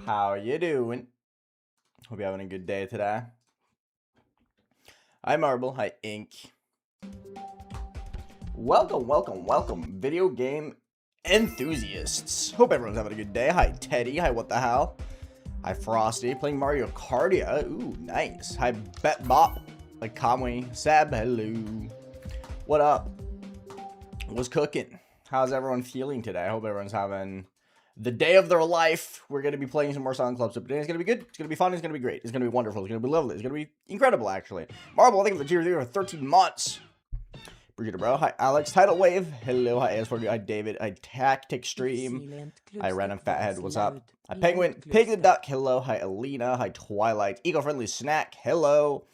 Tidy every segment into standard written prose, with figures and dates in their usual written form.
How you doing? Hope you're having a good day today. Hi Marble, hi Ink. Welcome, video game enthusiasts. Hope everyone's having a good day. Hi Teddy, hi What the Hell. Hi Frosty, playing Mario Kartia. Ooh, nice. Hi BetBop, hi Kamui, Seb, hello. What up? What's cooking? How's everyone feeling today? I hope everyone's having the day of their life. We're going to be playing some more Silent Clubstep today. It's going to be good. It's going to be fun. It's going to be great. It's going to be wonderful. It's going to be lovely. It's going to be incredible, actually. Marble, I think the tier 0 for 13 months. Brigitte, bro. Hi, Alex. Tidal Wave. Hello. Hi, AS40. Hi, David. Hi, Tactic Stream. Hi, Random Fathead. What's up? Hi, Penguin. Pig the Duck. Hello. Hi, Alina. Hi, Twilight. Eco-friendly Snack. Hello.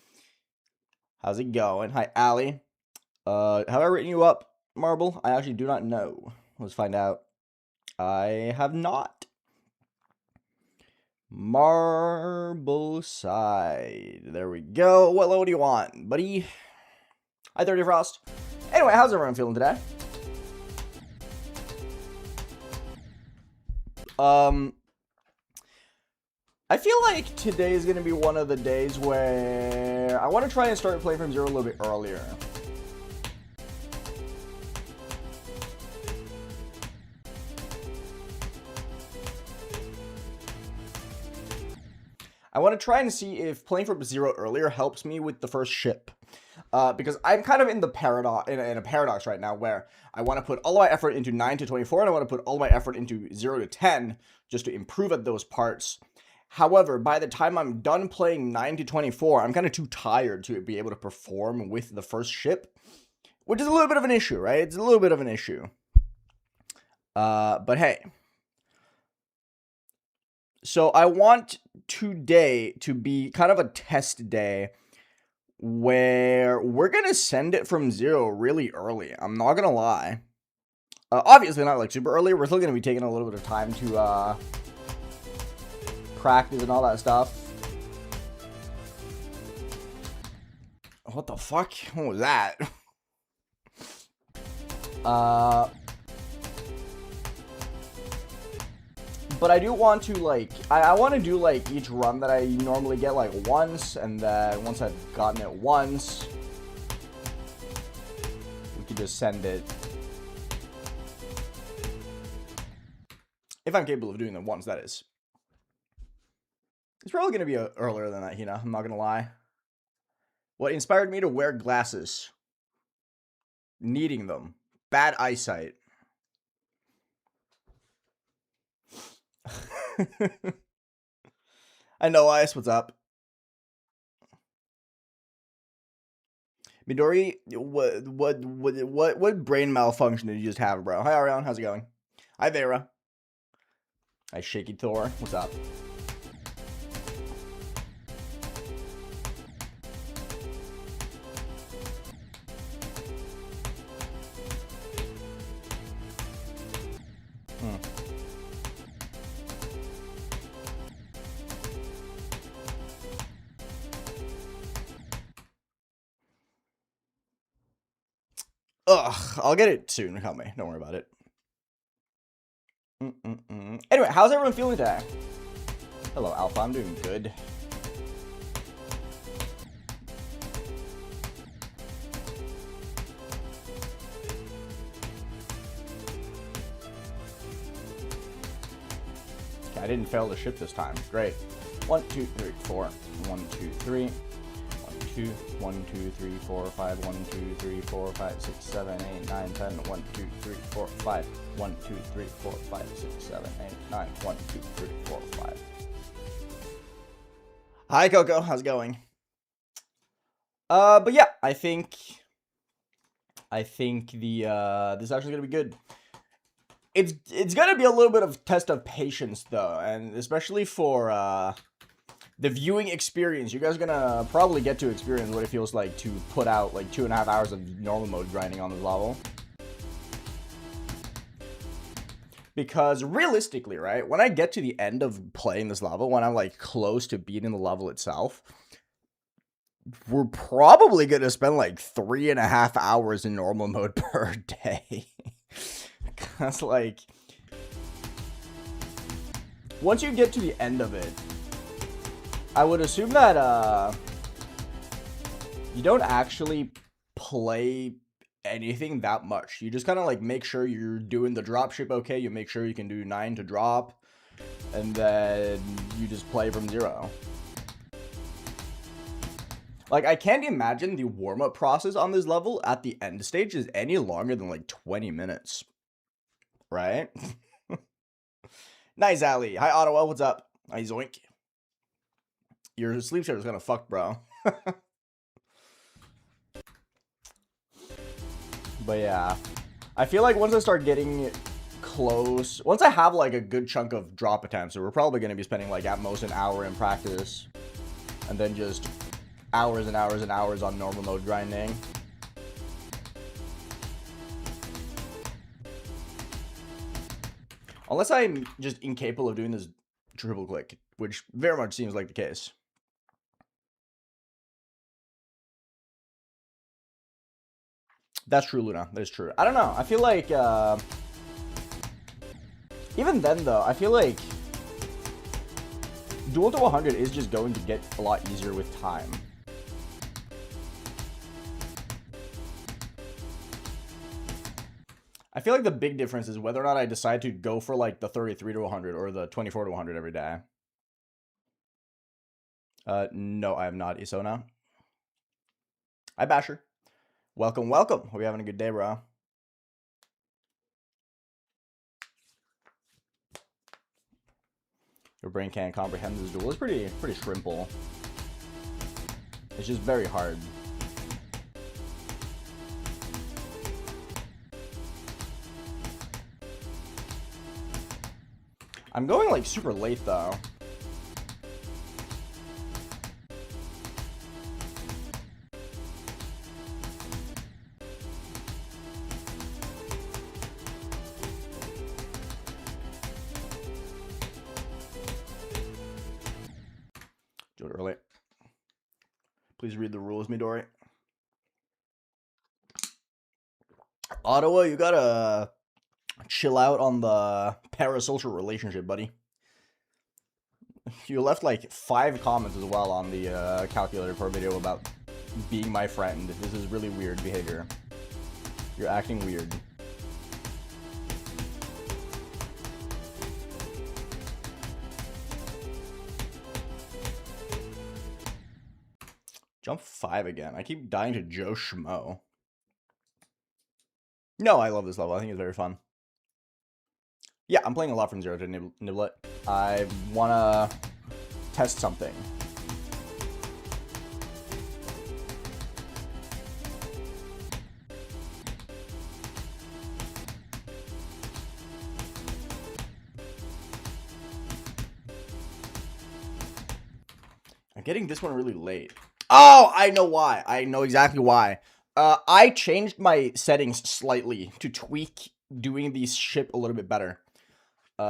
How's it going? Hi, Allie. Have I written you up, Marble? I actually do not know. Let's find out. I have not. Marble side. There we go. What level do you want, buddy? Hi, 30 Frost. Anyway, how's everyone feeling today? I feel like today is going to be one of the days where I want to try and start playing from 0 a little bit earlier. I want to try and see if playing from 0 earlier helps me with the first ship. Because I'm kind of in the paradox, in a paradox right now where I want to put all of my effort into 9 to 24 and I want to put all of my effort into 0 to 10 just to improve at those parts. However, by the time I'm done playing 9 to 24, I'm kind of too tired to be able to perform with the first ship, which is a little bit of an issue, right? It's a little bit of an issue. But hey. So I want today to be kind of a test day where we're going to send it from 0 really early. I'm not going to lie. Obviously not like super early. We're still going to be taking a little bit of time to practice and all that stuff. What the fuck? What was that? But I do want to, like, I want to do, like, each run that I normally get, like, once, and then once I've gotten it once, we can just send it. If I'm capable of doing it once, that is. It's probably going to be earlier than that, you know, I'm not going to lie. What inspired me to wear glasses? Needing them. Bad eyesight. I know, Ice. What's up? Midori, what brain malfunction did you just have, bro? Hi, Ariane. How's it going? Hi, Vera. Hi, Shaky Thor. What's up? Ugh, I'll get it soon. Help me. Don't worry about it. Anyway, how's everyone feeling today? Hello, Alpha. I'm doing good. Okay, I didn't fail the ship this time. Great. 1, 2, 3, 4. 1, 2, 3. 1, 2, 3, 4, 5, 1, 2, 3, 4, 5, 6, 7, 8, 9, 10, 1, 2, 3, 4, 5, 1, 2, 3, 4, 5, 6, 7, 8, 9, 1, 2, 3, 4, 5. Hi, Coco. How's it going? But yeah, I think the, this is actually gonna be good. It's gonna be a little bit of test of patience, though, and especially for, the viewing experience. You guys are gonna probably get to experience what it feels like to put out like 2.5 hours of normal mode grinding on this level. Because realistically, right, when I get to the end of playing this level, when I'm like close to beating the level itself, we're probably gonna spend like 3.5 hours in normal mode per day. Because like once you get to the end of it, I would assume that you don't actually play anything that much. You just kind of like make sure you're doing the dropship okay. You make sure you can do 9 to drop, and then you just play from 0. Like, I can't imagine the warm-up process on this level at the end stage is any longer than like 20 minutes. Right? Nice, Ali. Hi, Ottawa. What's up? Hi, Zoink. Your sleep shirt is gonna fuck, bro. But yeah, I feel like once I start getting close, once I have like a good chunk of drop attempts, so we're probably going to be spending like at most an hour in practice, and then just hours and hours and hours on normal mode grinding. Unless I'm just incapable of doing this triple click, which very much seems like the case. That's true, Luna. That is true. I don't know. I feel like, even then, though, I feel like duel to 100 is just going to get a lot easier with time. I feel like the big difference is whether or not I decide to go for, like, the 33 to 100 or the 24 to 100 every day. No, I have not, Isona. Hi, Basher. Welcome, welcome. Hope you're having a good day, bro. Your brain can't comprehend this duel. It's pretty shrimple. It's just very hard. I'm going like super late though. Do it early. Please read the rules, Midori. Ottawa, you gotta chill out on the parasocial relationship, buddy. You left like 5 comments as well on the calculator for a video about being my friend. This is really weird behavior. You're acting weird. Jump 5 again. I keep dying to Joe Schmo. No, I love this level. I think it's very fun. Yeah, I'm playing a lot from 0 to Niblet. I want to test something. I'm getting this one really late. Oh, I know why. I know exactly why. I changed my settings slightly to tweak doing these ship a little bit better.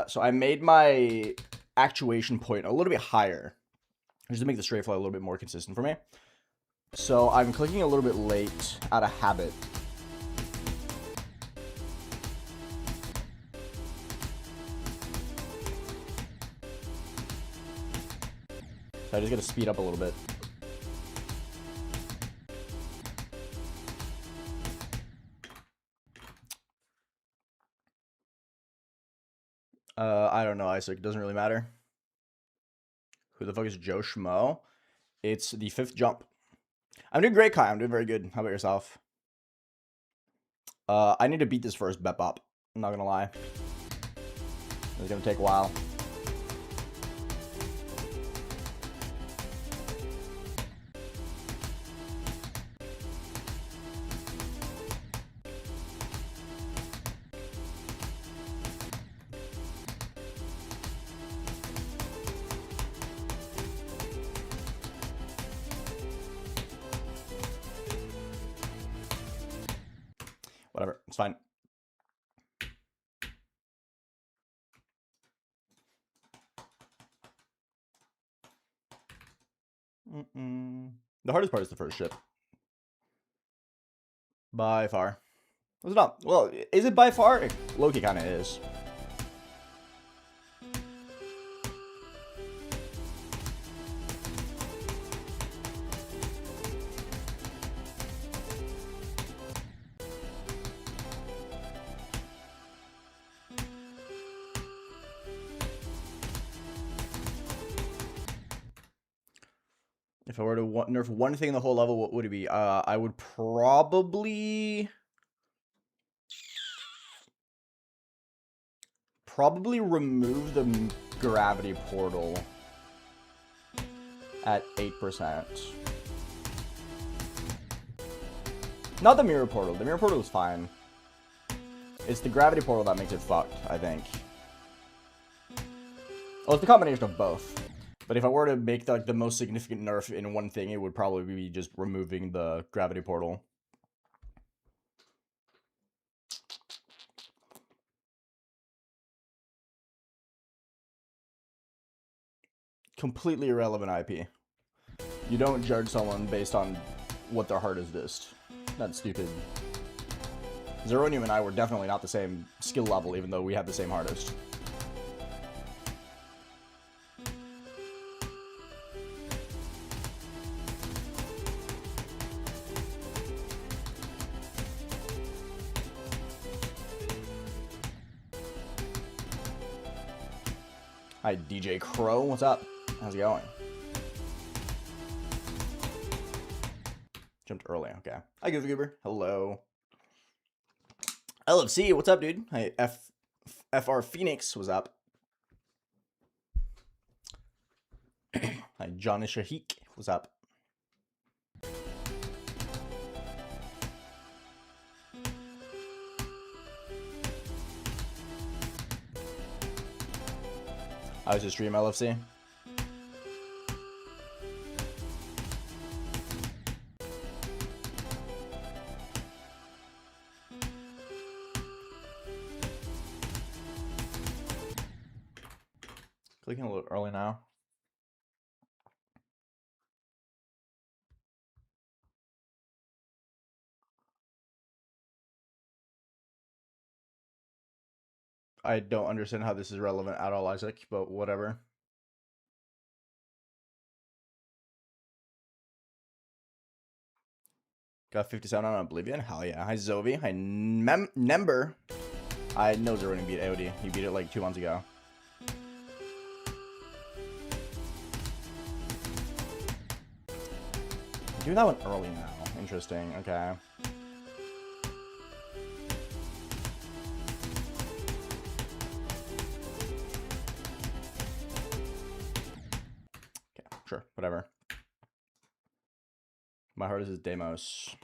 So I made my actuation point a little bit higher, just to make the straight fly a little bit more consistent for me. So I'm clicking a little bit late out of habit. So I just gotta speed up a little bit. I don't know, Isaac. It doesn't really matter. Who the fuck is Joe Schmo? It's the 5th jump. I'm doing great, Kai. I'm doing very good. How about yourself? I need to beat this first bet bop. I'm not gonna lie. It's gonna take a while. Whatever, it's fine. The hardest part is the first ship. By far. Was it not? Well, is it by far? Loki kind of is. If I were to nerf one thing in the whole level, what would it be? I would probably remove the gravity portal at 8%. Not the mirror portal. The mirror portal is fine. It's the gravity portal that makes it fucked, I think. Oh, it's the combination of both. But if I were to make like the most significant nerf in one thing, it would probably be just removing the gravity portal. Completely irrelevant IP. You don't judge someone based on what their hardest is. That's stupid. Zeronium and I were definitely not the same skill level, even though we had the same hardest. Hi, DJ Crow. What's up? How's it going? Jumped early. Okay. Hi, Goober. Hello. LFC. What's up, dude? Hi, FR Phoenix. What's up? Hi, Johnny Shahik. What's up? How's your stream, LFC? Clicking a little early now. I don't understand how this is relevant at all, Isaac, but whatever. Got 57 on Oblivion? Hell yeah. Hi, Zovi. Hi, Nember. I know Zeronium beat AOD. He beat it like 2 months ago. Do that one early now. Interesting. Okay. Okay, sure. Whatever. My hardest is Deimos.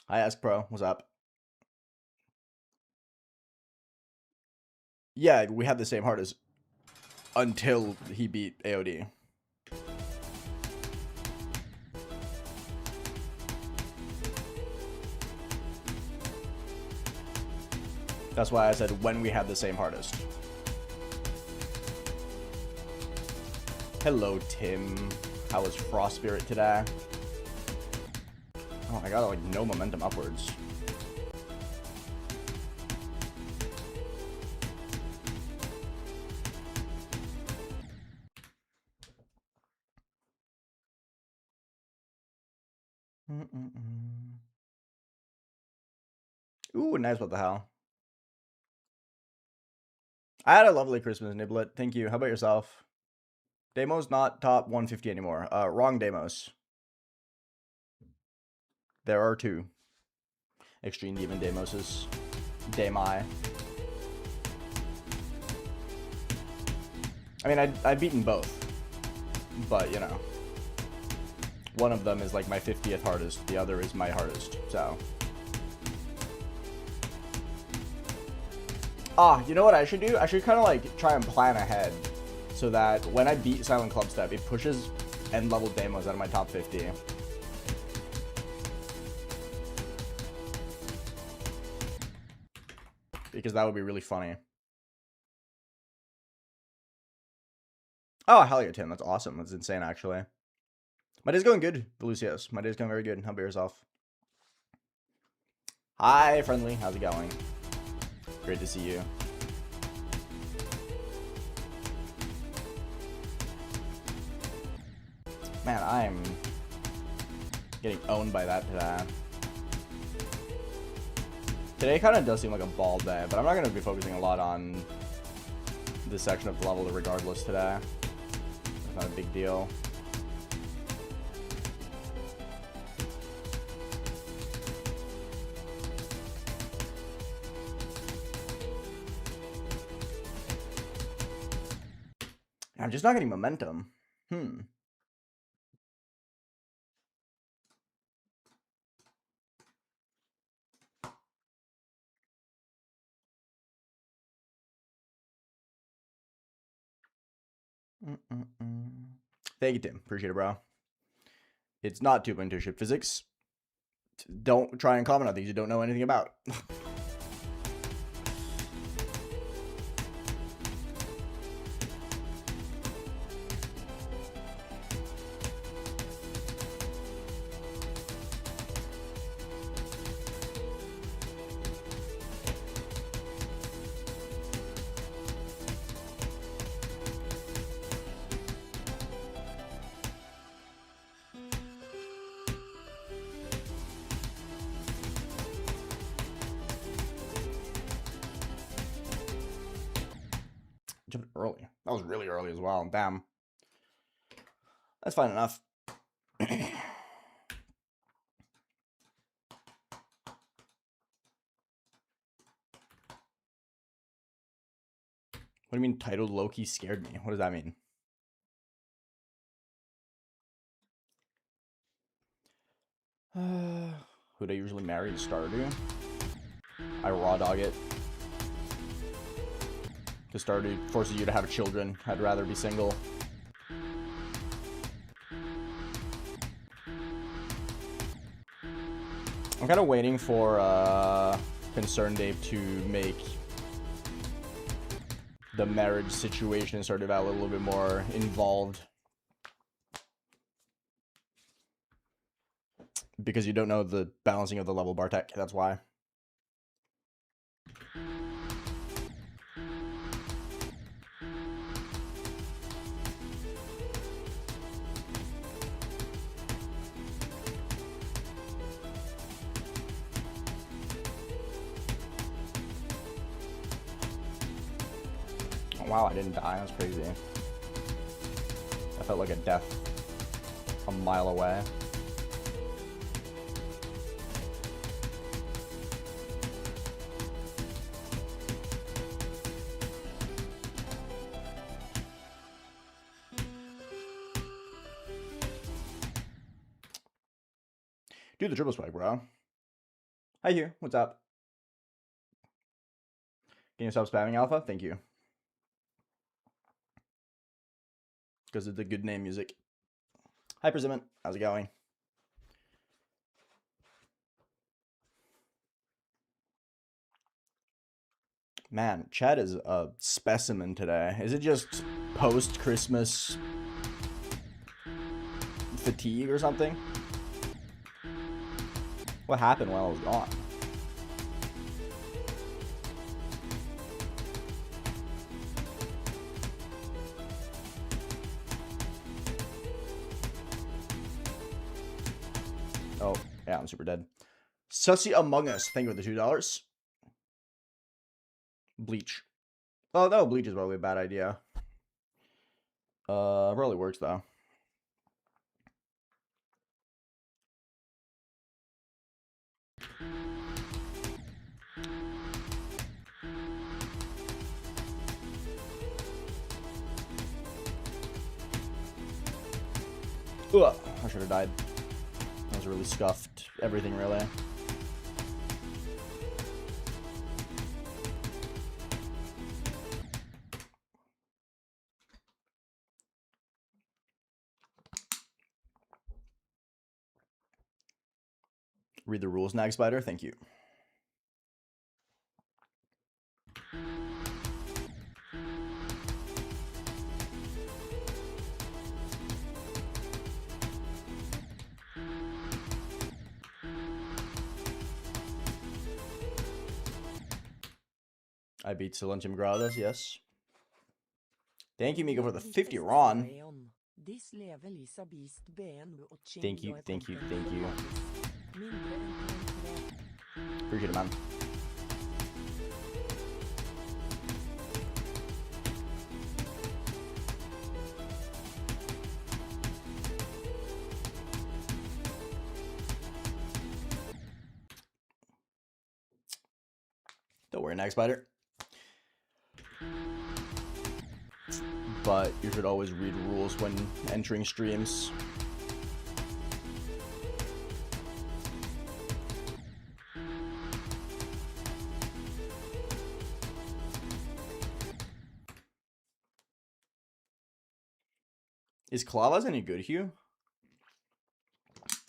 Hi, Ask Pro. What's up? Yeah, we had the same hardest until he beat AOD. That's why I said when we had the same hardest. Hello, Tim. How was Frost Spirit today? Oh, I got like no momentum upwards. Ooh, nice. What the hell? I had a lovely Christmas, Niblet. Thank you. How about yourself? Deimos not top 150 anymore. Wrong Deimos. There are 2. Extreme Demon Deimoses. Daimai. I mean, I've beaten both. But, you know. One of them is like my 50th hardest. The other is my hardest. So. You know what I should do? I should kind of like try and plan ahead so that when I beat Silent CLUBSTEP, it pushes end level Deimos out of my top 50. Because that would be really funny. Oh, hell yeah, Tim. That's awesome. That's insane, actually. My day's going good, Lucius. My day's going very good. How about yourself? Hi, friendly. How's it going? Great to see you. Man, I'm getting owned by that today. Today kind of does seem like a ball day, but I'm not going to be focusing a lot on this section of the level regardless today. It's not a big deal. I'm just not getting momentum. Thank you, Tim. Appreciate it, bro. It's not 2.2 ship physics. Don't try and comment on things you don't know anything about. Jumped early. That was really early as well. Damn. That's fine enough. What do you mean titled Loki scared me? What does that mean? Who'd I usually marry to Stardew? I raw dog it. Because Stardew forces you to have children. I'd rather be single. I'm kind of waiting for Concerned Dave to make the marriage situation in Stardew Valley a little bit more involved. Because you don't know the balancing of the level Bartek, that's why. Oh, wow, I didn't die, that was crazy. I felt like a death a mile away. Do the triple spike, bro. Hi, Hugh. What's up? Can you stop spamming Alpha? Thank you. Because of the good name music. Hi, Persimmon. How's it going? Man, Chad is a specimen today. Is it just post-Christmas fatigue or something? What happened while I was gone? Oh, yeah, I'm super dead. Sussy Among Us, thank you for the $2. Bleach. Oh, no, Bleach is probably a bad idea. Probably works, though. Ugh, I should have died. That was really scuffed. Everything, really. Read the rules, Nag Spider. Thank you. I beat Silentium Gradas, yes. Thank you, Miko, for the 50 Ron. Thank you, thank you, thank you. Appreciate it, man. Don't worry, Nag Spider. But you should always read rules when entering streams. Is Clavas any good, Hugh?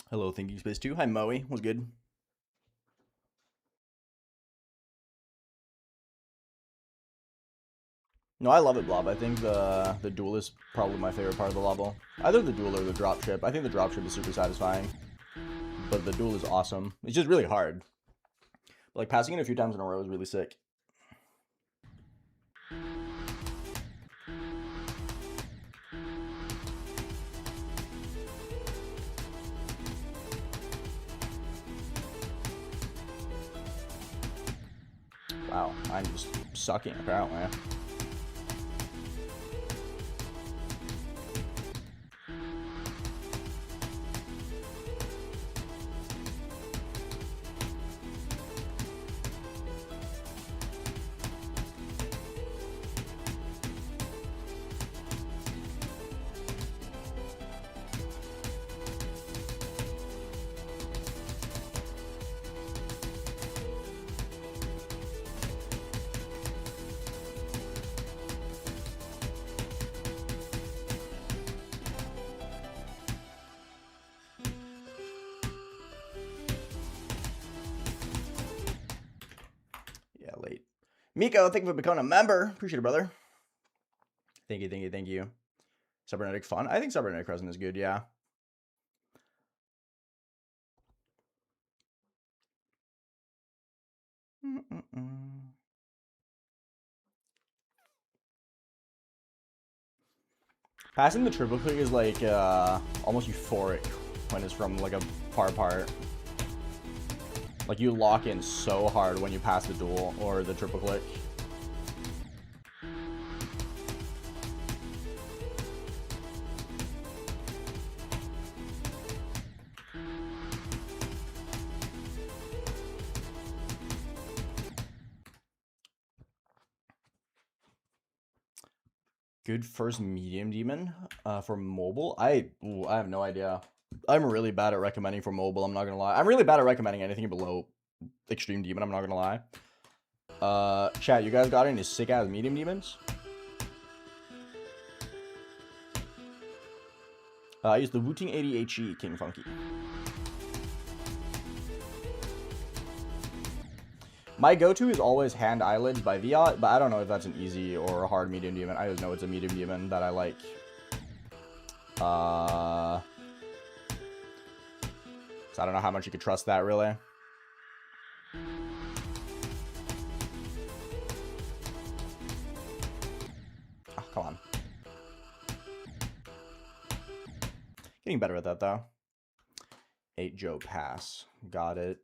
Hello, Thinking Space 2. Hi, Moe. What's good? No, I love it, Blob. I think the duel is probably my favorite part of the level. Either the duel or the dropship. I think the dropship is super satisfying. But the duel is awesome. It's just really hard. But, like, passing it a few times in a row is really sick. Wow, I'm just sucking, apparently. Miko, thank you for becoming a member. Appreciate it, brother. Thank you, thank you, thank you. Cybernetic fun. I think Cybernetic Crescent is good, yeah. Passing the triple click is like almost euphoric when it's from like a far part. Like you lock in so hard when you pass the duel or the triple click. Good first medium demon for mobile. I have no idea. I'm really bad at recommending for mobile. I'm not gonna lie. I'm really bad at recommending anything below extreme demon. I'm not gonna lie. Chat, you guys got any sick ass medium demons? I use the Wooting 80 HE King Funky. My go-to is always Hand Eyelids by Viot, but I don't know if that's an easy or a hard medium demon. I just know it's a medium demon that I like. So I don't know how much you could trust that, really. Oh, come on. Getting better at that, though. 8 Joe pass. Got it.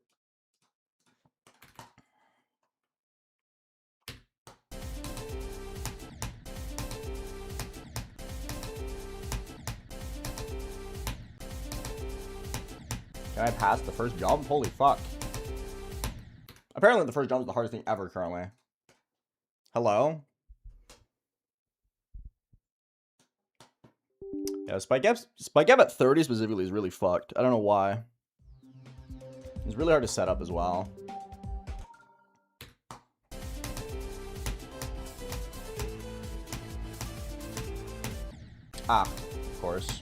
Can I pass the first jump? Holy fuck. Apparently the first jump is the hardest thing ever currently. Hello? Yeah, Spike Gap at 30 specifically is really fucked. I don't know why. It's really hard to set up as well. Ah, of course.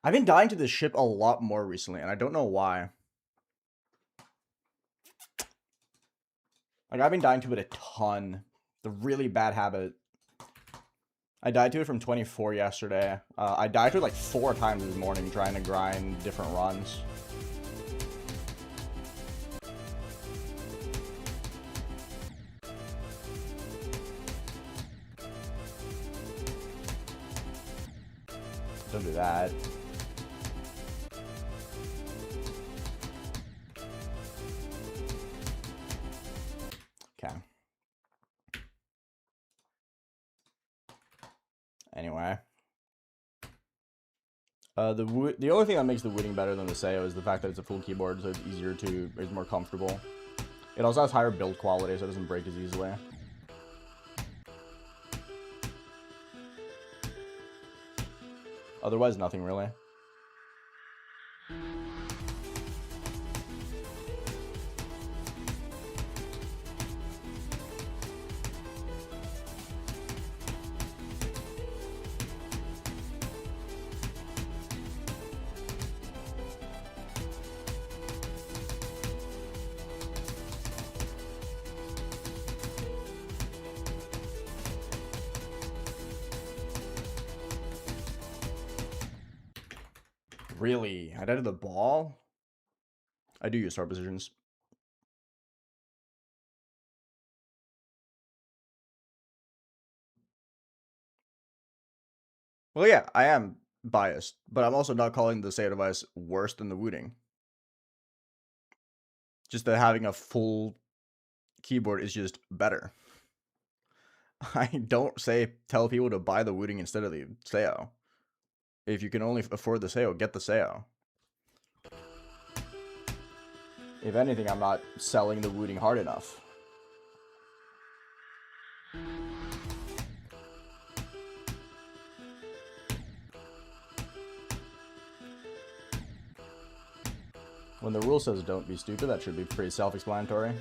I've been dying to this ship a lot more recently, and I don't know why. Like, I've been dying to it a ton. The really bad habit. I died to it from 24 yesterday. I died to it like 4 times this morning trying to grind different runs. Don't do that. The only thing that makes the wooting better than the Seo is the fact that it's a full keyboard, so it's easier to, it's more comfortable. It also has higher build quality, so it doesn't break as easily. Otherwise, nothing really. Really? I did the ball? I do use start positions. Well, yeah, I am biased, but I'm also not calling the Seo device worse than the Wooting. Just that having a full keyboard is just better. I don't tell people to buy the Wooting instead of the Seo. If you can only afford the Seo, get the Seo. If anything, I'm not selling the Wooting hard enough. When the rule says don't be stupid, that should be pretty self-explanatory.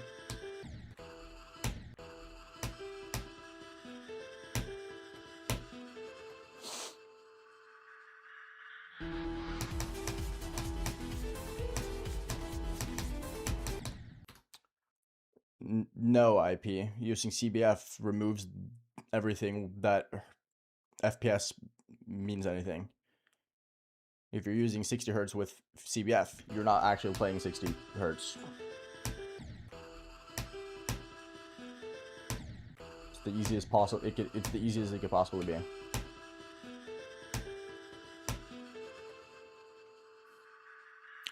No IP. Using CBF removes everything that FPS means anything. If you're using 60 Hz with CBF, you're not actually playing 60 Hz. It's the easiest possible. It's the easiest it could possibly be.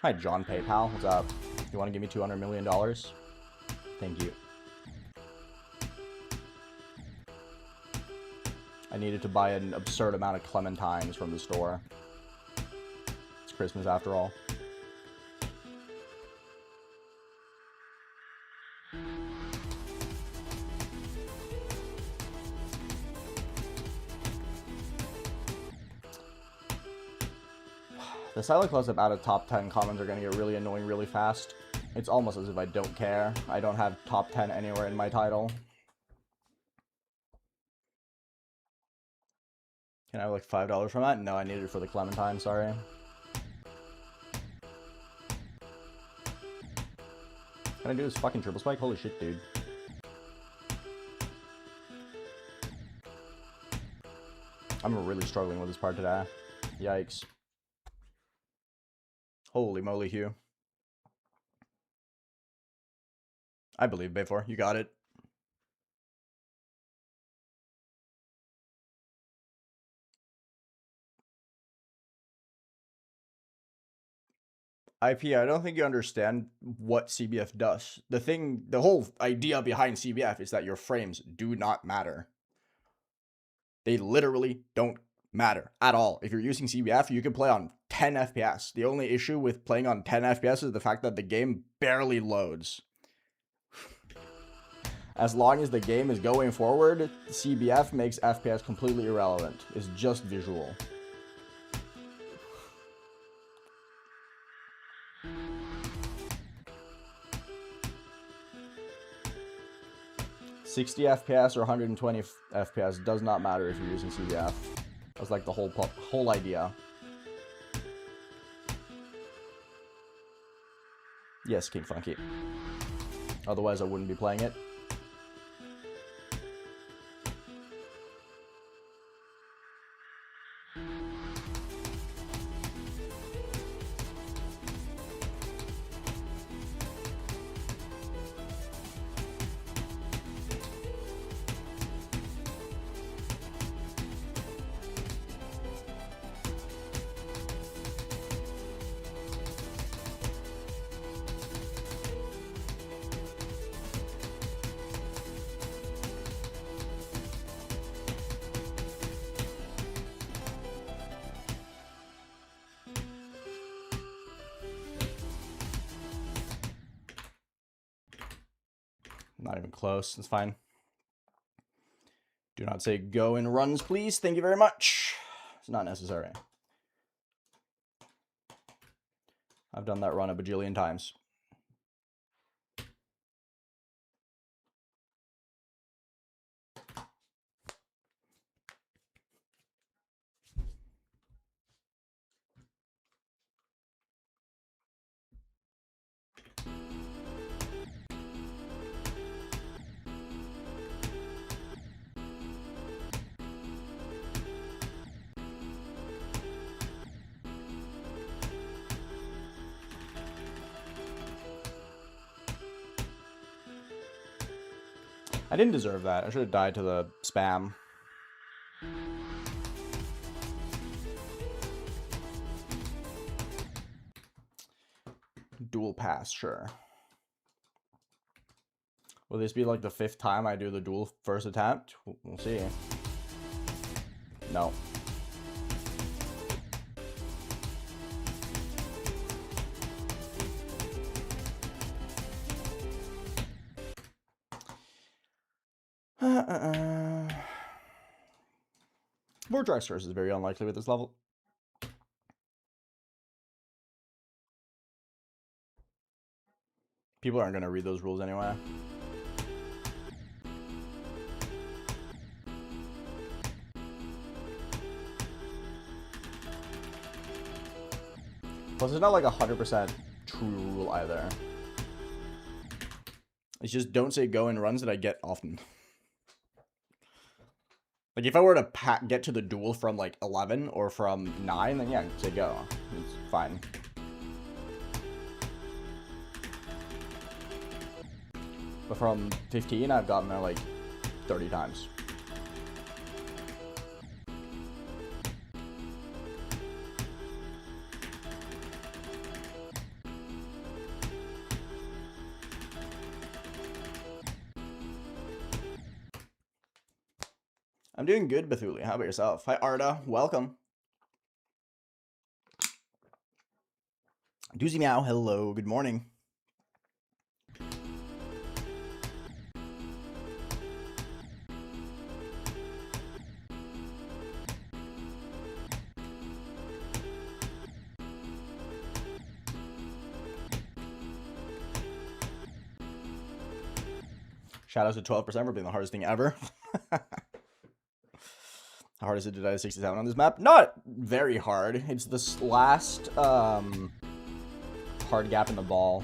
Hi, John PayPal. What's up? You want to give me $200 million? Thank you. I needed to buy an absurd amount of clementines from the store. It's Christmas after all. The silent close-up out of top 10 comments are going to get really annoying really fast. It's almost as if I don't care. I don't have top 10 anywhere in my title. Can I have like $5 from that? No, I needed it for the clementine, sorry. Can I do this fucking triple spike? Holy shit, dude. I'm really struggling with this part today. Yikes. Holy moly, Hugh. I believe, Bayfor. You got it. IP, I don't think you understand what CBF does. The whole idea behind CBF is that your frames do not matter. They literally don't matter at all. If you're using CBF, you can play on 10 FPS. The only issue with playing on 10 FPS is the fact that the game barely loads. As long as the game is going forward, CBF makes FPS completely irrelevant. It's just visual. $60 FPS or 120 FPS does not matter if you're using CBF. That's like the whole idea. Yes, King Funky. Otherwise, I wouldn't be playing it. Not even close. It's fine. Do not say go in runs, please. Thank you very much. It's not necessary. I've done that run a bajillion times. I didn't deserve that. I should have died to the spam. Dual pass, sure. Will this be like the 5th time I do the dual first attempt? We'll see. No. More dragsters is very unlikely with this level. People aren't going to read those rules anyway. Plus, it's not like 100% true rule either. It's just don't say go in runs that I get often. Like, if I were to get to the duel from, like, 11 or from 9, then yeah, say go. It's fine. But from 15, I've gotten there, like, 30 times. I'm doing good, Bethuli. How about yourself? Hi, Arda. Welcome. Doozy Meow. Hello. Good morning. Shoutouts to 12% for being the hardest thing ever. How hard is it to die to 67 on this map? Not very hard. It's this last hard gap in the ball.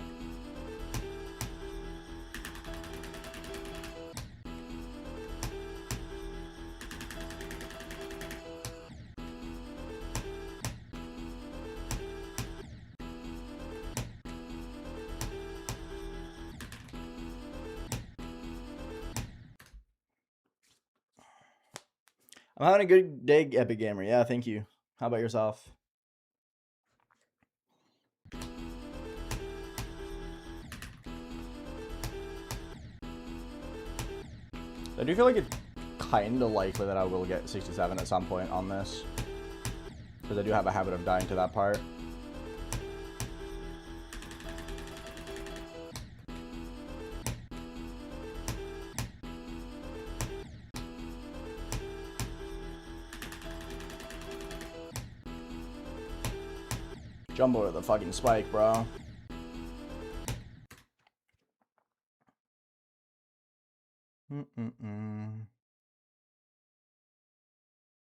I'm having a good day, Epic Gamer. Yeah, thank you. How about yourself? I do feel like it's kind of likely that I will get 67 at some point on this. Because I do have a habit of dying to that part. Jumbo to the fucking spike, bro.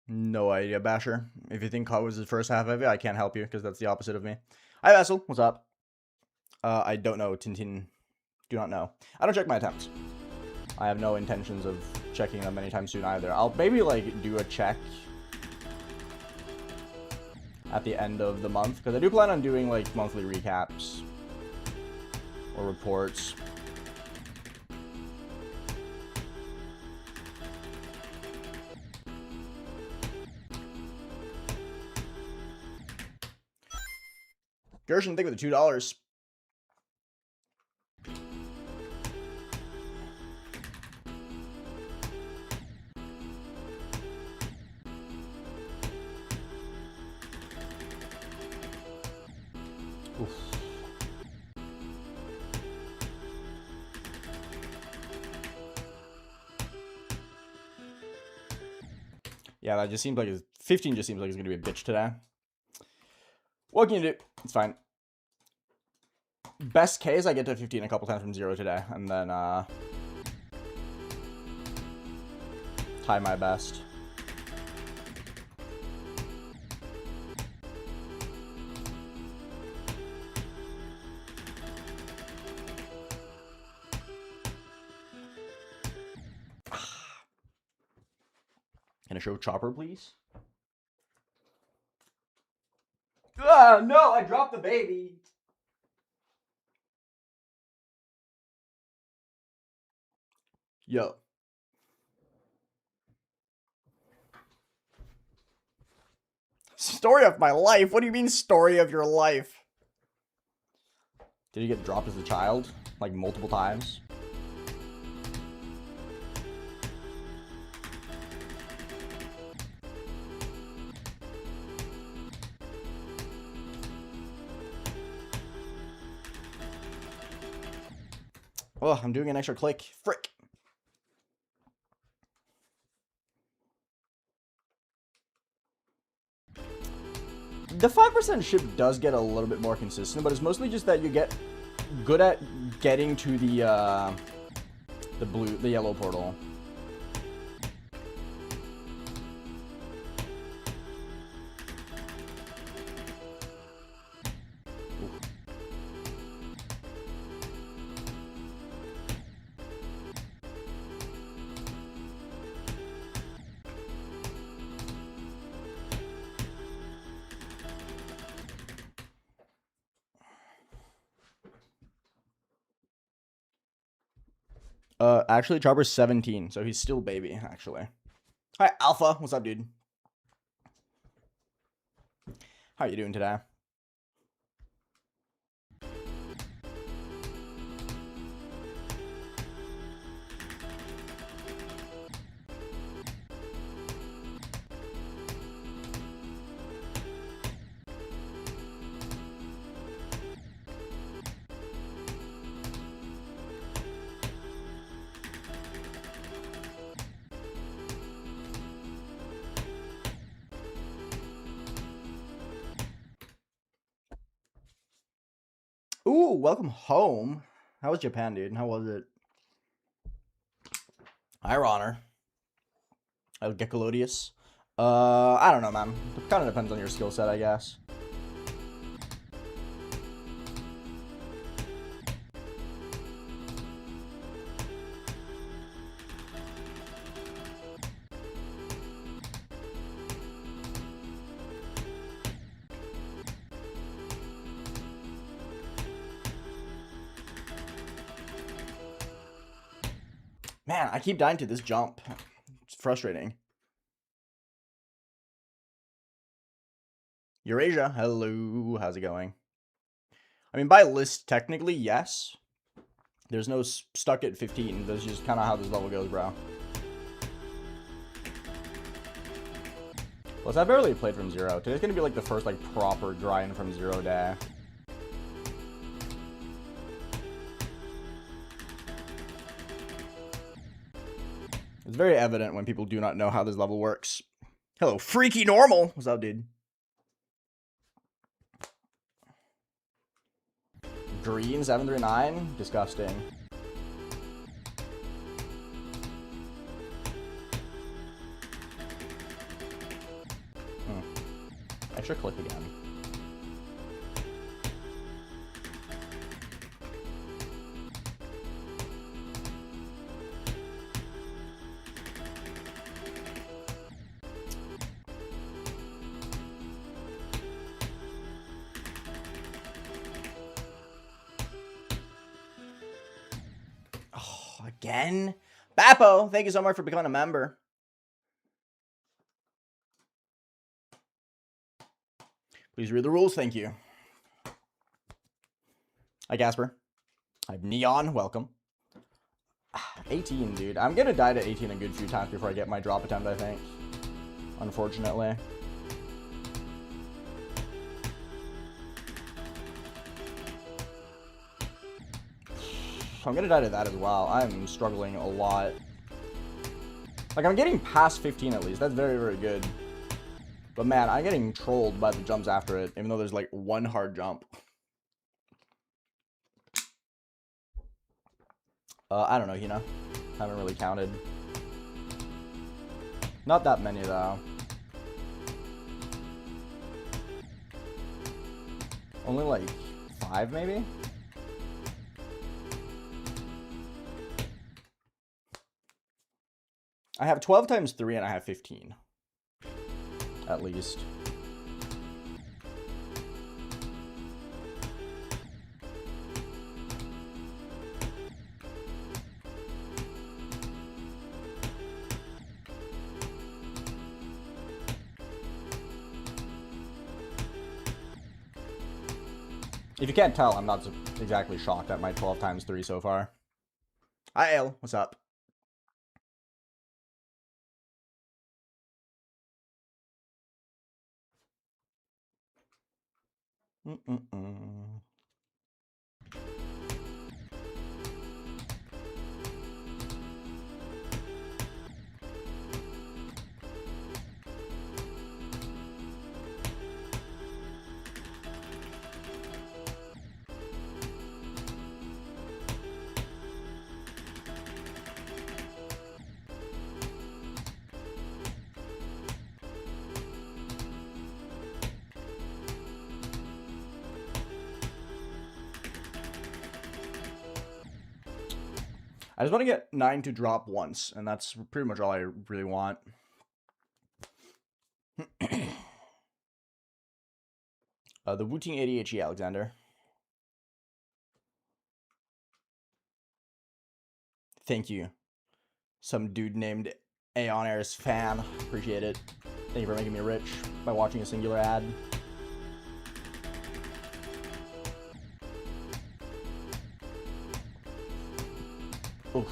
No idea, Basher. If you think COD was the first half of it, I can't help you because that's the opposite of me. Hi, Vessel. What's up? I don't know. Tintin. Do not know. I don't check my attempts. I have no intentions of checking them anytime soon either. I'll maybe, like, do a check at the end of the month, because I do plan on doing, like, monthly recaps or reports. Gershon, think with the $2. Oof. Yeah, that just seems like 15 just seems like it's gonna be a bitch today. What can you do? It's fine. Best case, I get to 15 a couple times from 0 today, and then tie my best. Can I show Chopper, please? Ah, no, I dropped the baby. Yo. Story of my life? What do you mean story of your life? Did he get dropped as a child? Like multiple times? Oh, I'm doing an extra click. Frick. The 5% ship does get a little bit more consistent, but it's mostly just that you get good at getting to the yellow portal. Actually, Chopper's 17, so he's still baby, actually. Hi, Alpha. What's up, dude? How you doing today? Ooh, welcome home. How was Japan, dude? How was it? Hi, Ronner. El Gekolodius. I don't know, man. It kind of depends on your skill set, I guess. Man, I keep dying to this jump. It's frustrating. Eurasia, hello. How's it going? I mean, by list, technically, yes. There's no stuck at 15. That's just kind of how this level goes, bro. Plus, I barely played from 0. Today's gonna be like the first like proper grind from 0 day. It's very evident when people do not know how this level works. Hello, Freaky Normal. What's up, dude? Green 739. Disgusting. Extra click again. Oh, again? Bappo, thank you so much for becoming a member. Please read the rules, thank you. Hi, Casper. I have Neon, welcome. 18, dude. I'm gonna die to 18 a good few times before I get my drop attempt, I think. Unfortunately. I'm gonna die to that as well. I'm struggling a lot. Like, I'm getting past 15 at least. That's very, very good. But man, I'm getting trolled by the jumps after it, even though there's like one hard jump. I don't know, Hina. Haven't really counted. Not that many, though. Only like 5, maybe? I have 12 times 3 and I have 15. At least. If you can't tell, I'm not exactly shocked at my 12 times 3 so far. Hi, Ale. What's up? I just want to get 9 to drop once, and that's pretty much all I really want. The Wooting ADHD, Alexander. Thank you. Some dude named AeonAir's fan. Appreciate it. Thank you for making me rich by watching a singular ad. Oof.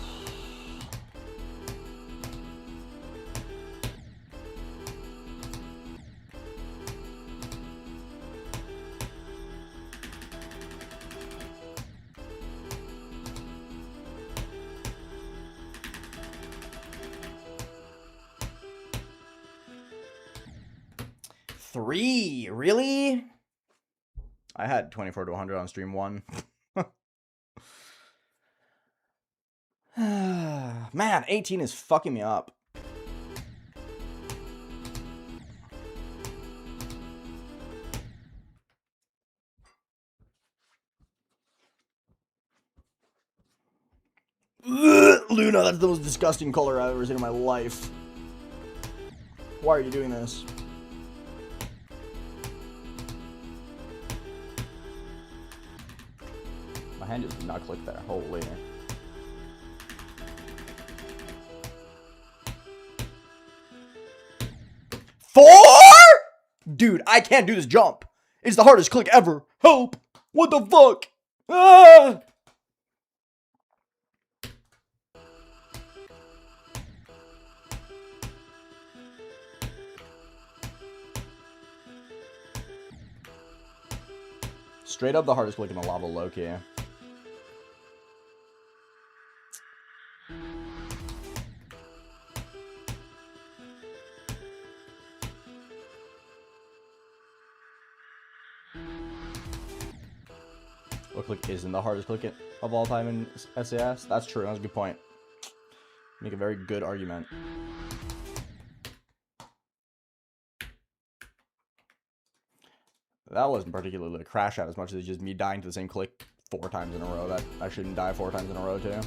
Three? Really? I had 24 to 100 on stream 1. Man, 18 is fucking me up. Luna, that's the most disgusting color I've ever seen in my life. Why are you doing this? My hand just did not click there. Holy. Dude, I can't do this jump. It's the hardest click ever. Help! What the fuck? Ah! Straight up the hardest click in the lava, low-key. What click isn't the hardest click of all time in SAS? That's true. That's a good point. Make a very good argument. That wasn't particularly a crash out as much as just me dying to the same click 4 times in a row. That I shouldn't die 4 times in a row too.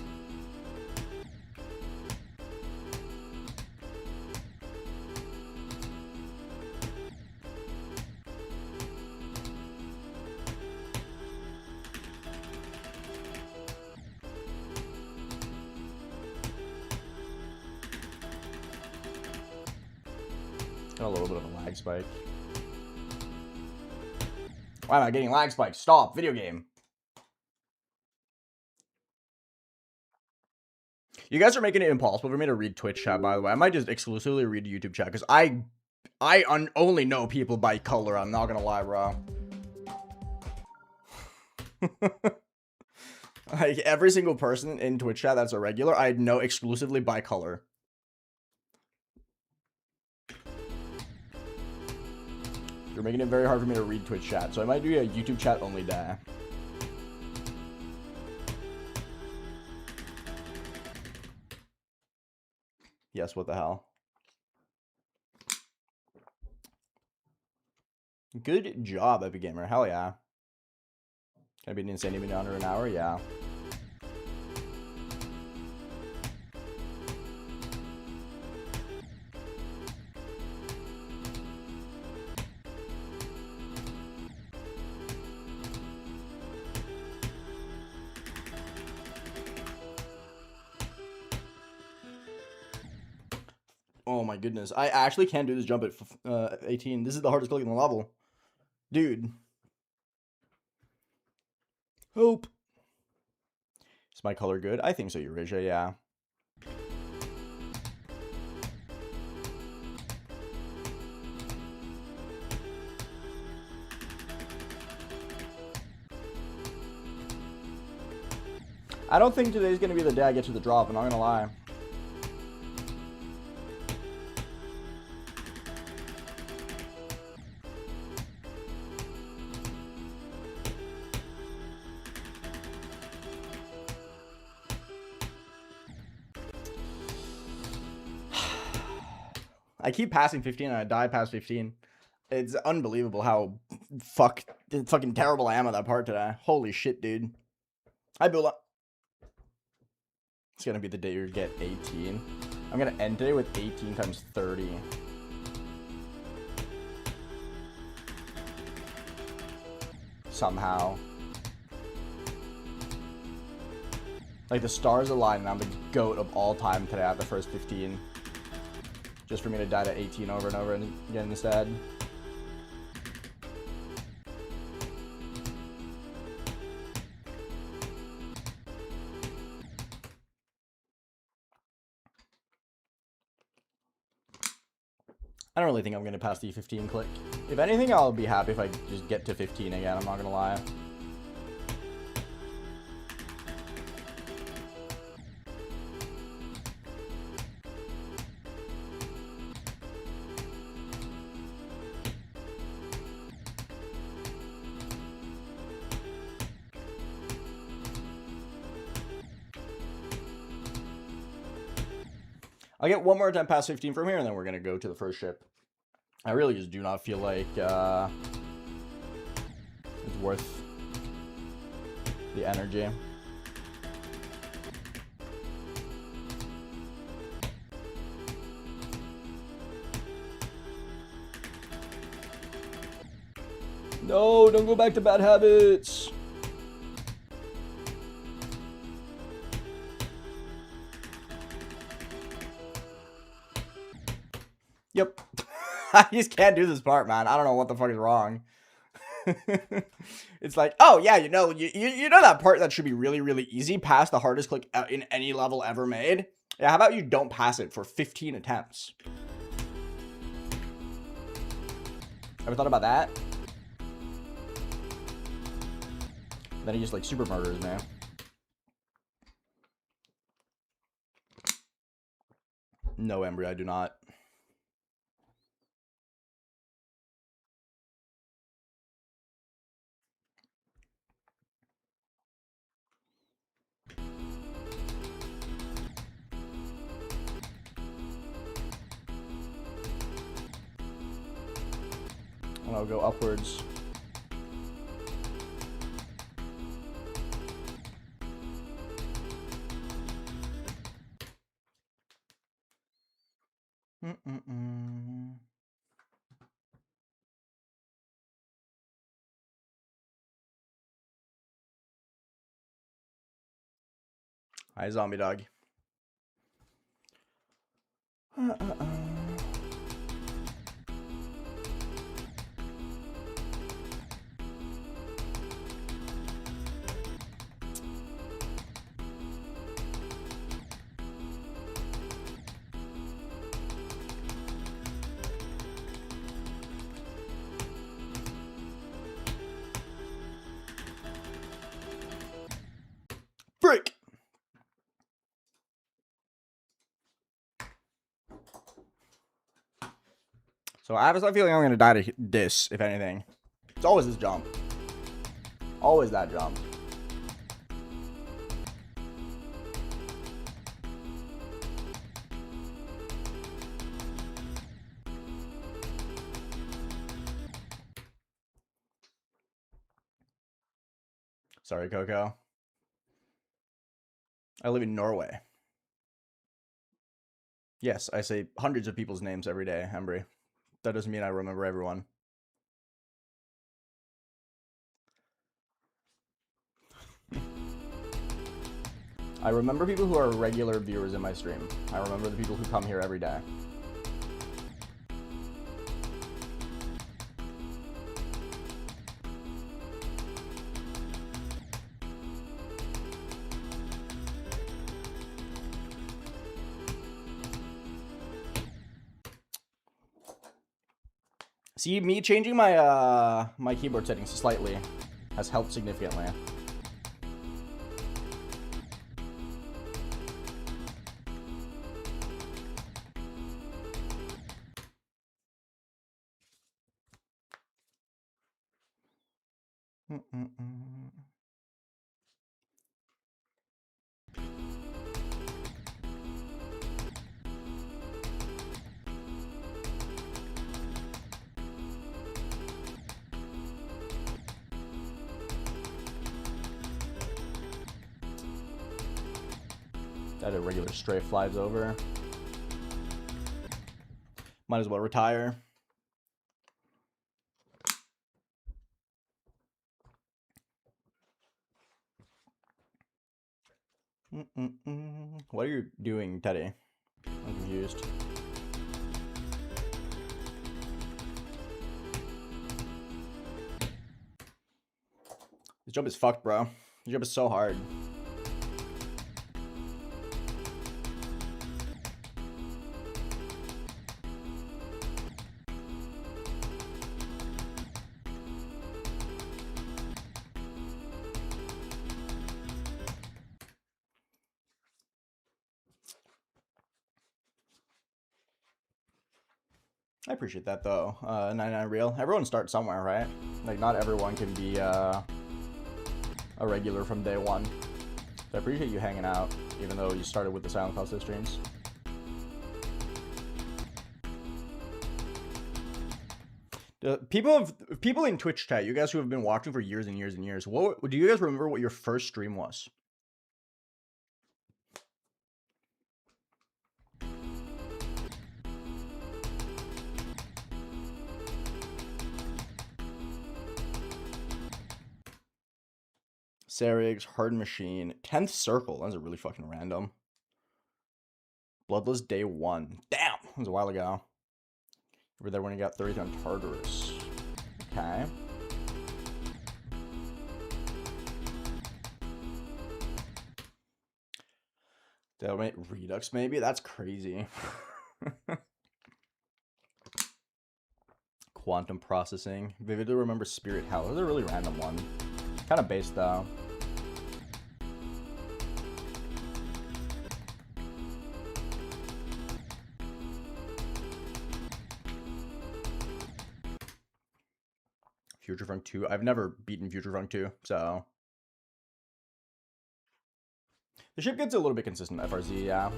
Got a little bit of a lag spike. Why am I getting lag spikes? Stop, video game. You guys are making it impossible for me to read Twitch chat, by the way. I might just exclusively read YouTube chat, because I only know people by color. I'm not gonna lie, bro. Like, every single person in Twitch chat that's a regular, I know exclusively by color. They're making it very hard for me to read Twitch chat, so I might do a YouTube chat only day. Yes, what the hell? Good job, Epic Gamer. Hell yeah. Can I be an insane even under an hour? Yeah. Oh my goodness. I actually can't do this jump at 18. This is the hardest click in the level. Dude. Hope. Is my color good? I think so, Eurisha, yeah. I don't think today's going to be the day I get to the drop, I'm not going to lie. I keep passing 15 and I die past 15. It's unbelievable how fucking terrible I am at that part today. Holy shit, dude. I build up. It's gonna be the day you get 18. I'm gonna end today with 18 times 30. Somehow. Like the stars align and I'm the GOAT of all time today at the first 15. Just for me to die to 18 over and over again instead. I don't really think I'm going to pass the 15 click. If anything, I'll be happy if I just get to 15 again, I'm not going to lie. I'll get one more time past 15 from here, and then we're going to go to the first ship. I really just do not feel like it's worth the energy. No, don't go back to bad habits. Yep. I just can't do this part, man. I don't know what the fuck is wrong. It's like, oh yeah, you know that part that should be really, really easy, pass the hardest click in any level ever made? Yeah, how about you don't pass it for 15 attempts? Ever thought about that? Then he just like super murders, man. No, Embry, I do not. And I'll go upwards. Hi, zombie dog. So I have a slight feeling I'm gonna die to this, if anything. It's always this jump. Always that jump. Sorry, Coco. I live in Norway. Yes, I say hundreds of people's names every day, Embry. That doesn't mean I remember everyone. I remember people who are regular viewers in my stream. I remember the people who come here every day. See, me changing my my keyboard settings slightly has helped significantly. That a regular stray flies over. Might as well retire. What are you doing, Teddy? I'm confused. This jump is fucked, bro. This jump is so hard. I appreciate that though. 99 real. Everyone starts somewhere, right? Like not everyone can be a regular from day one. So I appreciate you hanging out, even though you started with the Silent Cloud streams. People in Twitch chat, you guys who have been watching for years and years and years, what do you guys remember what your first stream was? Sarig's, Hard Machine, 10th Circle. That's a really fucking random. Bloodless Day 1. Damn! That was a while ago. You were there when you got 30 on Tartarus. Okay. Stalemate Redux, maybe? That's crazy. Quantum Processing. Vividly remember Spirit Hell. That's a really random one. Kind of based, though. Future Front 2. I've never beaten Future Front 2, so... The ship gets a little bit consistent, FRZ, yeah.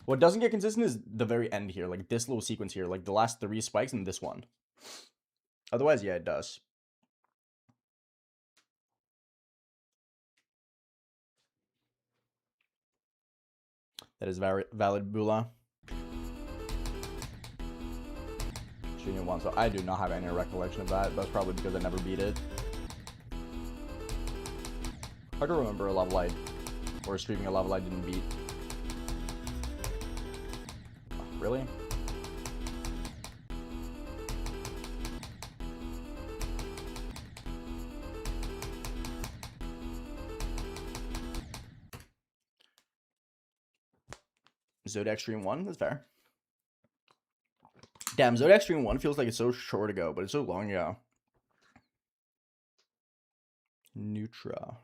What doesn't get consistent is the very end here, like this little sequence here, like the last 3 spikes and this one. Otherwise, yeah, it does. That is valid, Bula. Shooting 1, so I do not have any recollection of that. That's probably because I never beat it. Hard to remember a level or streaming a level I didn't beat. Oh, really? Zodiac Stream 1? That's fair. Damn, Zodiac Stream 1 feels like it's so short ago, but it's so long ago. Nutra.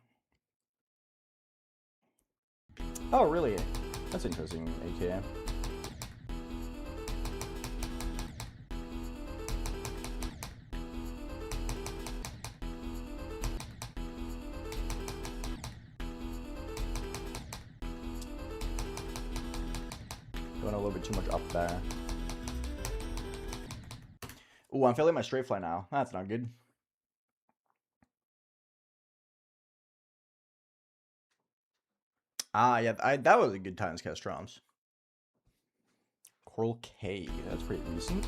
Oh, really? That's interesting, AKA. too much up there. Ooh, I'm failing my straight fly now. That's not good. Ah, yeah, that was a good times Castroms. Coral K, that's pretty recent.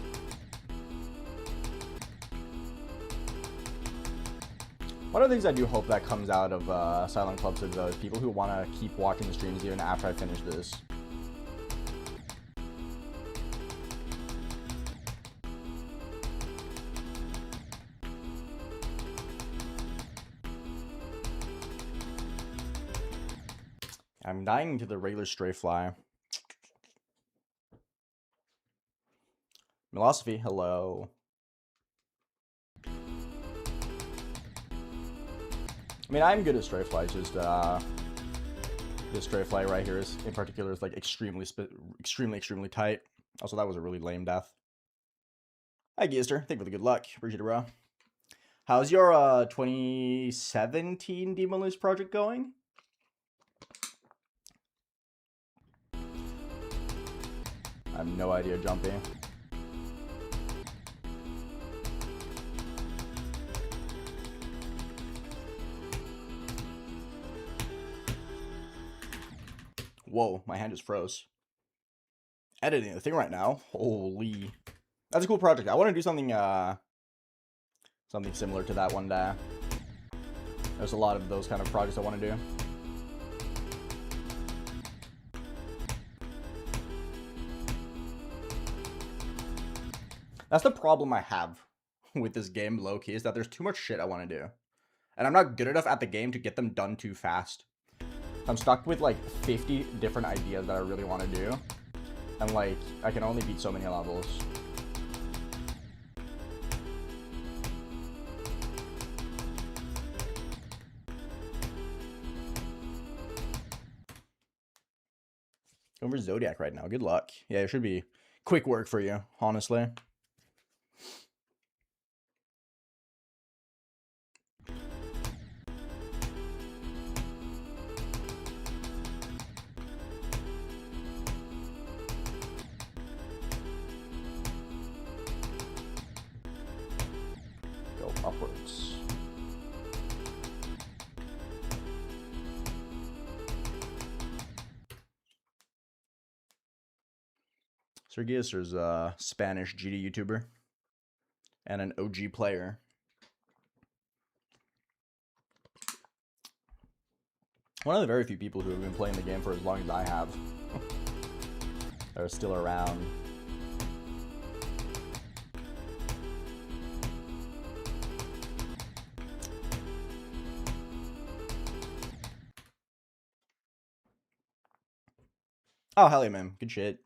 One of the things I do hope that comes out of Silent CLUBSTEP though is people who want to keep watching the streams even after I finish this. I'm dying to the regular stray fly. Philosophy, hello. I mean, I'm good at stray fly, just this stray fly right here is, in particular, is like extremely tight. Also, that was a really lame death. Hi, Gister. Thank you for the good luck. Appreciate it, bro. How's your 2017 Demon Loose project going? I have no idea, Jumpy. Whoa, my hand just froze. Editing the thing right now. Holy. That's a cool project. I want to do something something similar to that one day. There's a lot of those kind of projects I want to do. That's the problem I have with this game, low-key, is that there's too much shit I want to do. And I'm not good enough at the game to get them done too fast. I'm stuck with like 50 different ideas that I really want to do. And like, I can only beat so many levels. Going for Zodiac right now. Good luck. Yeah, it should be quick work for you, honestly. Go upwards. Sergius is a Spanish GD YouTuber and an OG player. One of the very few people who have been playing the game for as long as I have. That are still around. Oh, hell yeah, man. Good shit.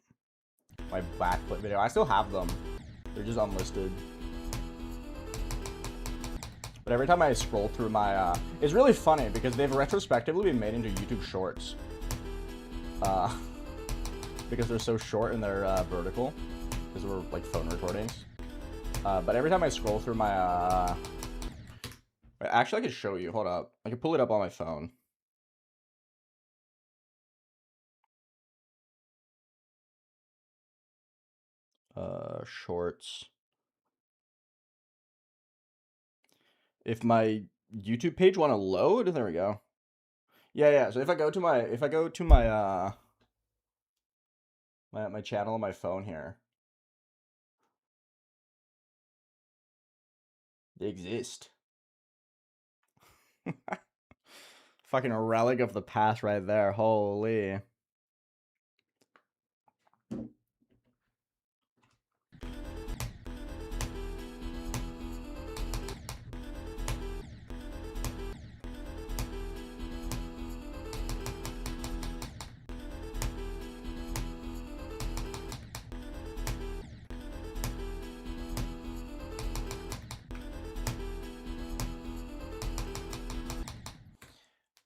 My backflip video. I still have them. They're just unlisted. But every time I scroll through my, it's really funny because they've retrospectively been made into YouTube shorts. Because they're so short and they're vertical. Because we're like phone recordings. But every time I scroll through my, actually I could show you. Hold up. I can pull it up on my phone. Shorts. If my YouTube page want to load, there we go. Yeah. So if I go to my, my channel on my phone here, they exist. Fucking a relic of the past right there. Holy.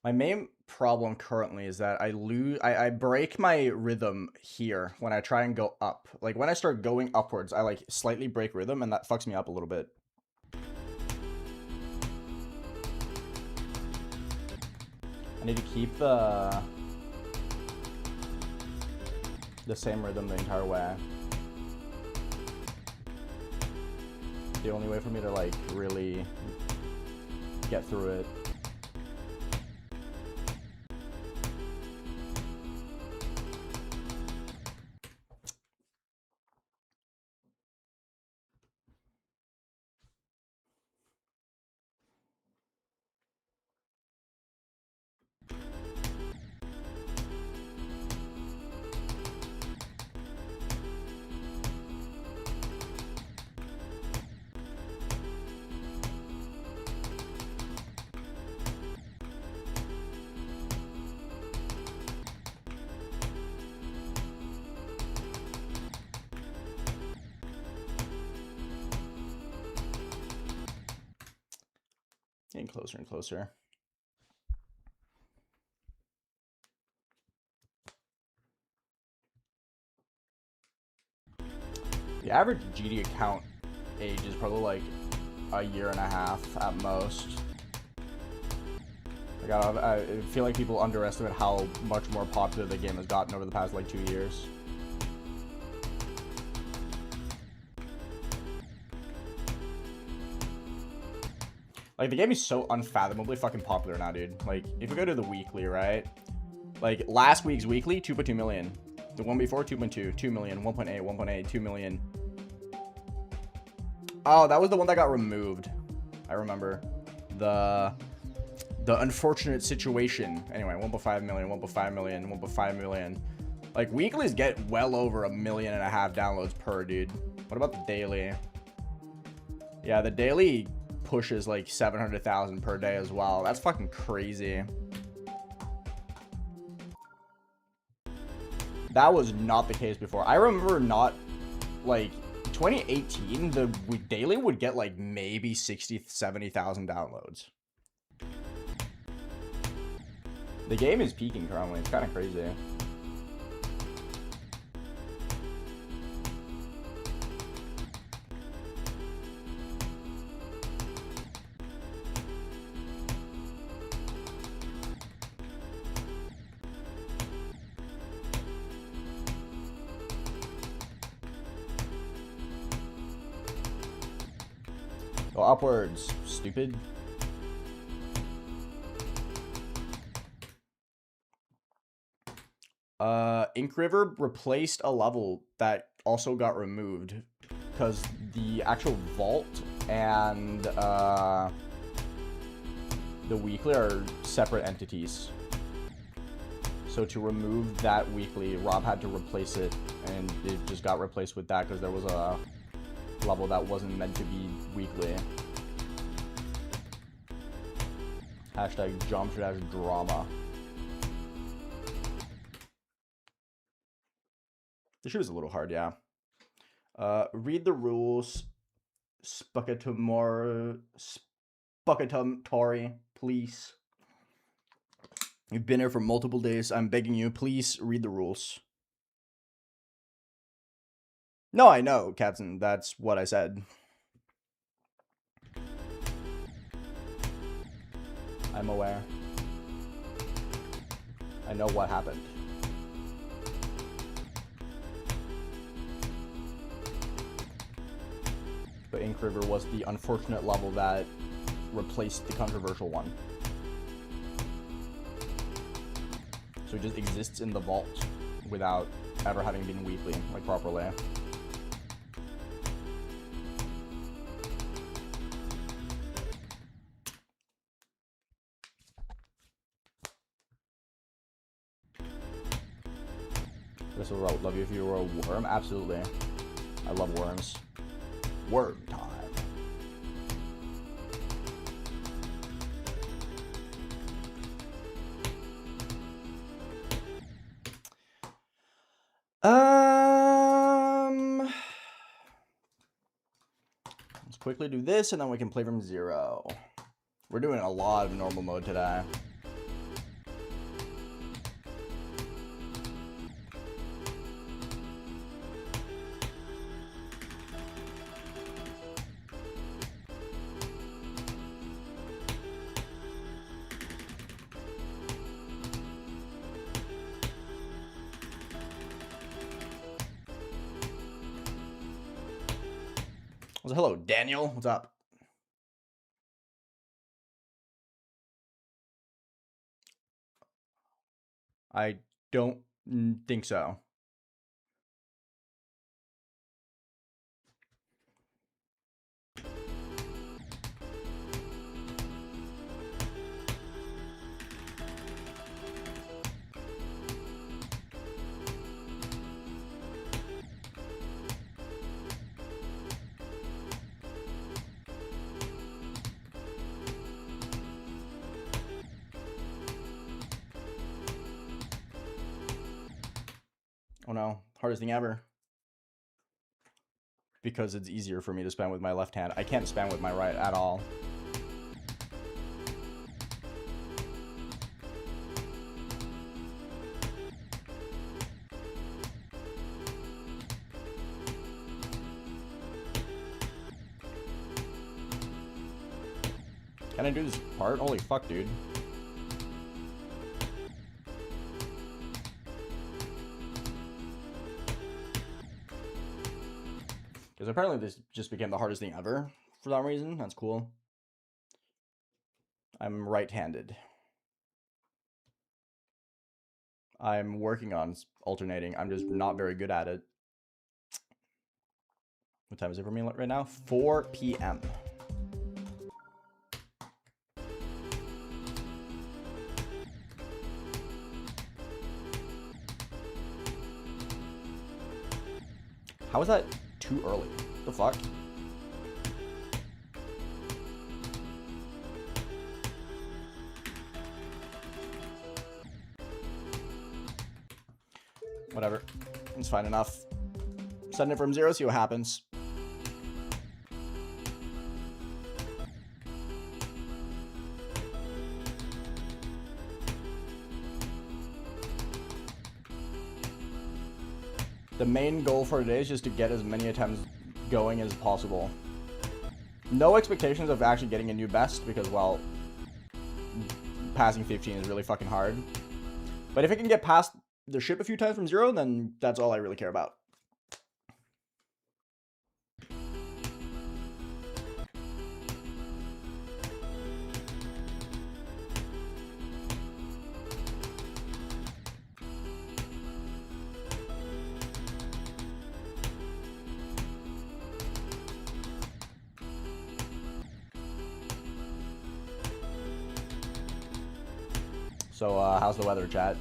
My main problem currently is that I break my rhythm here when I try and go up. Like when I start going upwards, I like slightly break rhythm and that fucks me up a little bit. I need to keep the the same rhythm the entire way. The only way for me to like really get through it. Getting closer and closer. The average GD account age is probably like a year and a half at most. I feel like people underestimate how much more popular the game has gotten over the past like 2 years. Like, the game is so unfathomably fucking popular now, dude. Like, if we go to the weekly, right? Like, last week's weekly, 2.2 million. The one before, 2.2, 2 million, 1.8, 1.8, 2 million. Oh, that was the one that got removed. I remember. The unfortunate situation. Anyway, 1.5 million, 1.5 million, 1.5 million. Like, weeklies get well over 1.5 million downloads per, dude. What about the daily? Yeah, the daily pushes like 700,000 per day as well. That's fucking crazy. That was not the case before. I remember not, like, 2018, the daily would get like maybe 60, 70,000 downloads. The game is peaking currently. It's kind of crazy. Go upwards, stupid. Ink River replaced a level that also got removed because the actual vault and the weekly are separate entities. So to remove that weekly, Rob had to replace it, and it just got replaced with that because there was a level that wasn't meant to be weekly. Hashtag jump-drama. The shoe is a little hard, yeah. Read the rules. Spuckatory, please. You've been here for multiple days. I'm begging you, please read the rules. No, I know, Captain. That's what I said. I'm aware. I know what happened. But Ink River was the unfortunate level that replaced the controversial one. So it just exists in the vault without ever having been weekly, like properly. This is what I would love you if you were a worm. Absolutely. I love worms. Worm time. Let's quickly do this and then we can play from 0. We're doing a lot of normal mode today. Well, hello, Daniel. What's up? I don't think so. Oh no, hardest thing ever. Because it's easier for me to spam with my left hand. I can't spam with my right at all. Can I do this part? Holy fuck, dude. Because apparently this just became the hardest thing ever for some reason. That's cool. I'm right-handed. I'm working on alternating. I'm just not very good at it. What time is it for me right now? 4 p.m. How is that too early? The fuck? Whatever. It's fine enough. Send it from 0, see what happens. The main goal for today is just to get as many attempts going as possible. No expectations of actually getting a new best because, well, passing 15 is really fucking hard. But if I can get past the ship a few times from 0, then that's all I really care about. So, how's the weather, chat?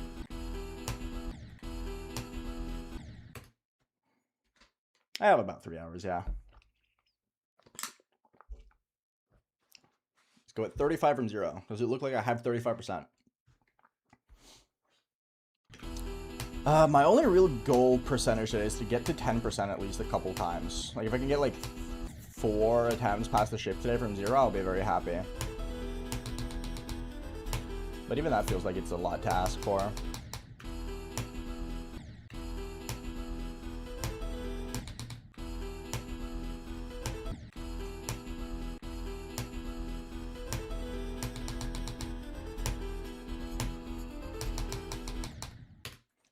I have about 3 hours, yeah. Let's go at 35 from 0. Does it look like I have 35%? My only real goal percentage today is to get to 10% at least a couple times. Like, if I can get, like, 4 attempts past the ship today from 0, I'll be very happy. But even that feels like it's a lot to ask for.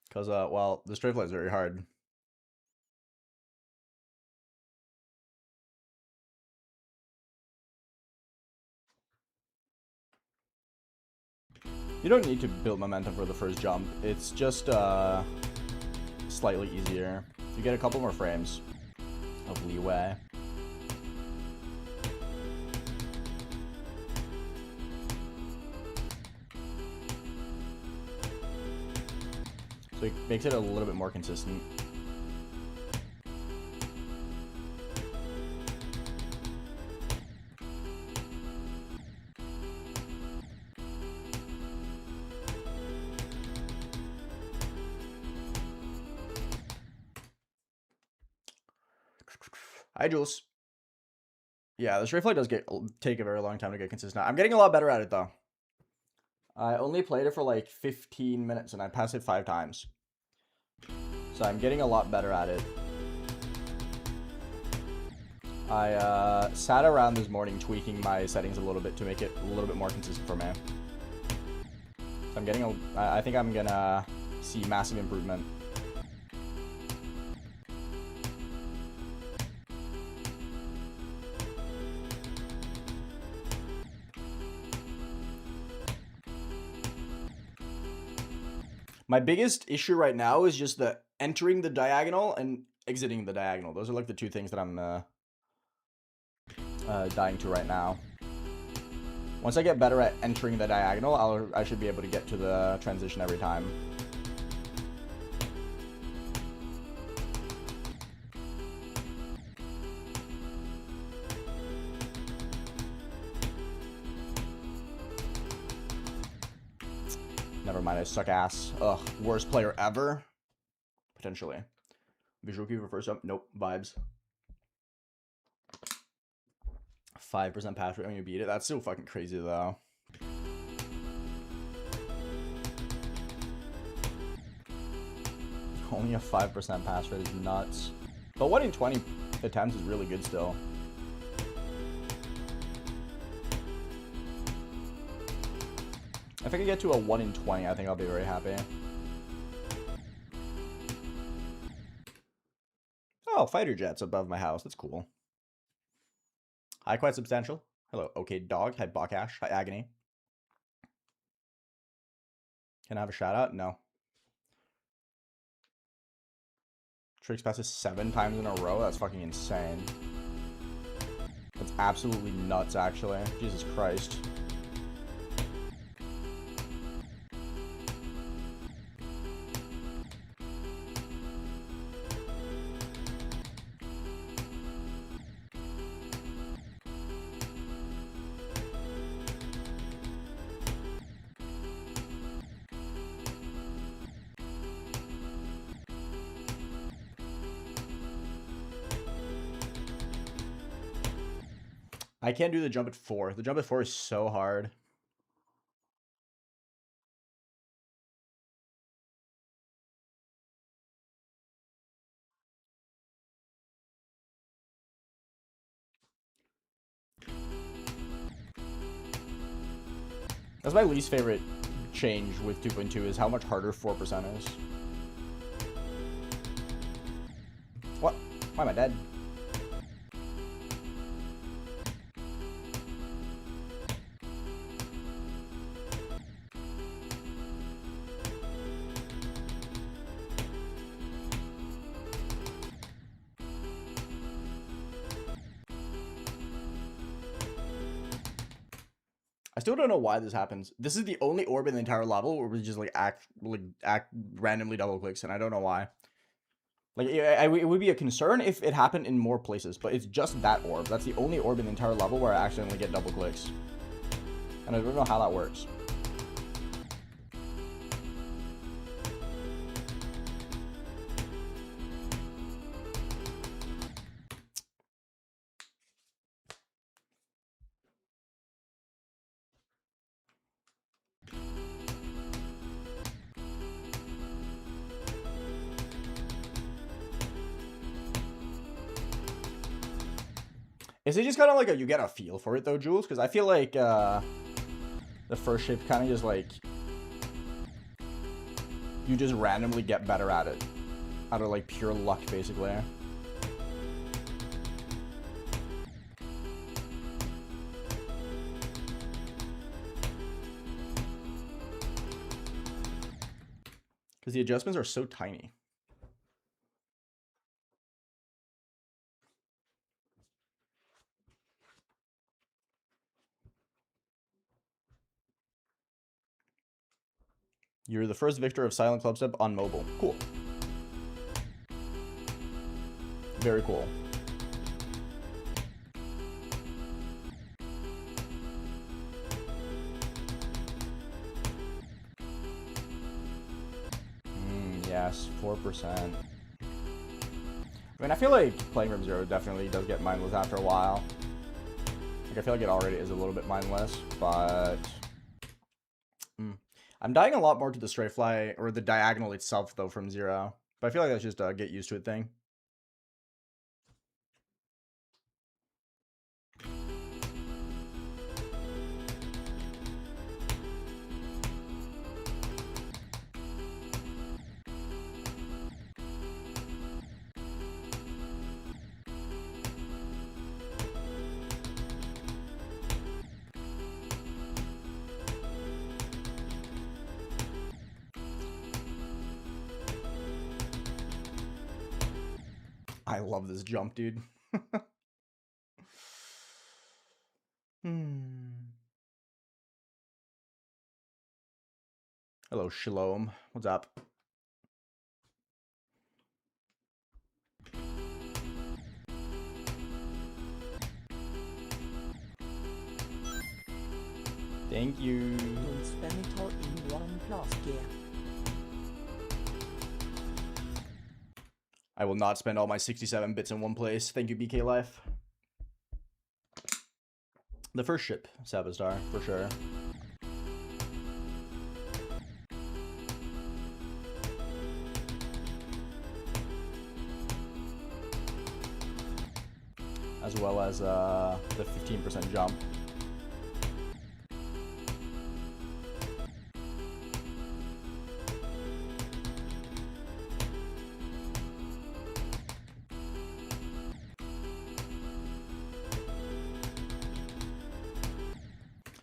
Because, well, the straight flight is very hard. You don't need to build momentum for the first jump. It's just slightly easier. You get a couple more frames of leeway. So it makes it a little bit more consistent. Hi, Jules. Yeah, the straight flight does take a very long time to get consistent. I'm getting a lot better at it, though. I only played it for like 15 minutes, and I passed it 5 times. So I'm getting a lot better at it. I sat around this morning tweaking my settings a little bit to make it a little bit more consistent for me. So I'm getting I think I'm gonna see massive improvement. My biggest issue right now is just the entering the diagonal and exiting the diagonal. Those are like the two things that I'm dying to right now. Once I get better at entering the diagonal, I should be able to get to the transition every time. Never mind, I suck ass. Ugh, worst player ever. Potentially. Visual cue for first up. Nope, vibes. 5% pass rate when you beat it. That's so fucking crazy though. Only a 5% pass rate is nuts. But 1 in 20 attempts is really good still. If I could get to a 1 in 20, I think I'll be very happy. Oh, fighter jets above my house. That's cool. Hi, quite substantial. Hello, okay dog. Hi, Bakash. Hi, Agony. Can I have a shout out? No. Tricks passes 7 times in a row. That's fucking insane. That's absolutely nuts, actually. Jesus Christ. I can't do the jump at 4. The jump at 4 is so hard. That's my least favorite change with 2.2 is how much harder 4% is. What? Why am I dead? I still don't know why this happens. This is the only orb in the entire level where we just like act randomly double clicks, and I don't know why. Like it would be a concern if it happened in more places, but it's just that orb. That's the only orb in the entire level where I accidentally get double clicks, and I don't know how that works. Is it just kind of like you get a feel for it though, Jules? Because I feel like the first shape kind of just like you just randomly get better at it out of like pure luck, basically. Because the adjustments are so tiny. You're the first victor of Silent CLUBSTEP on mobile. Cool. Very cool. Yes, 4%. I mean, I feel like playing Room Zero definitely does get mindless after a while. Like, I feel like it already is a little bit mindless, but I'm dying a lot more to the straight fly or the diagonal itself though from Zero. But I feel like that's just a get used to it thing. I love this jump, dude. Hello, Shalom. What's up? Thank you. Don't spend it all in one plus gear. I will not spend all my 67 bits in one place. Thank you, BK Life. The first ship, Sabastar, for sure. As well as the 15% jump.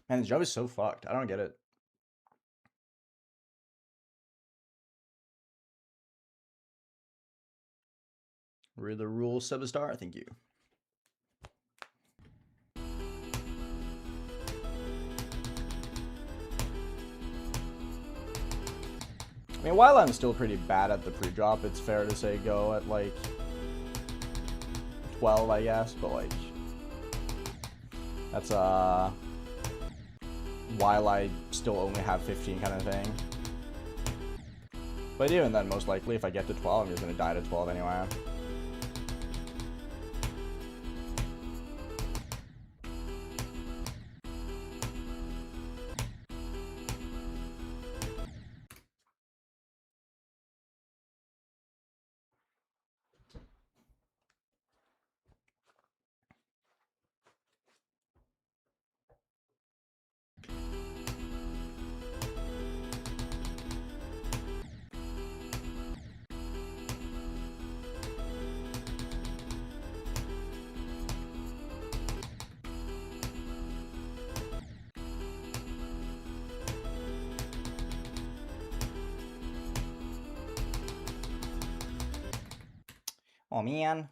Man, this jump is so fucked. I don't get it. Read the rules, Sabastar. Thank you. I mean, while I'm still pretty bad at the pre-drop, it's fair to say go at, like, 12, I guess, but, like, that's, while I still only have 15 kind of thing. But even then, most likely, if I get to 12, I'm just gonna die to 12 anyway. Oh, man.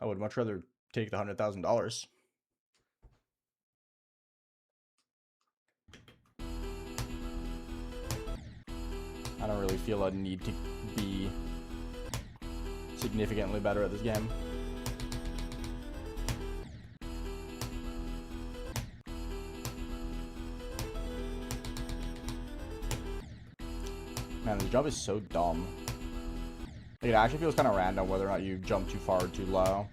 I would much rather take the $100,000. I don't really feel a need to be significantly better at this game. Man, this jump is so dumb. Like, it actually feels kind of random whether or not you jump too far or too low.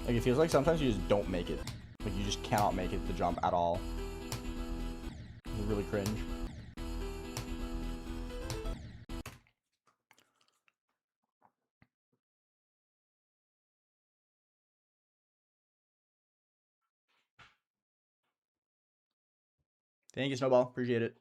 Like, it feels like sometimes you just don't make it. Like, you just cannot make it the jump at all. It's really cringe. Thank you, Snowball. Appreciate it.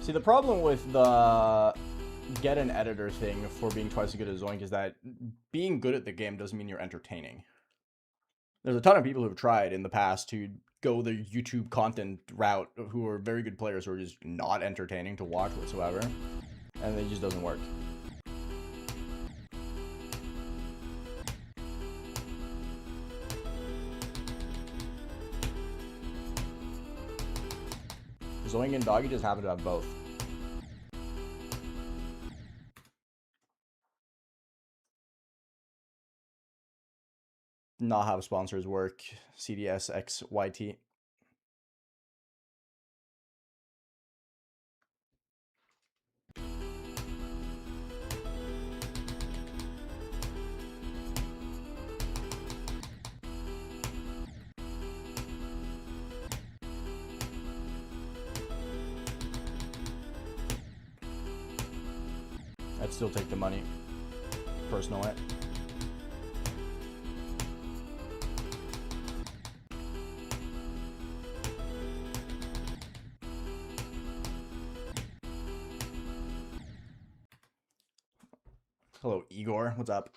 See, the problem with the get an editor thing for being twice as good as Zoink is that being good at the game doesn't mean you're entertaining. There's a ton of people who've tried in the past to go the YouTube content route who are very good players who are just not entertaining to watch whatsoever, and it just doesn't work. Zoink and Doggy just happen to have both. Not how sponsors work. CDSXYT. I'd still take the money. personally. Hello, Igor. What's up?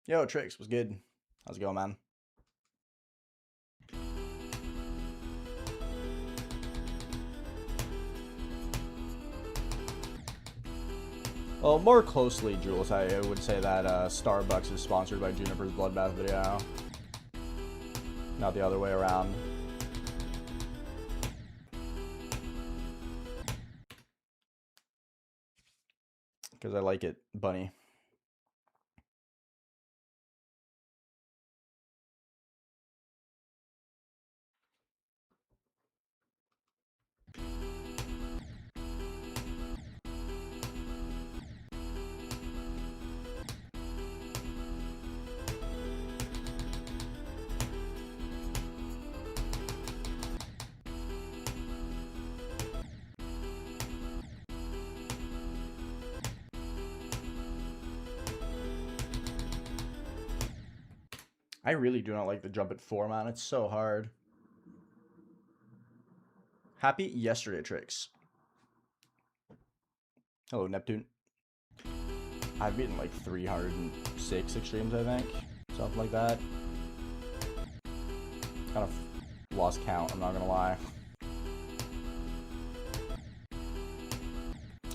Yo, Trix, what's good? How's it going, man? Well, more closely, Jules, I would say that Starbucks is sponsored by Juniper's Bloodbath video. Not the other way around. Because I like it, bunny. I really do not like the jump at 4, man. It's so hard. Happy yesterday, Trix. Hello, Neptune. I've beaten like 306 extremes, I think. Something like that. Kind of lost count, I'm not gonna lie.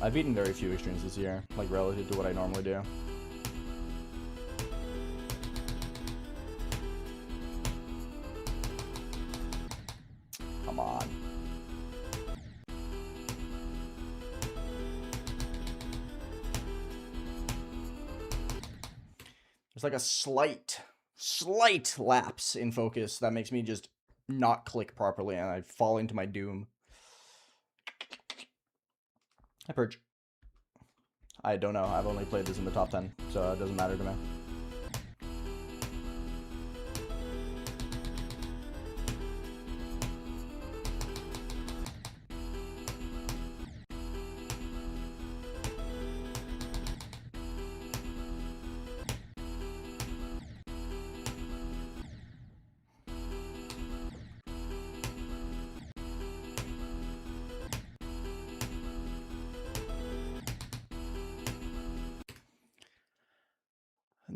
I've beaten very few extremes this year, like relative to what I normally do. Come on. There's like a slight lapse in focus that makes me just not click properly and I fall into my doom. Hi, Purge. I don't know. I've only played this in the top 10, so it doesn't matter to me.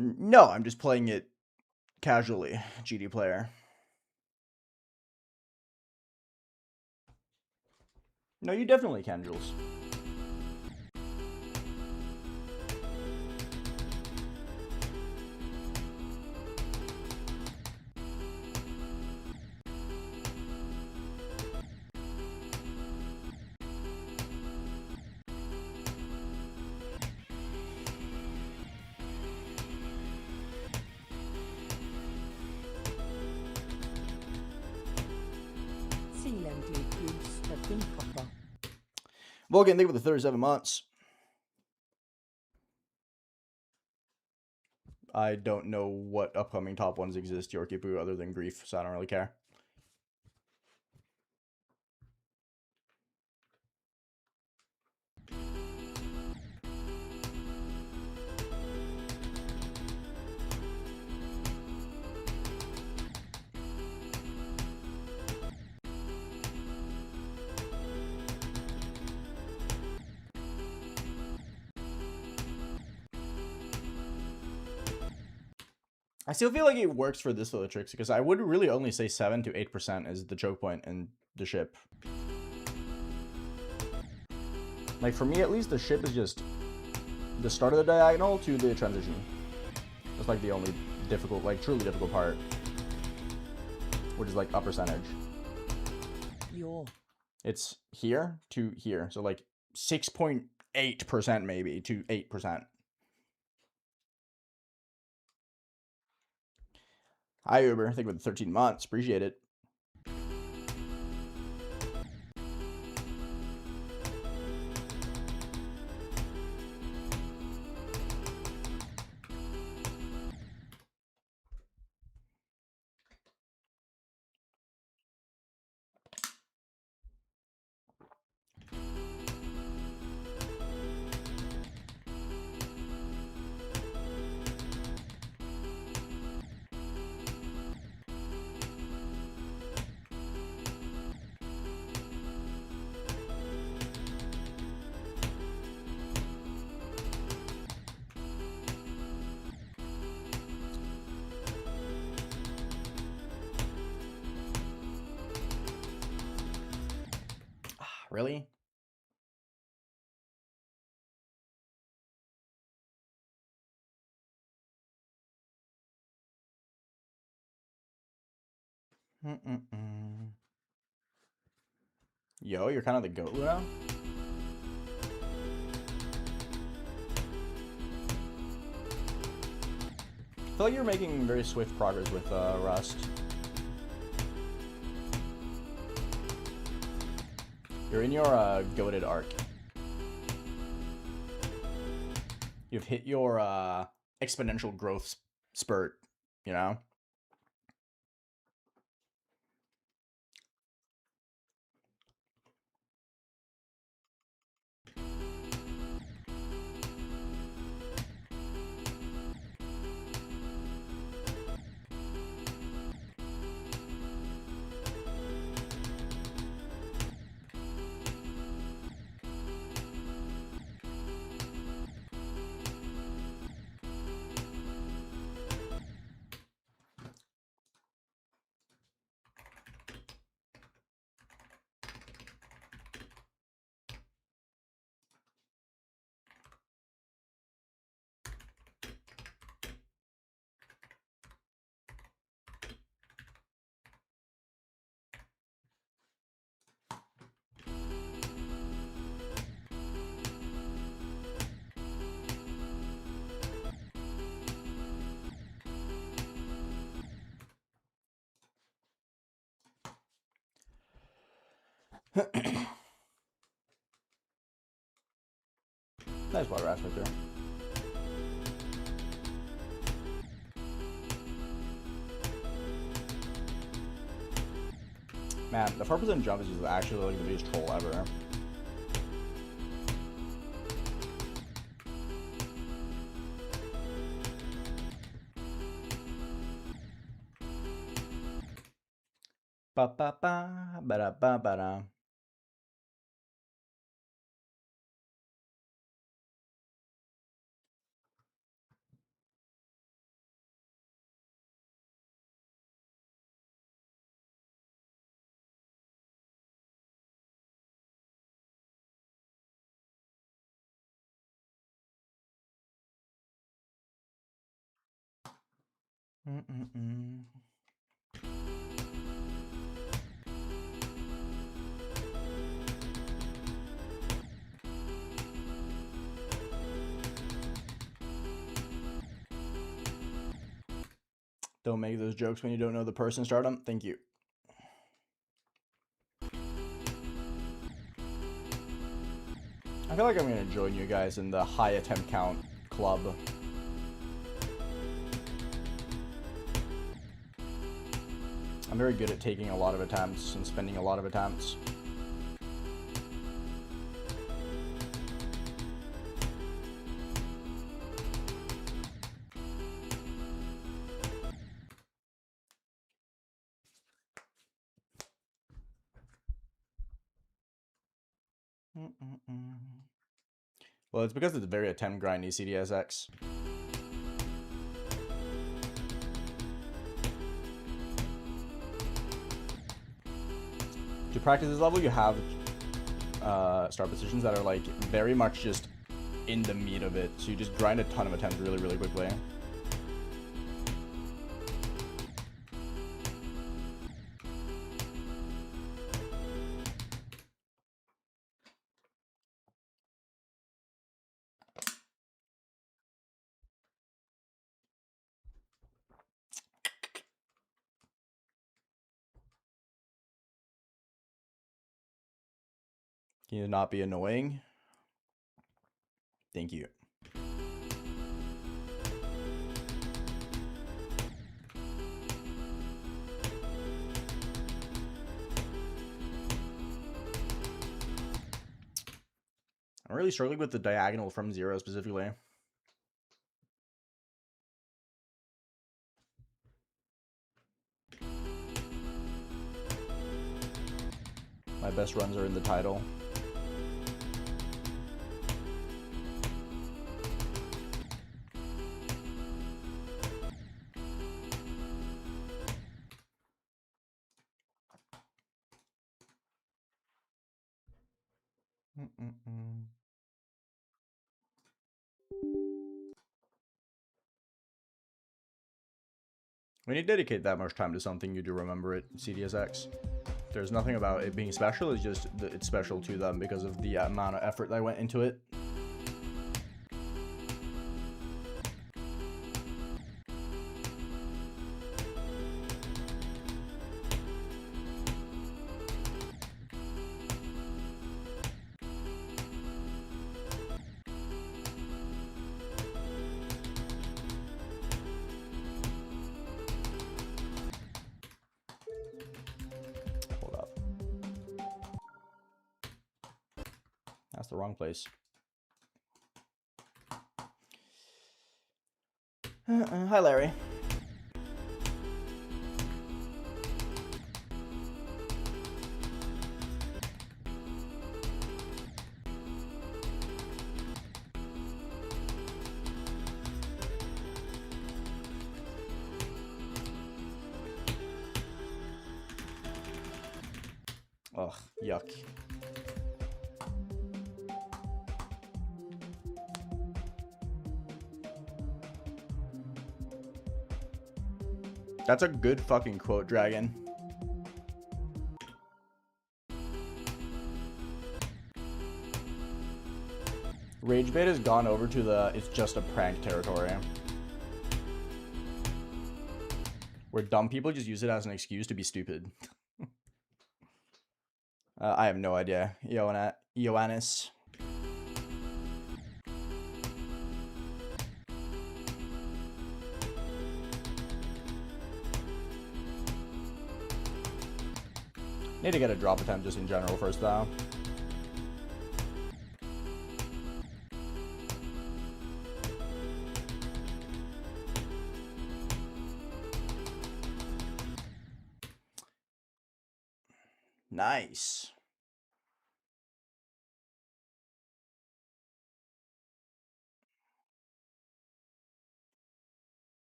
No, I'm just playing it casually, GD player. No, you definitely can, Jules. Silently CLUBSTEP proper. Vulcan, thank you for the 37 months. I don't know what upcoming top ones exist, Yorkie Poo, other than Grief, so I don't really care. I still feel like it works for this little tricks because I would really only say 7 to 8% is the choke point in the ship. Like for me at least, the ship is just the start of the diagonal to the transition. That's like the only difficult, like truly difficult part, which is like a percentage. It's here to here, so like 6.8% maybe to 8%. Hi Uber, thank you for the 13 months, appreciate it. Really? Yo, you're kind of the goat, Luna? I feel like you're making very swift progress with Rust. You're in your goated arc. You've hit your exponential growth spurt, you know? Nice water aspect there. Man, the 4% jump is actually like the biggest troll ever. Ba ba ba ba da ba ba da. Don't make those jokes when you don't know the person, Stardom. Thank you. I feel like I'm gonna join you guys in the high attempt count club. I'm very good at taking a lot of attempts and spending a lot of attempts. Well, it's because it's very attempt grindy CDSX. To practice this level, you have start positions that are like very much just in the meat of it, so you just grind a ton of attempts really, really quickly. Can you not be annoying? Thank you. I'm really struggling with the diagonal from 0 specifically. My best runs are in the title. When you dedicate that much time to something, you do remember it, CDSX. There's nothing about it being special, it's just that it's special to them because of the amount of effort that went into it. Hold up. That's the wrong place. Hi, Larry. Ugh, yuck. That's a good fucking quote, Dragon. Rage bait has gone over to the it's just a prank territory, where dumb people just use it as an excuse to be stupid. I have no idea. Ioannis. Need to get a drop attempt just in general first, though. Nice.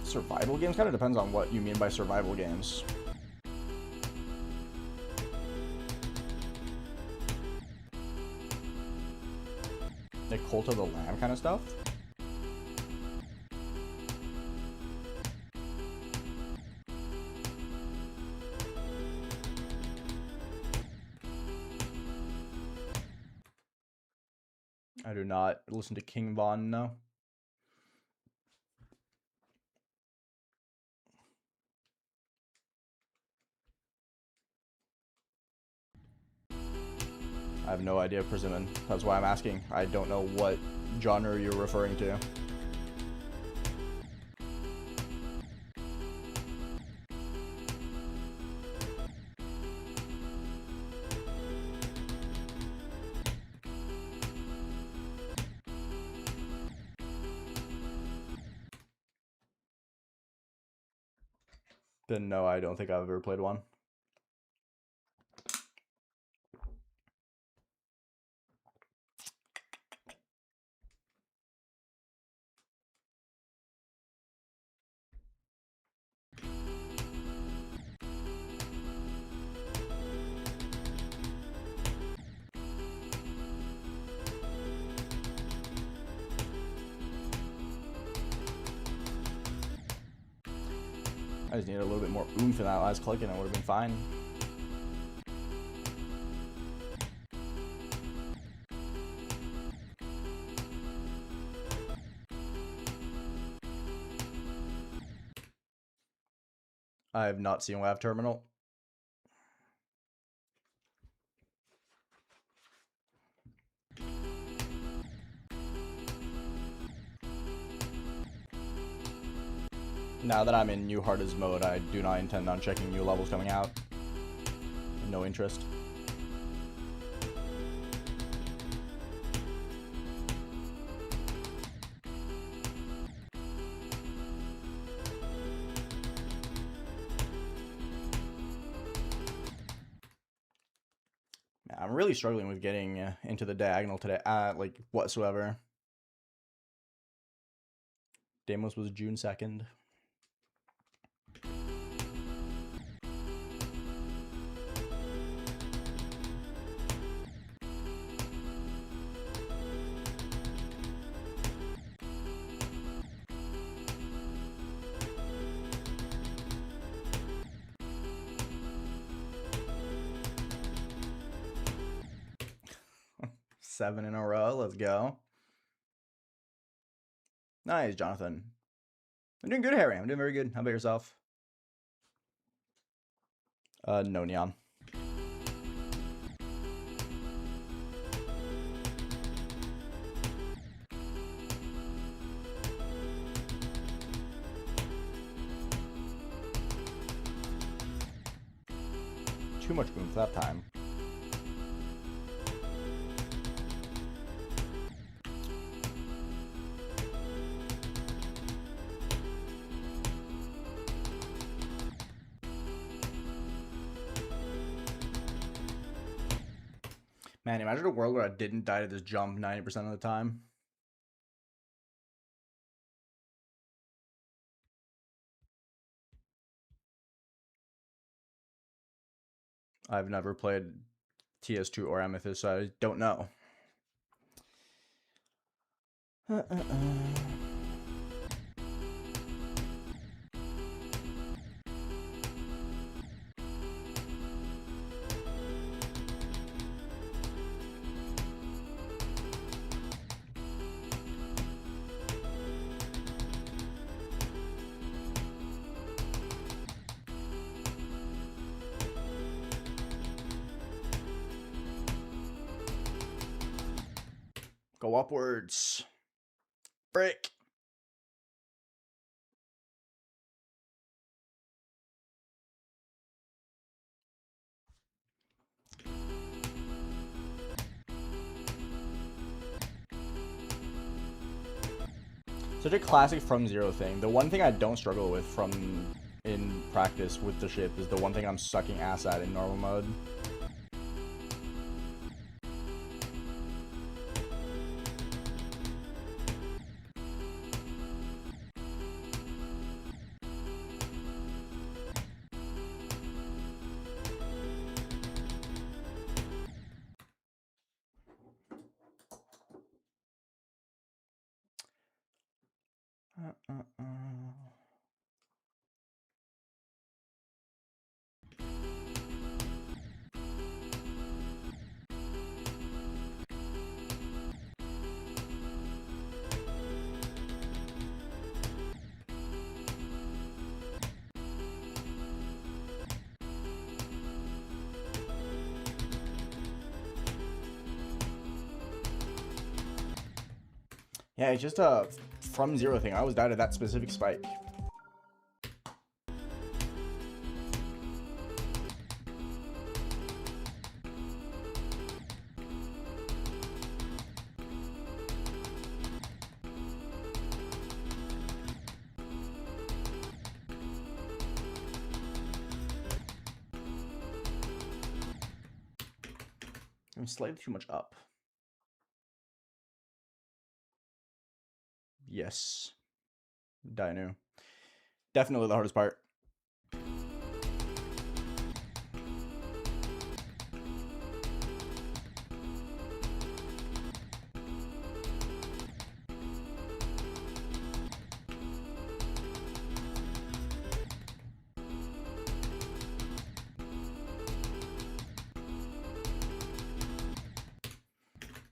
Survival games kind of depends on what you mean by survival games. Like Cult of the Lamb kind of stuff. I do not listen to King Von, no. I have no idea, Persimmon. That's why I'm asking. I don't know what genre you're referring to. Then no, I don't think I've ever played one. I just needed a little bit more oomph in that last click and it would have been fine. I have not seen WAV Terminal. Now that I'm in new hardest mode, I do not intend on checking new levels coming out. No interest. I'm really struggling with getting into the diagonal today, like whatsoever. Demos was June 2nd. Seven in a row. Let's go. Nice, Jonathan. I'm doing good, Harry. I'm doing very good. How about yourself? No neon. Too much boom for that time. Man, imagine a world where I didn't die to this jump 90% of the time. I've never played TS2 or Amethyst, so I don't know. Go upwards. Break. Such a classic from zero thing. The one thing I don't struggle with from in practice with the ship is the one thing I'm sucking ass at in normal mode. Yeah, it's just a from zero thing. I always died at that specific spike. I'm slightly too much up. Yes. Dino. Definitely the hardest part.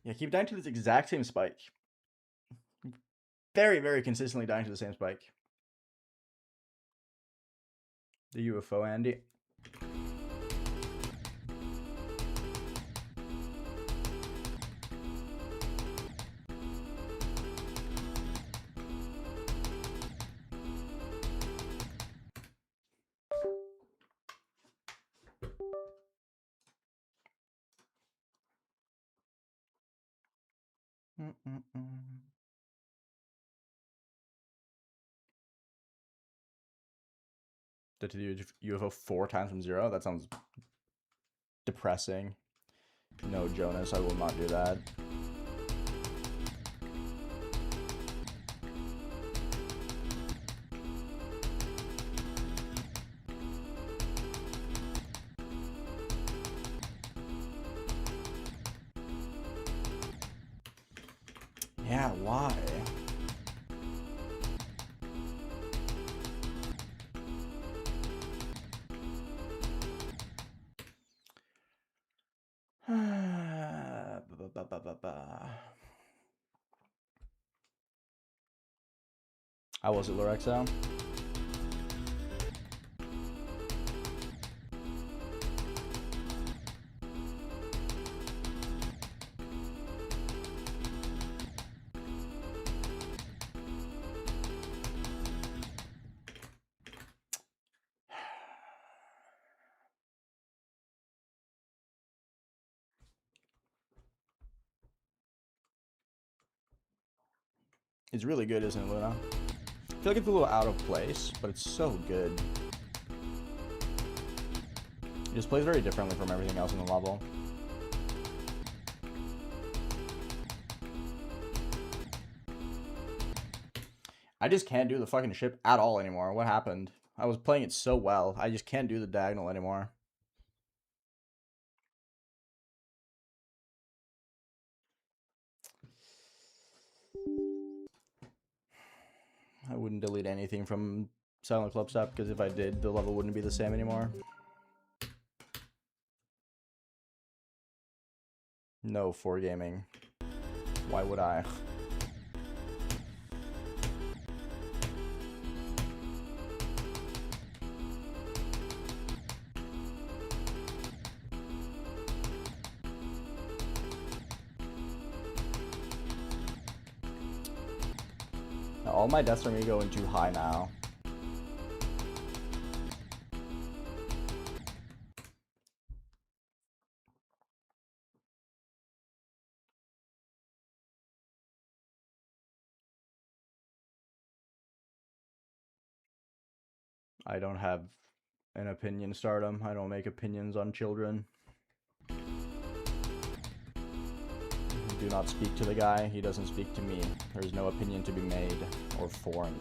Yeah, keep dying to this exact same spike. Very, very consistently dying to the same spike. The UFO, Andy. Did to the UFO 4 times from 0? That sounds depressing. No, Jonas, I will not do that. Yeah, why? How was it, Lorexo? It's really good, isn't it, Luna? I feel like it's a little out of place, but it's so good. It just plays very differently from everything else in the level. I just can't do the fucking ship at all anymore. What happened? I was playing it so well. I just can't do the diagonal anymore. I wouldn't delete anything from Silent CLUBSTEP because if I did, the level wouldn't be the same anymore. No, for gaming. Why would I? All my deaths are me going too high now. I don't have an opinion, Stardom. I don't make opinions on children. Do not speak to the guy. He doesn't speak to me. There's no opinion to be made or formed.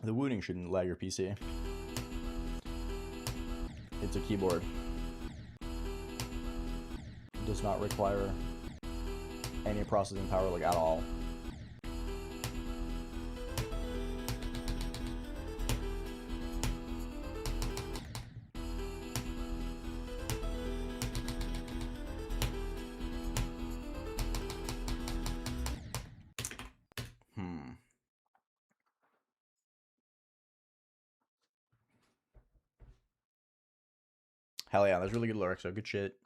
The wounding shouldn't lag your PC. It's a keyboard. It does not require any processing power, like, at all. Hell yeah, that's really good lyrics, so good shit.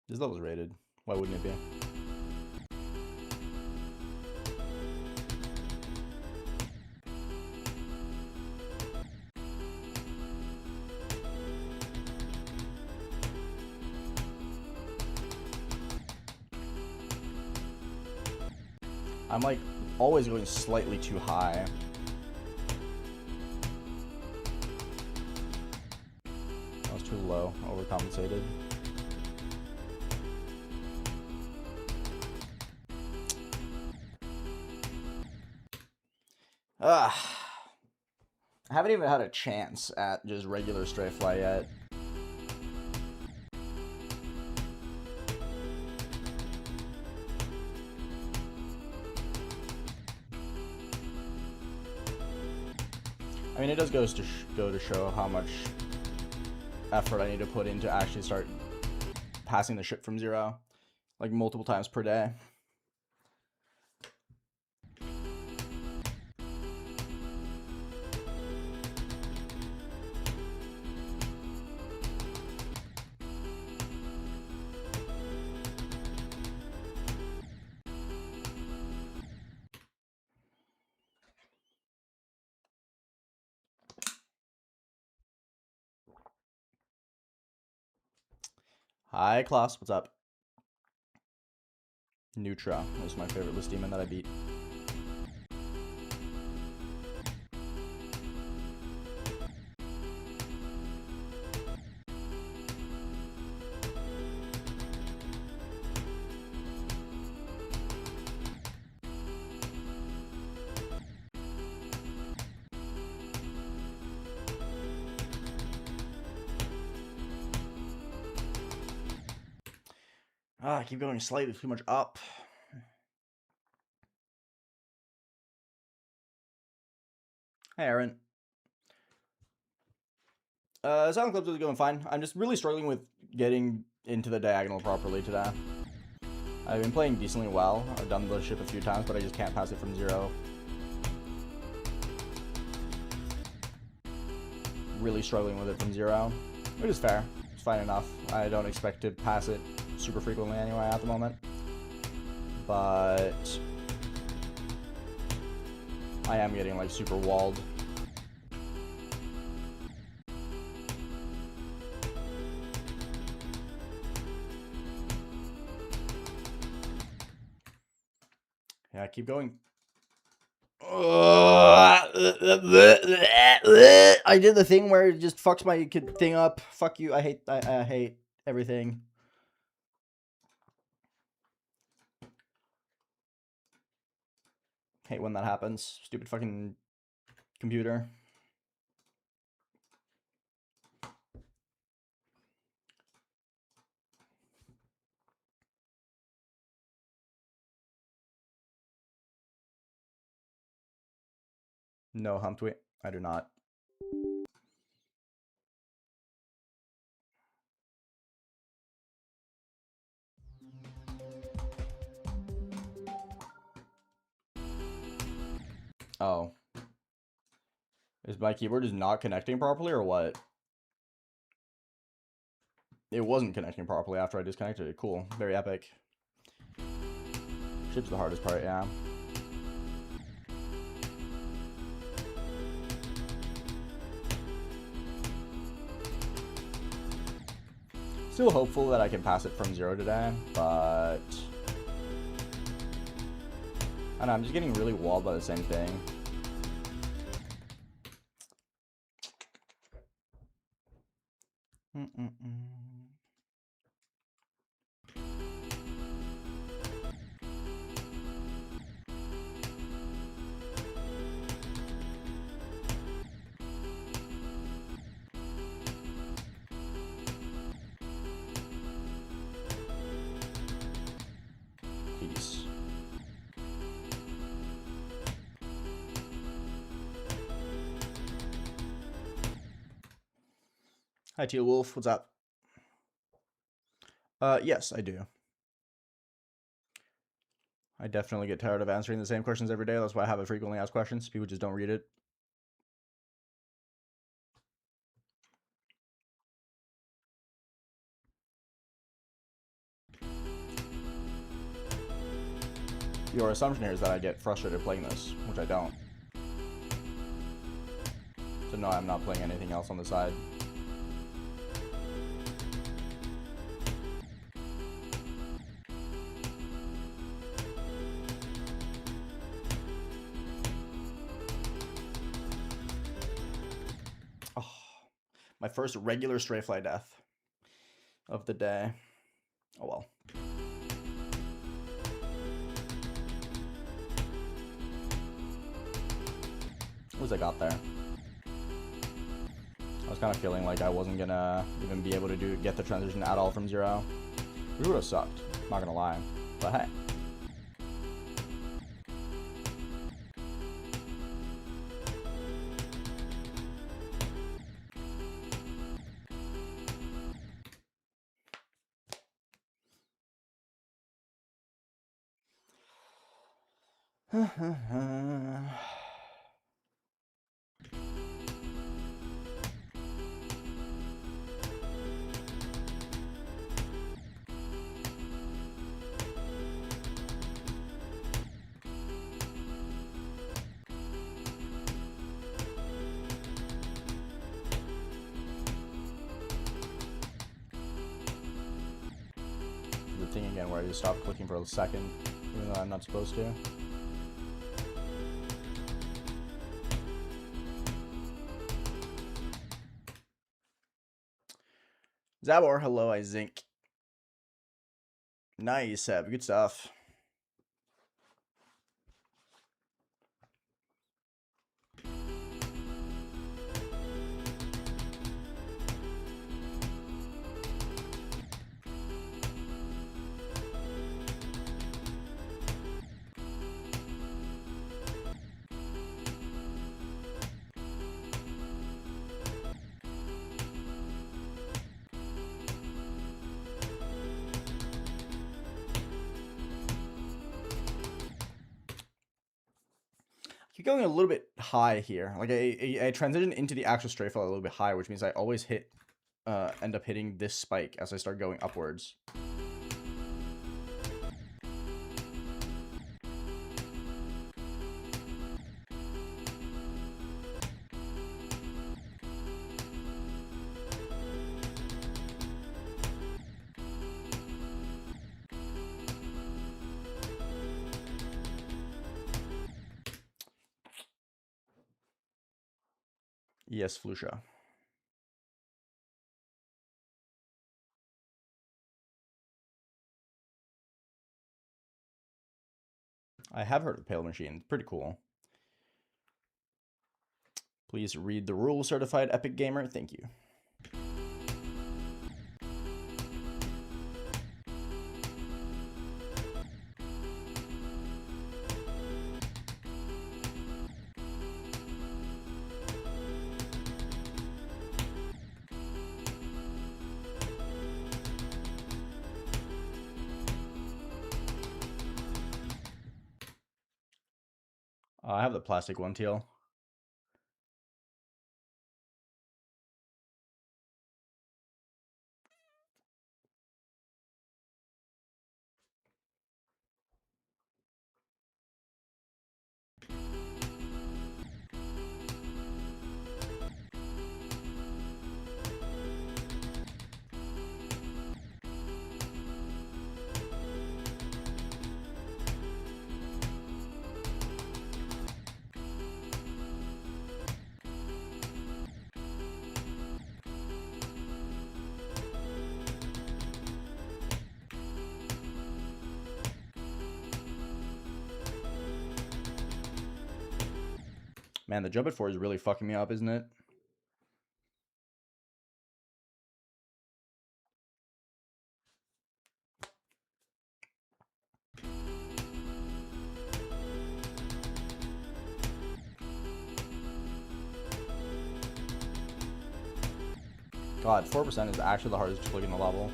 This level's rated. Why wouldn't it be? I'm like always going slightly too high. That was too low, overcompensated. I haven't even had a chance at just regular strafe fly yet. I mean, it does go to show how much effort I need to put in to actually start passing the ship from 0, like multiple times per day. Hi, Klaus. What's up? Neutra is my favorite list demon that I beat. I keep going slightly too much up. Hey, Aaron. Silent Clubs is going fine. I'm just really struggling with getting into the diagonal properly today. I've been playing decently well. I've done the ship a few times, but I just can't pass it from 0. Really struggling with it from 0, which is fair. It's fine enough. I don't expect to pass it super frequently anyway at the moment. But I am getting like super walled. Yeah, keep going. I did the thing where it just fucks my thing up. Fuck you. I hate everything. Hate when that happens. Stupid fucking computer. No, hump tweet. I do not. Oh. Is my keyboard just not connecting properly or what? It wasn't connecting properly after I disconnected it. Cool. Very epic. Ship's the hardest part, yeah. Still hopeful that I can pass it from 0 today, but I don't know, I'm just getting really walled by the same thing. Peace. Hi, Teal Wolf. What's up? Yes, I do. I definitely get tired of answering the same questions every day. That's why I have a frequently asked questions. People just don't read it. Your assumption here is that I get frustrated playing this, which I don't. So no, I'm not playing anything else on the side. My first regular stray fly death of the day. Oh well. What was I got there? I was kind of feeling like I wasn't gonna even be able to get the transition at all from 0. It would have sucked, not gonna lie. But hey. The thing again where I just stop clicking for a second, even though I'm not supposed to. Zabor, hello, I zinc. Nice, Seb, good stuff. Keep going a little bit high here. Like I transition into the actual strafe a little bit high, which means I always end up hitting this spike as I start going upwards. Yes, Flusha. I have heard of Pale Machine. Pretty cool. Please read the rule, certified epic gamer. Thank you. I have the plastic one, teal. Man, the jump at 4 is really fucking me up, isn't it? God, 4% is actually the hardest to click in the level.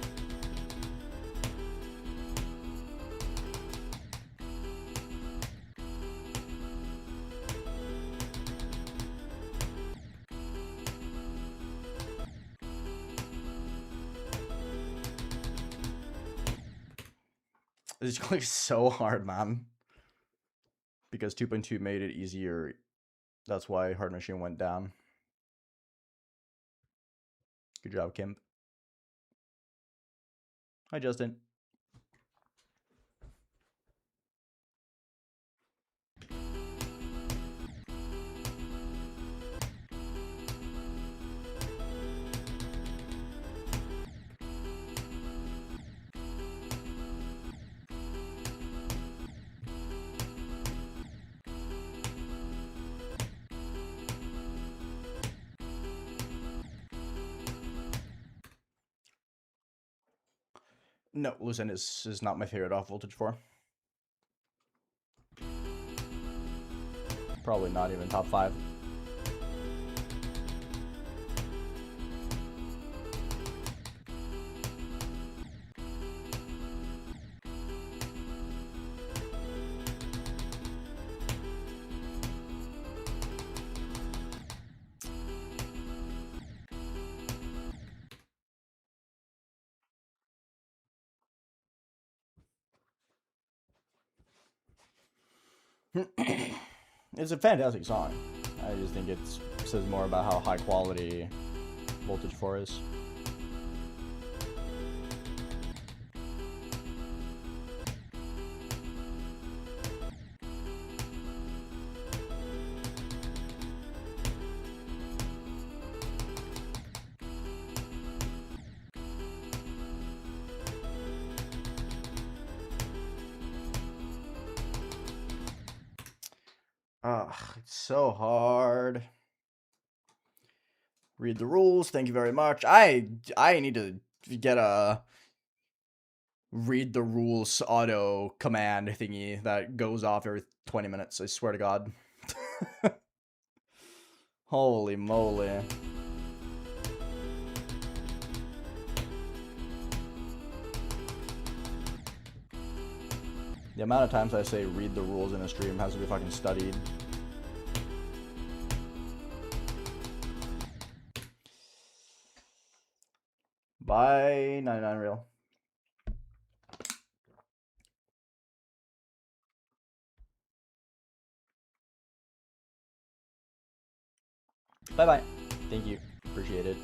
This clicks so hard, man. Because 2.2 made it easier. That's why Hard Machine went down. Good job, Kim. Hi, Justin. No, Lucent is not my favorite off voltage for. Probably not even top 5. It's a fantastic song. I just think it says more about how high quality Voltage 4 is. Ugh, it's so hard. Read the rules. Thank you very much. I need to get a read the rules auto command thingy that goes off every 20 minutes. I swear to God. Holy moly. The amount of times I say read the rules in a stream has to be fucking studied. Bye, 99 real. Bye bye. Thank you. Appreciate it.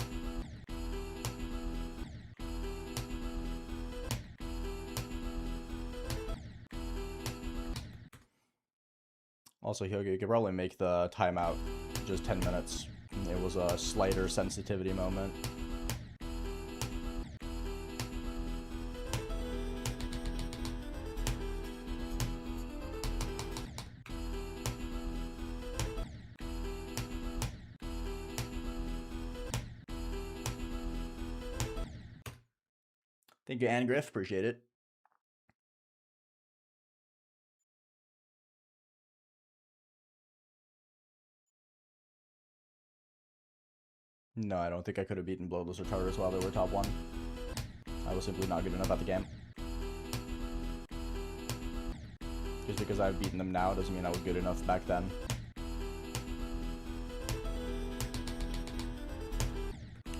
Also, Hyogo, you could probably make the timeout just 10 minutes. It was a slighter sensitivity moment. Thank you, Anne Griff. Appreciate it. No, I don't think I could have beaten Bloodless or Tartarus while they were top 1. I was simply not good enough at the game. Just because I've beaten them now doesn't mean I was good enough back then.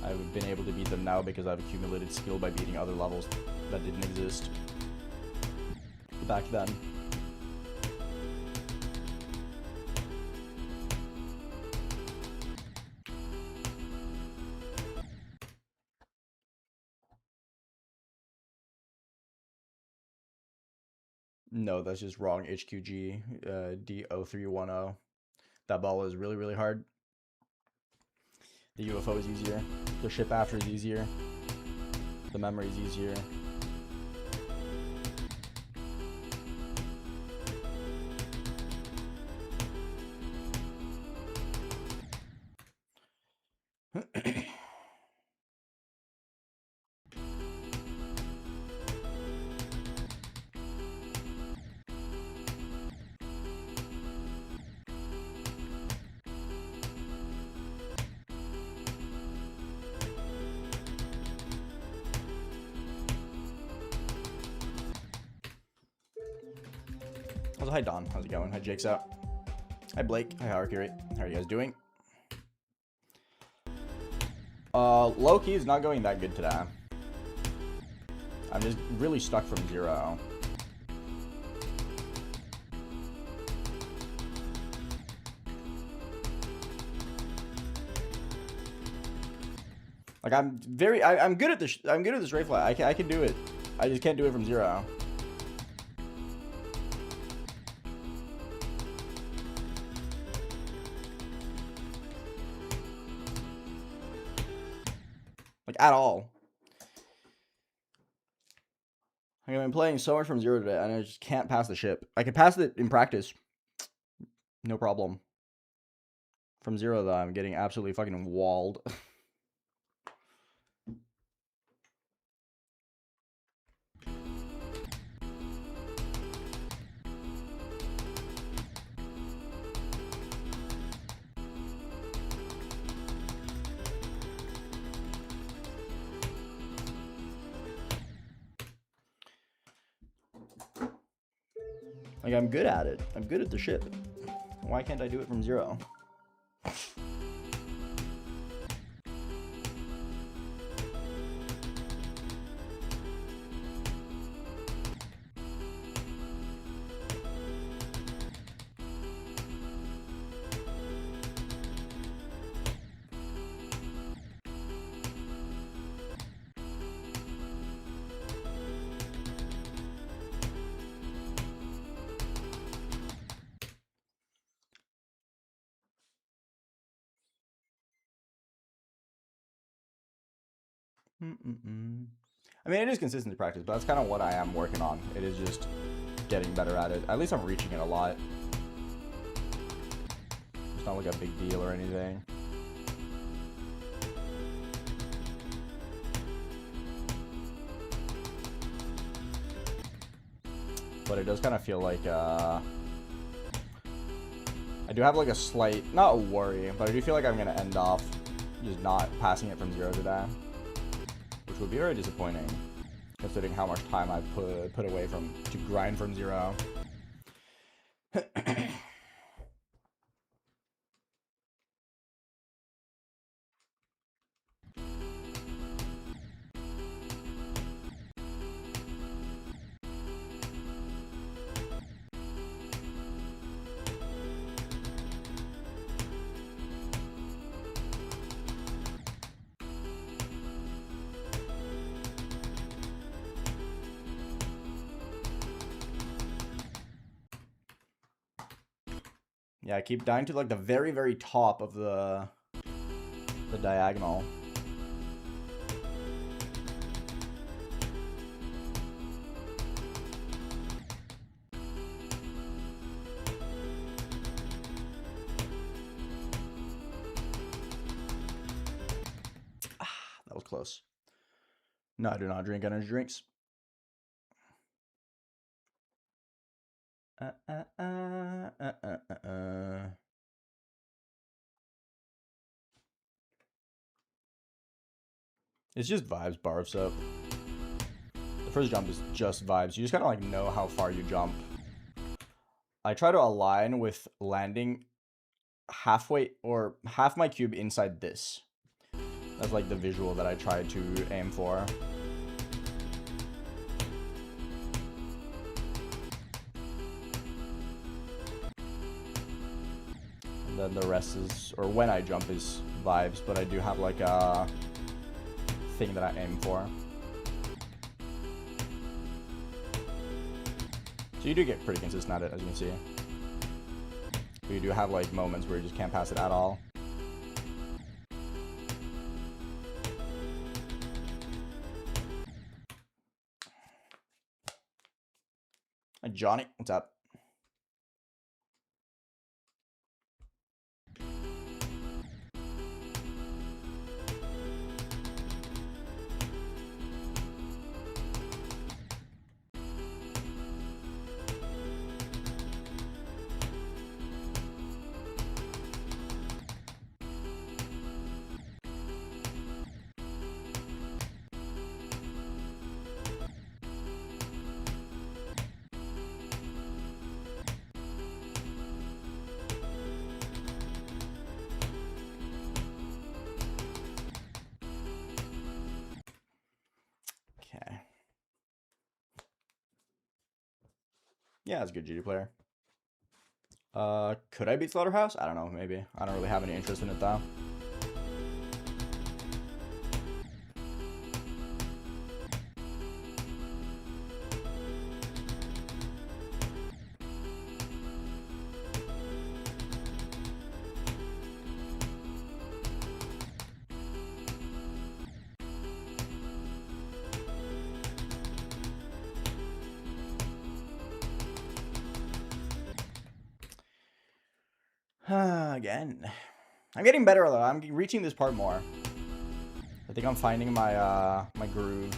I've been able to beat them now because I've accumulated skill by beating other levels that didn't exist back then. No, that's just wrong. HQG D0310. That ball is really, really hard. The UFO is easier. The ship after is easier. The memory is easier. Also, hi Don, how's it going? Hi Jake's out. Hi Blake, hi Harakiri. How are you guys doing? Low-key is not going that good today. I'm just really stuck from 0. Like I'm good at this. I'm good at this rifle. I can do it. I just can't do it from 0. Like at all. Like, I've been playing so much from 0 today, and I just can't pass the ship. I can pass it in practice, no problem. From 0 though, I'm getting absolutely fucking walled. Like, I'm good at it. I'm good at the ship. Why can't I do it from 0? I mean, it is consistency practice, but that's kind of what I am working on. It is just getting better at it. At least I'm reaching it a lot. It's not like a big deal or anything. But it does kind of feel like, I do have like a slight, not a worry, but I do feel like I'm going to end off just not passing it from 0 today. Which would be very disappointing, considering how much time I put away to grind from 0. Yeah, I keep dying to like the very, very top of the diagonal. That was close. No, I do not drink energy drinks. It's just vibes, Barfs up. The first jump is just vibes. You just kind of like know how far you jump. I try to align with landing halfway or half my cube inside this. That's like the visual that I try to aim for. And then the rest is, or when I jump is vibes, but I do have like a thing that I aim for. So you do get pretty consistent at it, as you can see. But you do have like moments where you just can't pass it at all. Hi, Johnny, what's up? Yeah, it's a good GG player. Could I beat Slaughterhouse? I don't know, maybe. I don't really have any interest in it though. Again. I'm getting better though. I'm reaching this part more. I think I'm finding my my groove.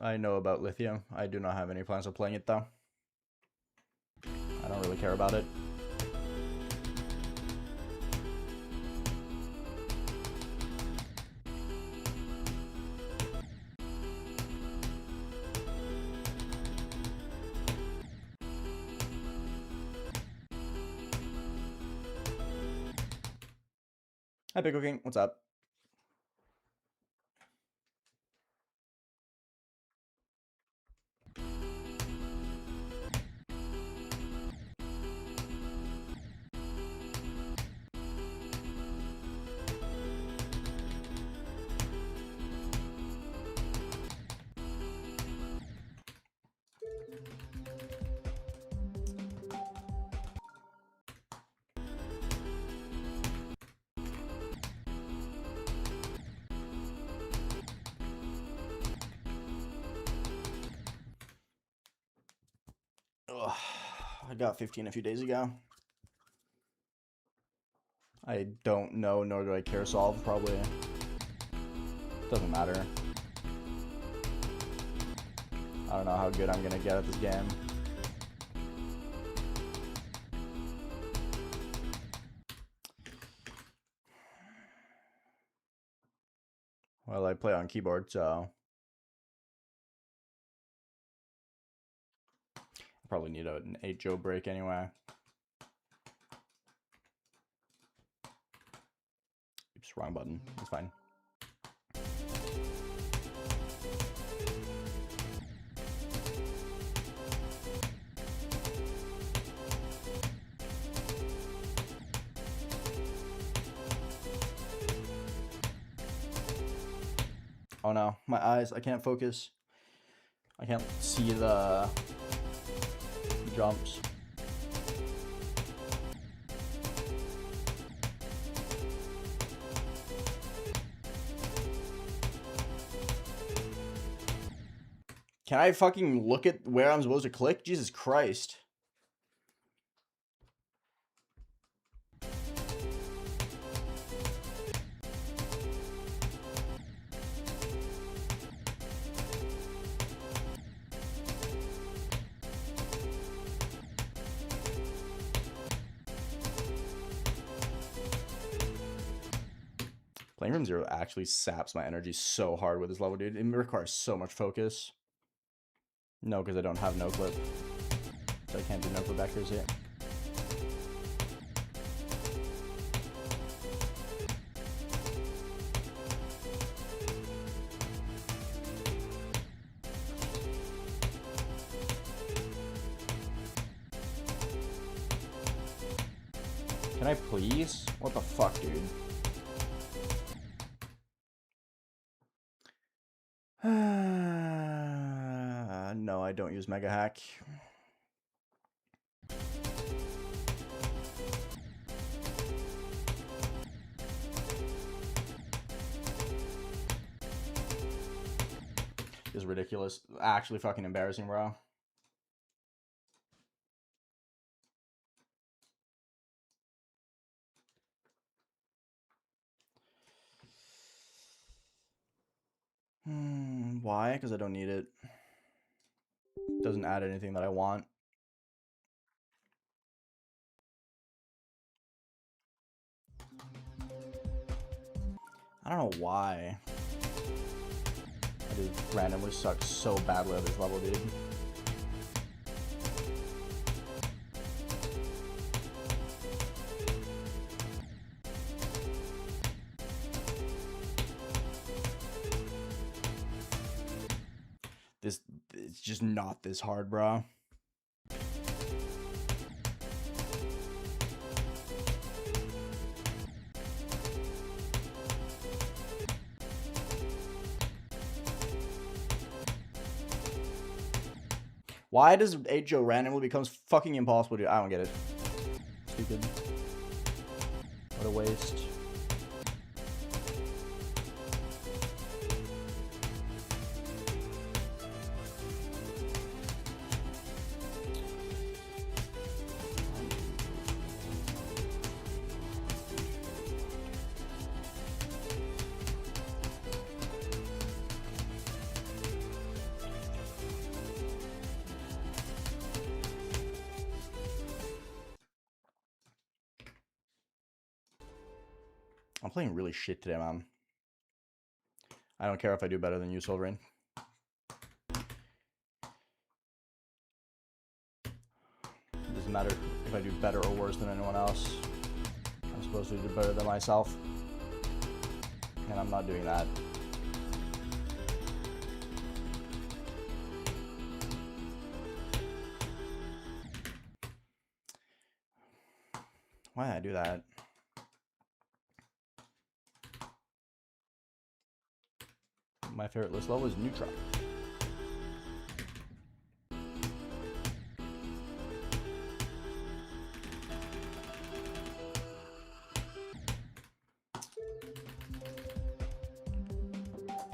I know about lithium. I do not have any plans of playing it though. I don't really care about it. Hi, Pickle King. What's up? Ugh, I got 15 a few days ago. I don't know, nor do I care solve, probably. Doesn't matter. I don't know how good I'm gonna get at this game. Well, I play on keyboard, so I probably need an 8 Joe break anyway. Oops, wrong button. It's fine. Oh no, my eyes, I can't focus. I can't see the jumps. Can I fucking look at where I'm supposed to click? Jesus Christ. Playing from zero actually saps my energy so hard with this level, dude. It requires so much focus. No, because I don't have no clip. So I can't do no clip accuracy. Can I please? What the fuck, dude? No, I don't use Mega Hack. This is ridiculous. Actually fucking embarrassing, bro. Why? Because I don't need it. Doesn't add anything that I want. I don't know why. I just randomly suck so badly at this level, dude. It's just not this hard, bro. Why does 8 Joe randomly becomes fucking impossible to do? I don't get it. Stupid. What a waste. I'm playing really shit today, man. I don't care if I do better than you, Silverine. It doesn't matter if I do better or worse than anyone else. I'm supposed to do better than myself. And I'm not doing that. Why did I do that? My favorite list level is neutron.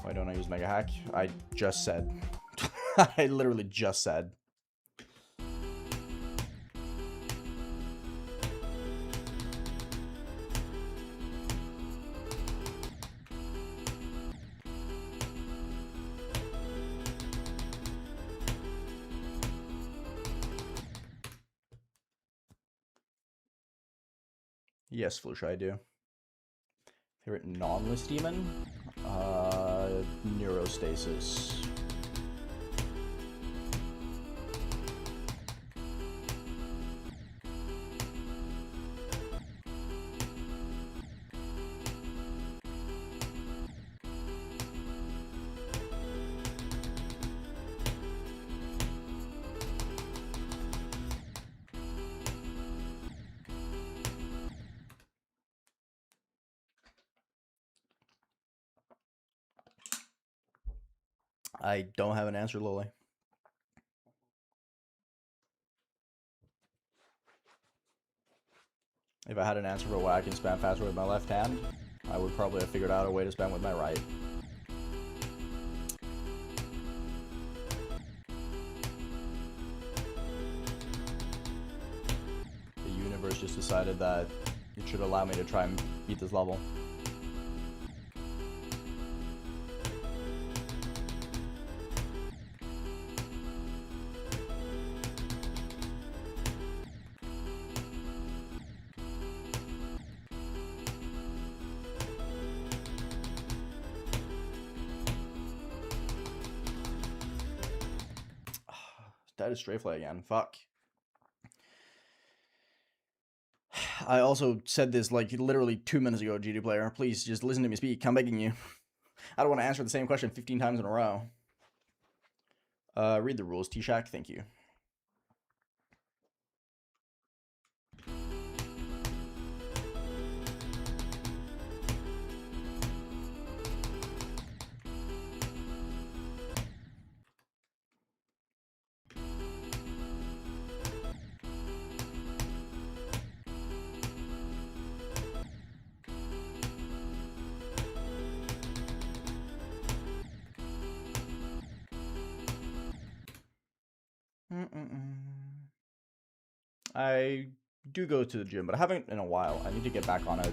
Why don't I use Mega Hack? I just said. I literally just said. Yes, Flusha, I do. Favorite non-list demon? Neurostasis. I don't have an answer, Lily. If I had an answer for why I can spam faster with my left hand, I would probably have figured out a way to spam with my right. The universe just decided that it should allow me to try and beat this level. That is Strafe again. Fuck. I also said this like literally 2 minutes ago, GD player. Please just listen to me speak. I'm begging you. I don't want to answer the same question 15 times in a row. Read the rules, T-Shack. Thank you. I do go to the gym, but I haven't in a while. I need to get back on it.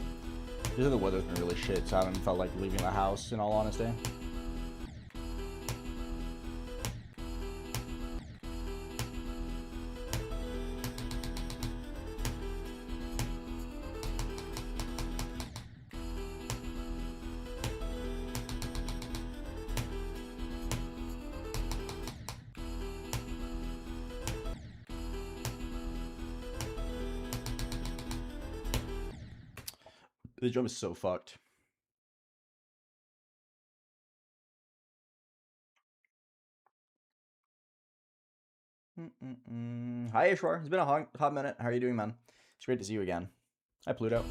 Because the weather's been really shit, so I haven't felt like leaving the house, in all honesty. The jump is so fucked. Hi, Ishwar. It's been a hot minute. How are you doing, man? It's great to see you again. Hi, Pluto.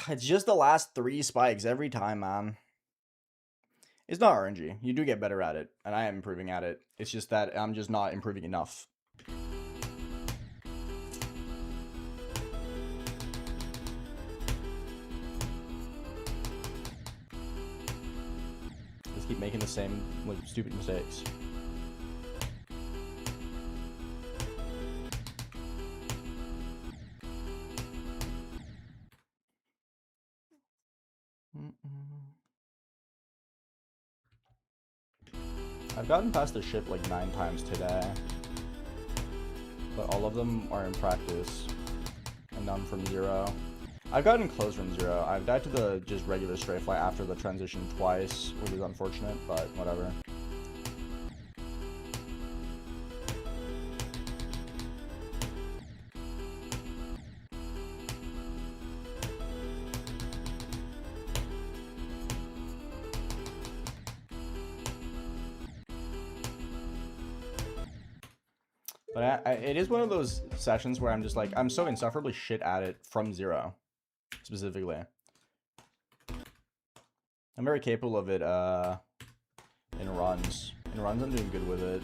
It's just the last 3 spikes every time, man. It's not RNG. You do get better at it, and I am improving at it. It's just that I'm just not improving enough. just keep making the same like stupid mistakes. I've gotten past the ship like 9 times today, but all of them are in practice, and none from 0. I've gotten close from 0. I've died to the just regular strafe flight after the transition twice, which is unfortunate, but whatever. But it is one of those sessions where I'm just like, I'm so insufferably shit at it from 0, specifically. I'm very capable of it in runs. In runs, I'm doing good with it.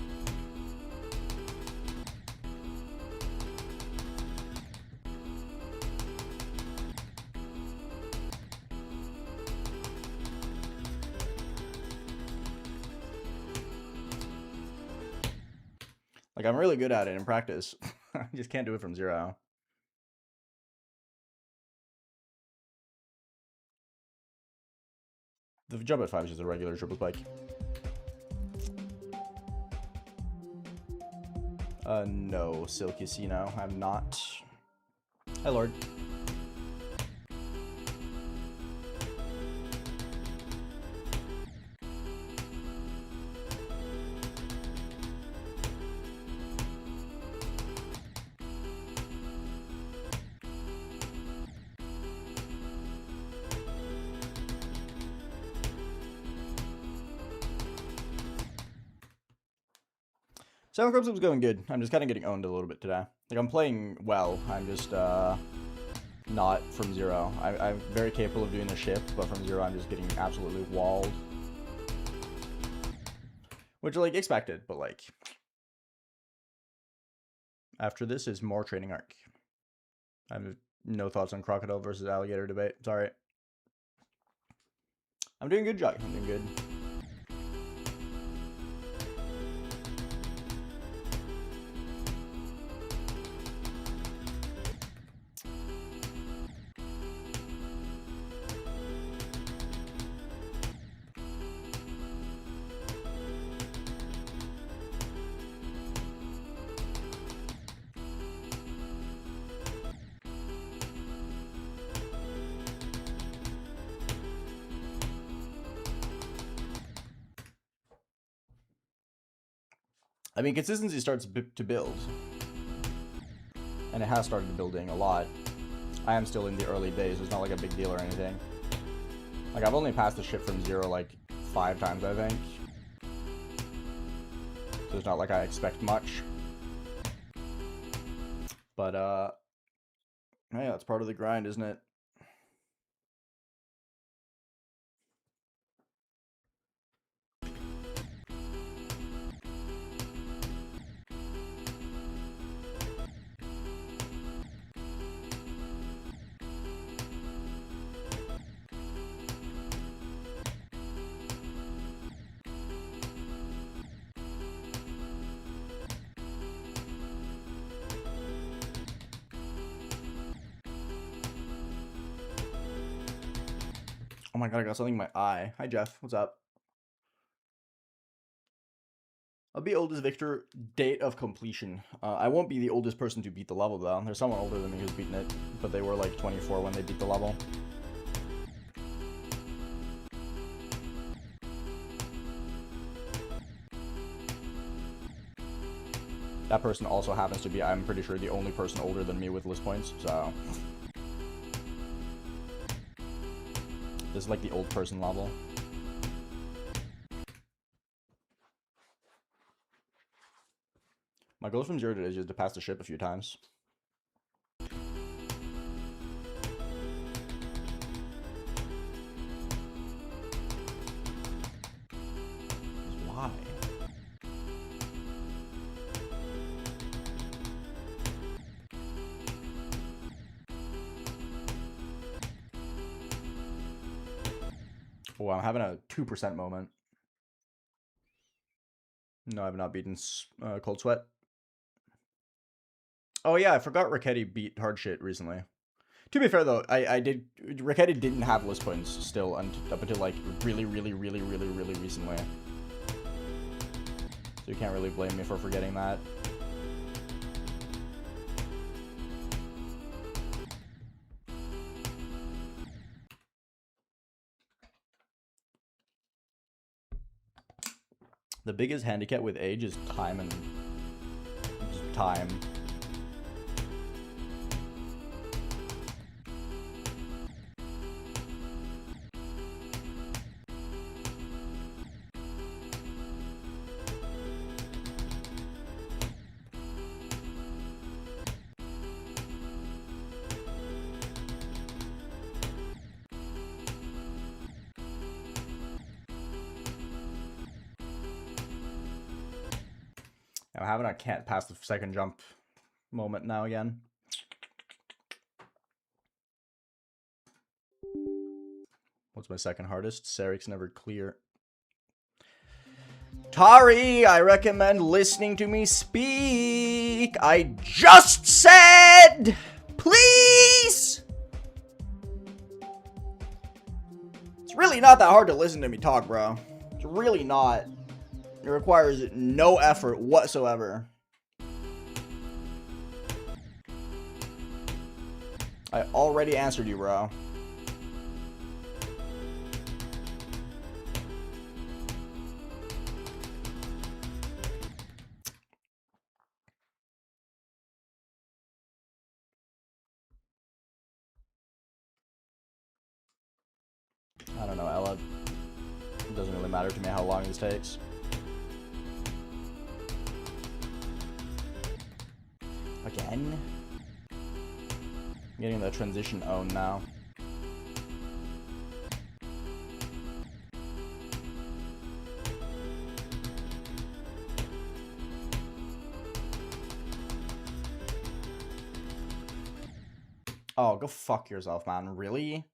Like, I'm really good at it in practice. I just can't do it from 0. The jump at 5 is just a regular triple spike. No, Silkisino, I'm not. Hi, Lord. Seven Clubs was going good. I'm just kind of getting owned a little bit today. Like, I'm playing well. I'm just not from 0. I'm very capable of doing the ship, but from 0, I'm just getting absolutely walled. Which, like, expected, but, like... After this is more training arc. I have no thoughts on crocodile versus alligator debate. Sorry. I'm doing good, Jock. I'm doing good. I mean, consistency starts to build. And it has started building a lot. I am still in the early days. It's not like a big deal or anything. Like, I've only passed the ship from 0, like, 5 times, I think. So it's not like I expect much. But, yeah, it's part of the grind, isn't it? Oh my god, I got something in my eye. Hi, Jeff. What's up? I'll be oldest victor, date of completion. I won't be the oldest person to beat the level, though. There's someone older than me who's beaten it, but they were like 24 when they beat the level. That person also happens to be, I'm pretty sure, the only person older than me with list points, so... This is like the old person level. My goal from 0 to is just to pass the ship a few times. Why? Oh, I'm having a 2% moment. No, I have not beaten Cold Sweat. Oh yeah, I forgot Raketti beat Hardship recently. To be fair though, I did. Raketti didn't have list points still up until like really recently. So you can't really blame me for forgetting that. The biggest handicap with age is time and just time. I'm having a can't pass the second jump moment now again. What's my second hardest? Sarik's never clear. Tari, I recommend listening to me speak. I just said, please. It's really not that hard to listen to me talk, bro. It's really not. It requires no effort whatsoever. I already answered you, bro. I don't know, Ella. It doesn't really matter to me how long this takes. Again? I'm getting the transition own now. Oh, go fuck yourself, man. Really?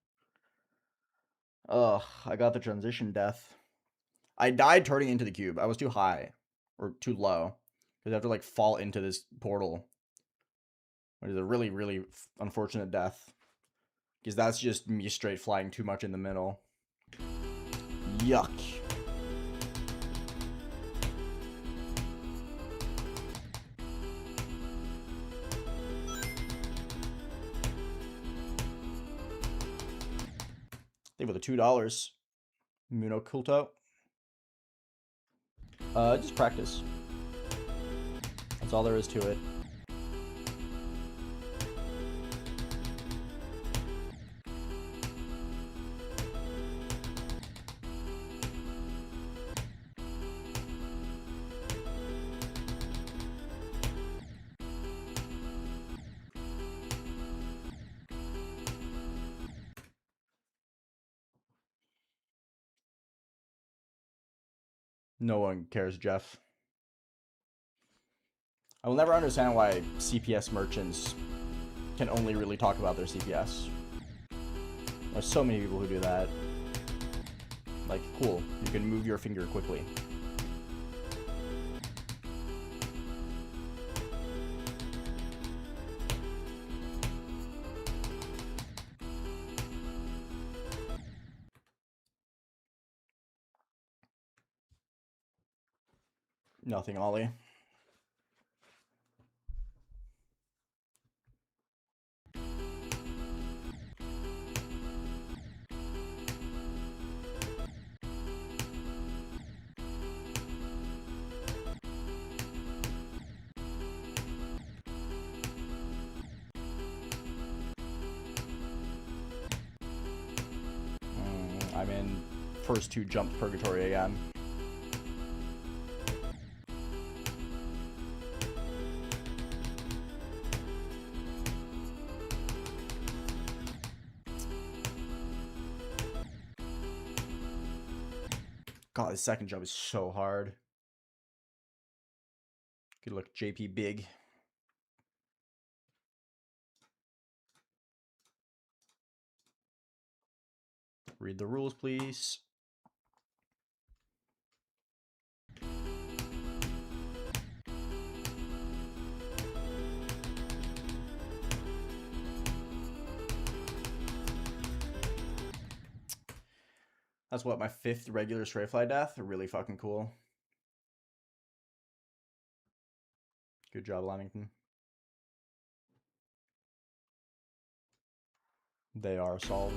Ugh, I got the transition death. I died turning into the cube. I was too high. Or too low. Because I have to, like, fall into this portal. Which is a really unfortunate death. Because that's just me straight flying too much in the middle. Yuck. They were the $2. Munoculto. Just practice. That's all there is to it. No one cares, Jeff. I will never understand why CPS merchants can only really talk about their CPS. There's so many people who do that. Like, cool. You can move your finger quickly. Nothing, Ollie. I'm in first two jump purgatory again. God, the second jump is so hard. Good luck, JP Big. Read the rules, please. That's what, my 5th regular stray fly death? Really fucking cool. Good job, Lamington. They are solved.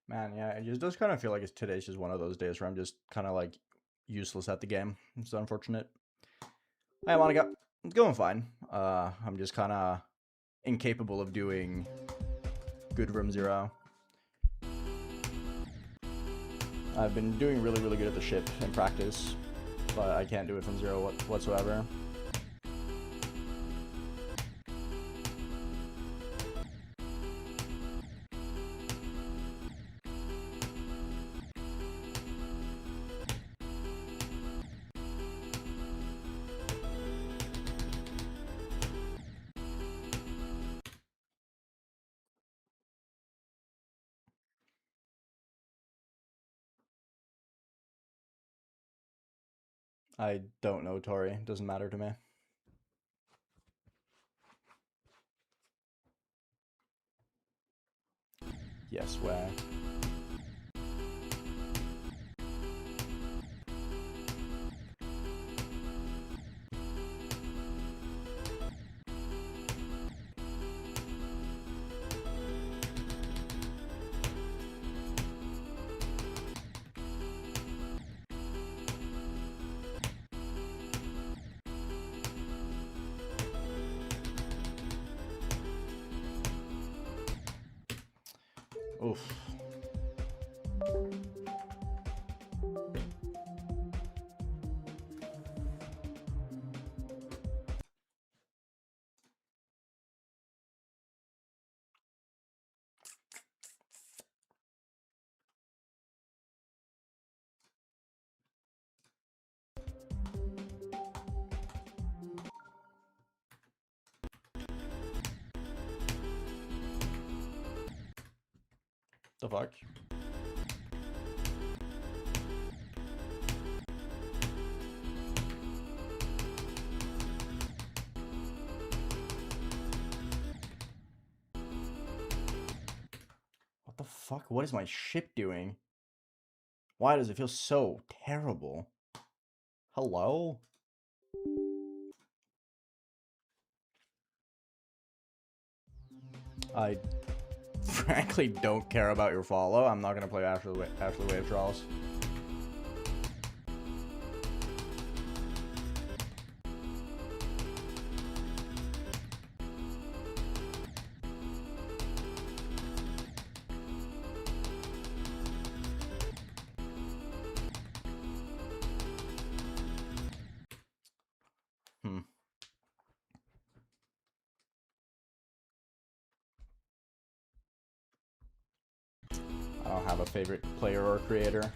Man, yeah, it just does kind of feel like today's just one of those days where I'm just kind of like useless at the game. It's unfortunate. Hi, Monica. It's going fine. I'm just kind of incapable of doing good from 0. I've been doing really, really good at the ship in practice, but I can't do it from 0 whatsoever. I don't know, Tori. Doesn't matter to me. Yes, where? Oof. The fuck? What the fuck? What is my ship doing? Why does it feel so terrible? Hello? I frankly don't care about your follow. I'm not gonna play Ashley Wave Trials. I don't have a favorite player or creator.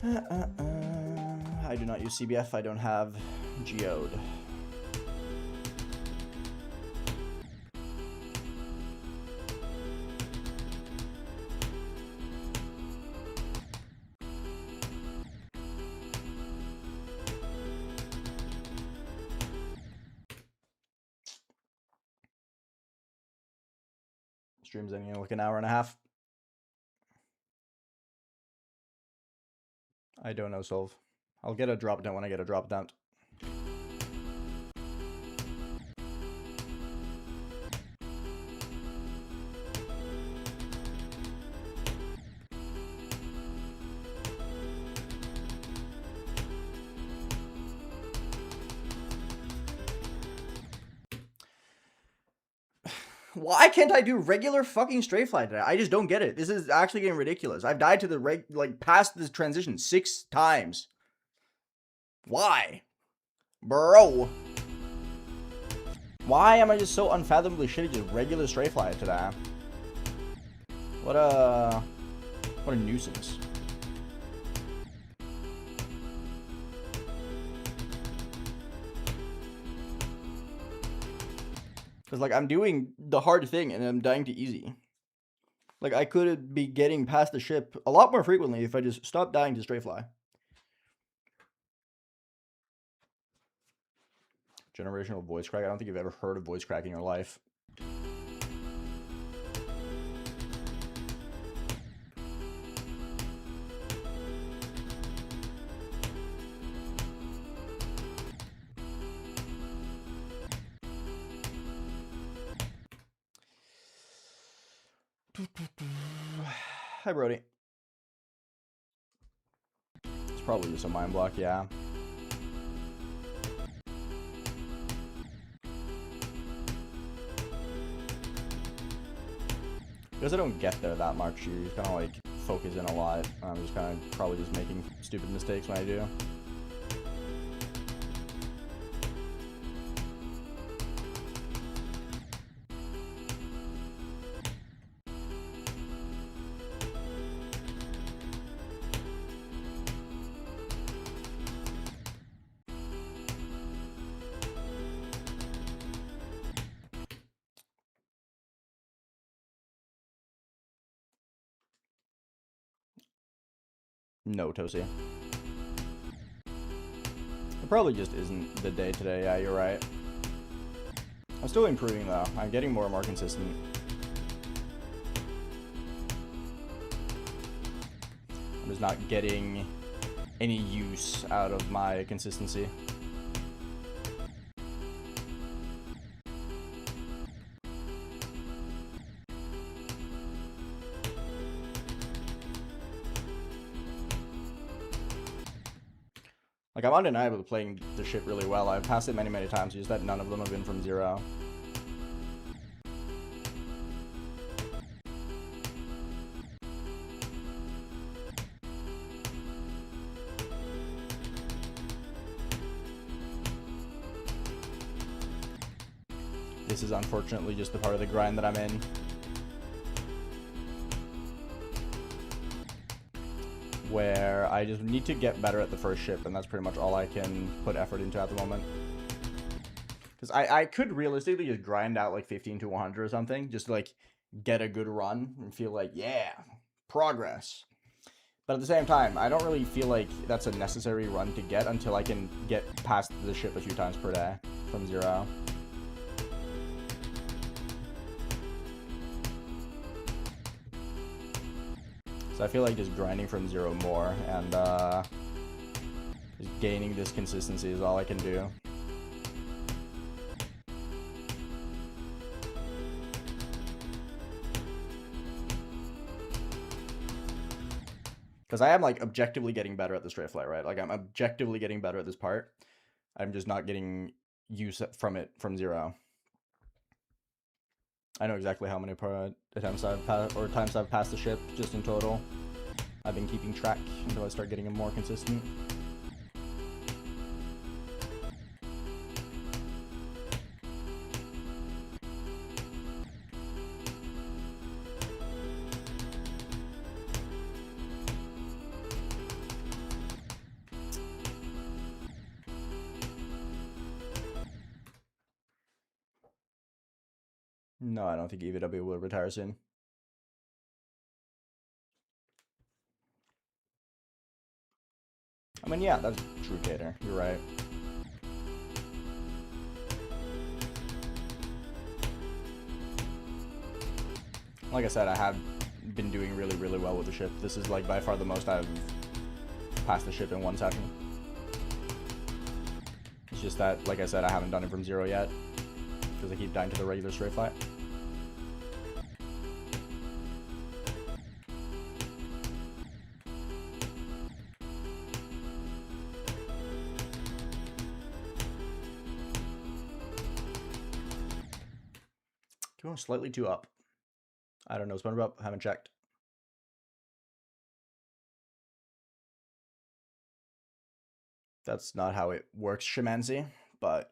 I do not use CBF. I don't have Geode. Stream's ending in like an hour and a half. I don't know, Solve. I'll get a drop down when I get a drop down. Why can't I do regular fucking straight fly today? I just don't get it. This is actually getting ridiculous. I've died to the past this transition 6 times. Why? Bro. Why am I just so unfathomably shitty just regular straight fly today? What a nuisance. Because, like, I'm doing the hard thing and I'm dying to easy. Like, I could be getting past the ship a lot more frequently if I just stopped dying to straight fly. Generational voice crack. I don't think you've ever heard of voice crack in your life. Hi, Brody. It's probably just a mind block, yeah. Because I don't get there that much, you just kind of like focus in a lot. I'm just kind of probably just making stupid mistakes when I do. No, Tosi. It probably just isn't the day today, yeah, you're right. I'm still improving though. I'm getting more and more consistent. I'm just not getting any use out of my consistency. Like, I'm undeniably playing the ship really well. I've passed it many, many times, just that none of them have been from zero. This is unfortunately just the part of the grind that I'm in. Where I just need to get better at the first ship, and that's pretty much all I can put effort into at the moment. Because I could realistically just grind out like 15 to 100 or something, just to like get a good run and feel like, yeah, progress. But at the same time, I don't really feel like that's a necessary run to get until I can get past the ship a few times per day from zero. So I feel like just grinding from zero more and just gaining this consistency is all I can do. Because I am like objectively getting better at the straight fly, right? Like I'm objectively getting better at this part. I'm just not getting use from it from zero. I know exactly how many attempts I've passed or times I've passed the ship just in total. I've been keeping track until I start getting more consistent. No, I don't think EVW will retire soon. I mean, yeah, that's true, Cater. You're right. Like I said, I have been doing really, really well with the ship. This is like by far the most I've passed the ship in one session. It's just that, like I said, I haven't done it from zero yet because I keep dying to the regular straight flight. Going slightly too up. I don't know, SpongeBob, haven't checked. That's not how it works, Shamanzi, but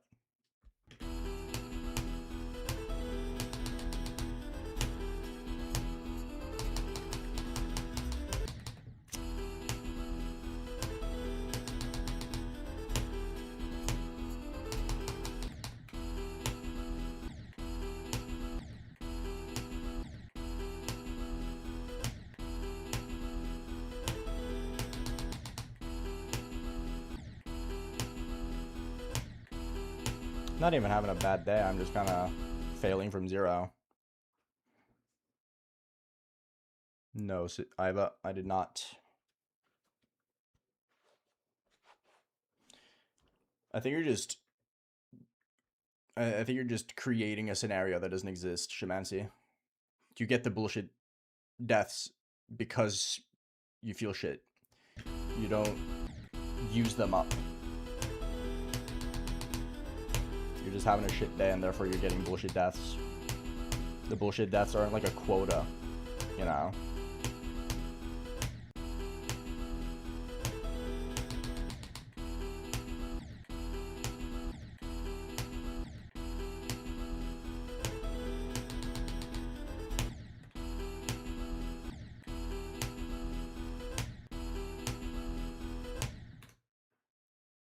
Not even having a bad day, I'm just kind of failing from 0. No, Iva, I did not. I think you're just... I think you're just creating a scenario that doesn't exist, Shamancy. You get the bullshit deaths because you feel shit. You don't use them up. You're just having a shit day and therefore you're getting bullshit deaths. The bullshit deaths aren't like a quota, you know?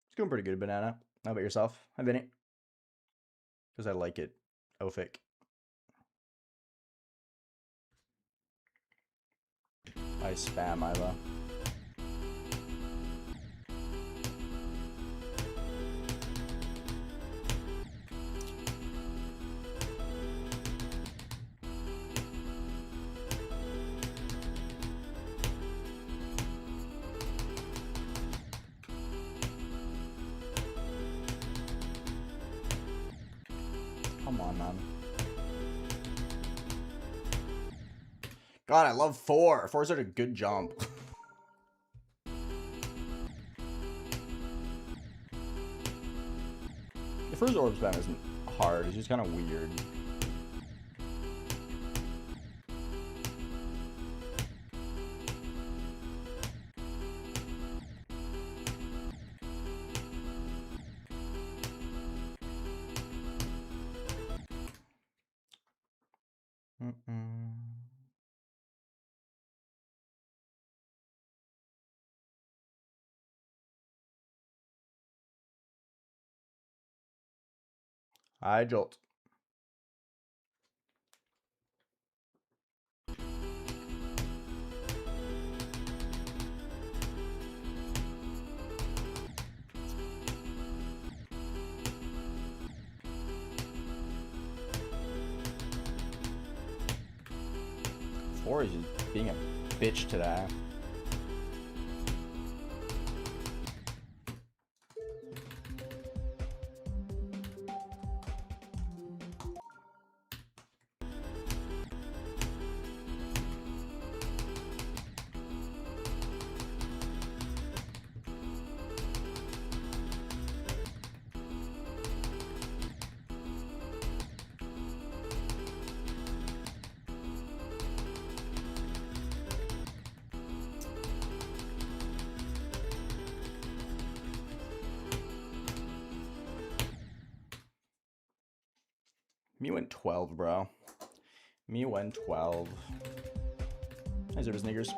It's going pretty good, Banana. How about yourself? Hi, Vinny. Because I like it. Ophic. I spam Iva. Come on, man. God, I love 4. 4 is such a good jump. The first orb spam isn't hard, it's just kind of weird. Hi, Jolt. Four is just being a bitch today. Me went 12, bro. Me went 12. These are the sneakers.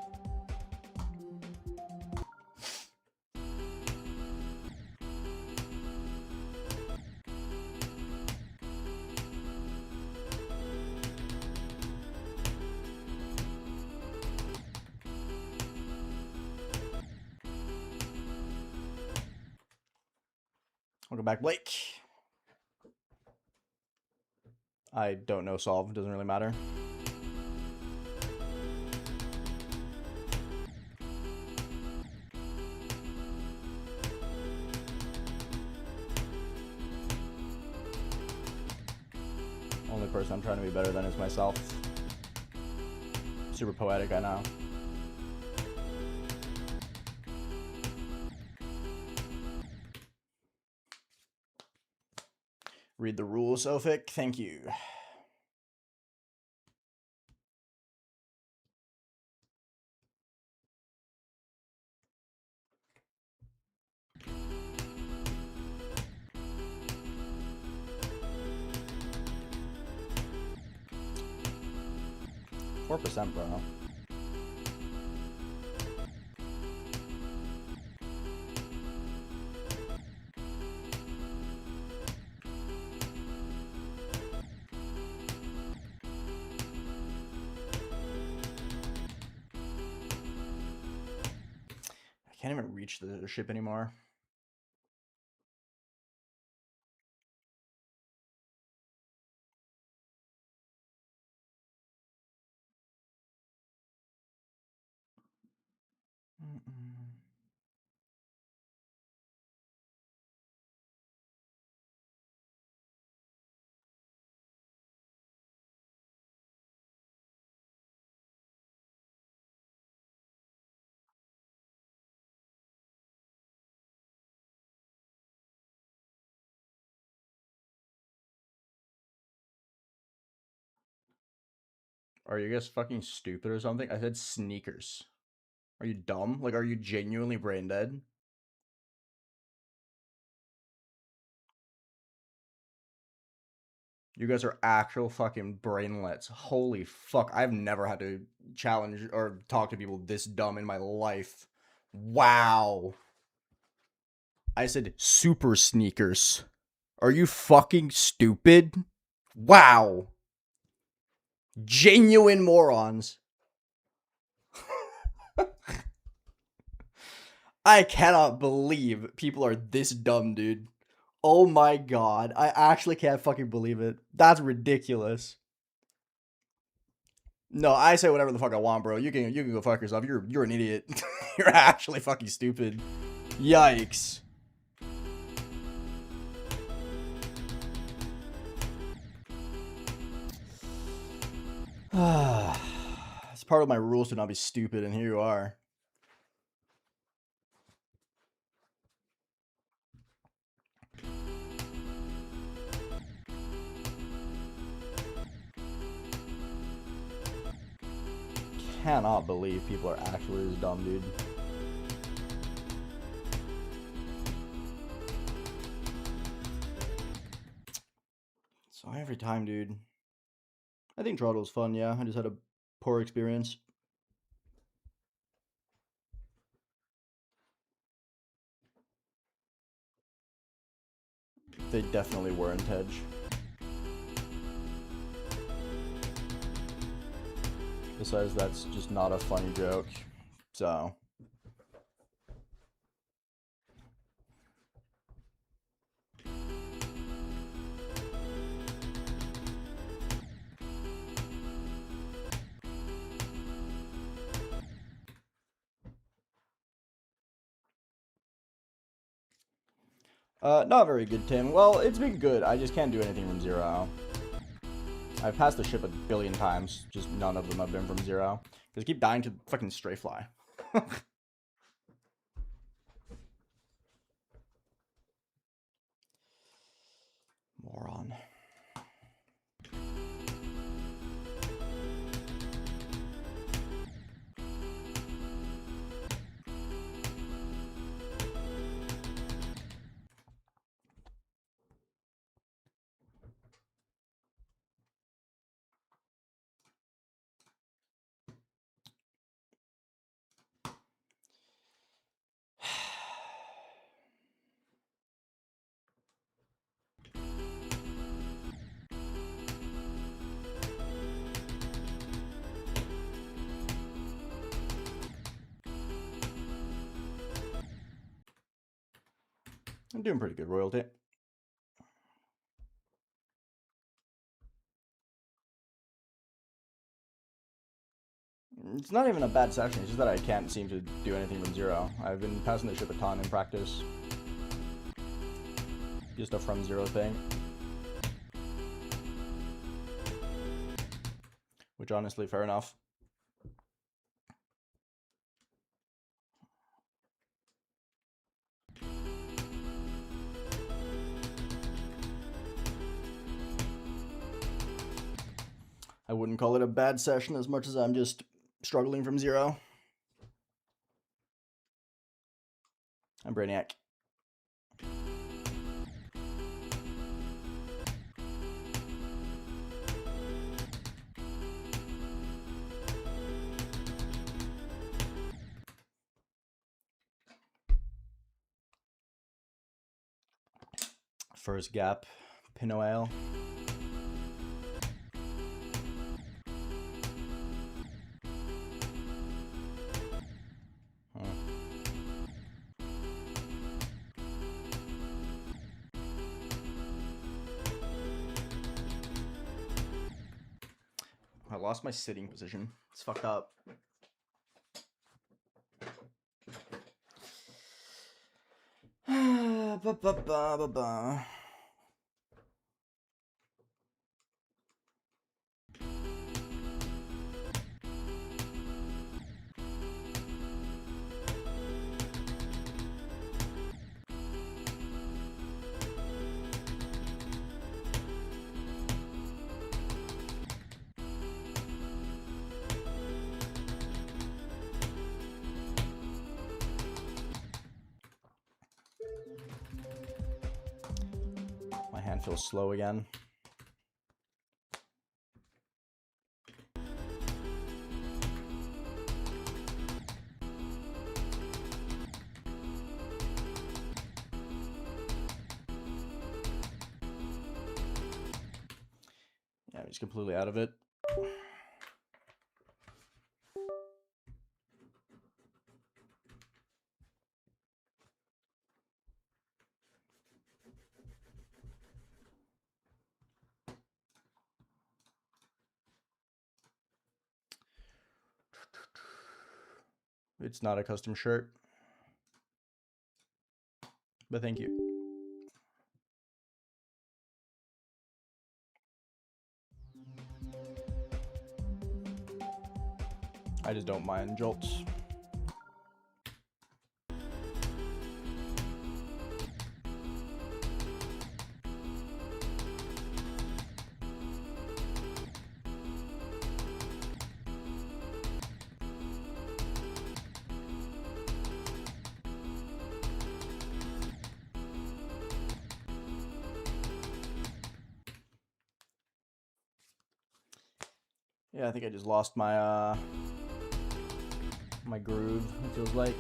Welcome back, Blake. I don't know solve, doesn't really matter. Only person I'm trying to be better than is myself. Super poetic, I know. Read the rules, Ophic. Thank you. %, bro. I can't even reach the ship anymore. Are you guys fucking stupid or something? I said sneakers. Are you dumb? Like, are you genuinely brain dead? You guys are actual fucking brainlets. Holy fuck. I've never had to challenge or talk to people this dumb in my life. Wow. I said super sneakers. Are you fucking stupid? Wow. Genuine morons. I cannot believe people are this dumb, dude. Oh my god. I actually can't fucking believe it. That's ridiculous. No, I say whatever the fuck I want, bro. You can go fuck yourself. You're an idiot. You're actually fucking stupid. Yikes. It's part of my rules to not be stupid, and here you are. Cannot believe people are actually this dumb, dude. So every time, dude. I think Toronto was fun, yeah. I just had a poor experience. They definitely weren't, Hedge. Besides, that's just not a funny joke. So. Not very good, Tim. Well, it's been good. I just can't do anything from 0. I've passed the ship a billion times. Just none of them have been from 0. Because I keep dying to fucking stray fly. Moron. I'm doing pretty good, royalty. It's not even a bad session, it's just that I can't seem to do anything from 0. I've been passing the ship a ton in practice. Just a from 0 thing. Which, honestly, fair enough. I wouldn't call it a bad session as much as I'm just struggling from 0. I'm Brainiac. First gap, Pinot Ale. I lost my sitting position. It's fucked up. Ba-ba-ba-ba-ba. My hand feels slow again. Yeah, he's completely out of it. It's not a custom shirt, but thank you. I just don't mind jolts. Yeah, I think I just lost my my groove, it feels like.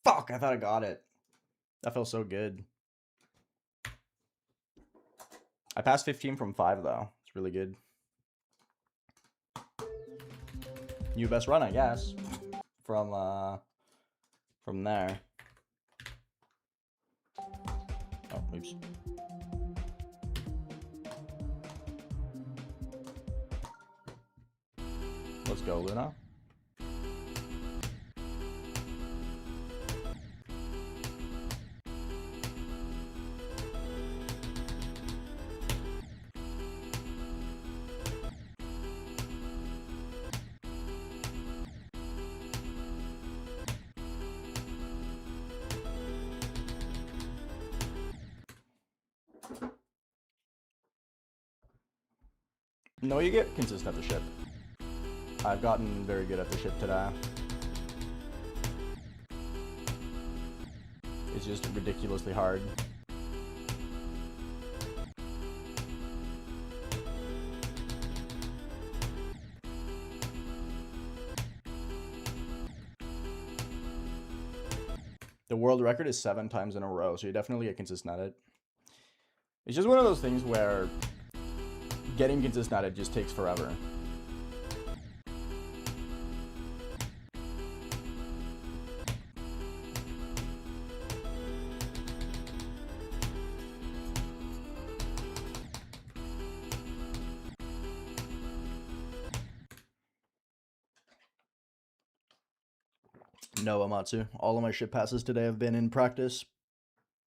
Fuck, I thought I got it. That felt so good. I passed 15 from 5 though. It's really good. New best run, I guess. From there. Oh, oops. Let's go, Luna. No, you get consistent at the ship. I've gotten very good at the ship today. It's just ridiculously hard. The world record is 7 times in a row, so you definitely get consistent at it. It's just one of those things where getting consistent at it just takes forever. No, Amatsu. All of my ship passes today have been in practice.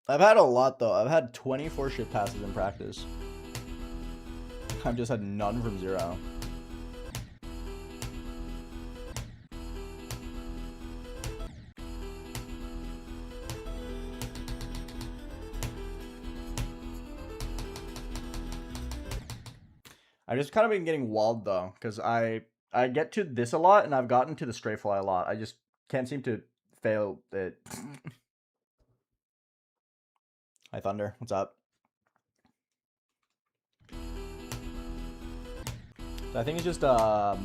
I've had a lot, though. I've had 24 ship passes in practice. I've just had none from 0. I've just kind of been getting walled, though, because I get to this a lot, and I've gotten to the stray fly a lot. I just can't seem to fail it. Hi, Thunder. What's up? I think it's just a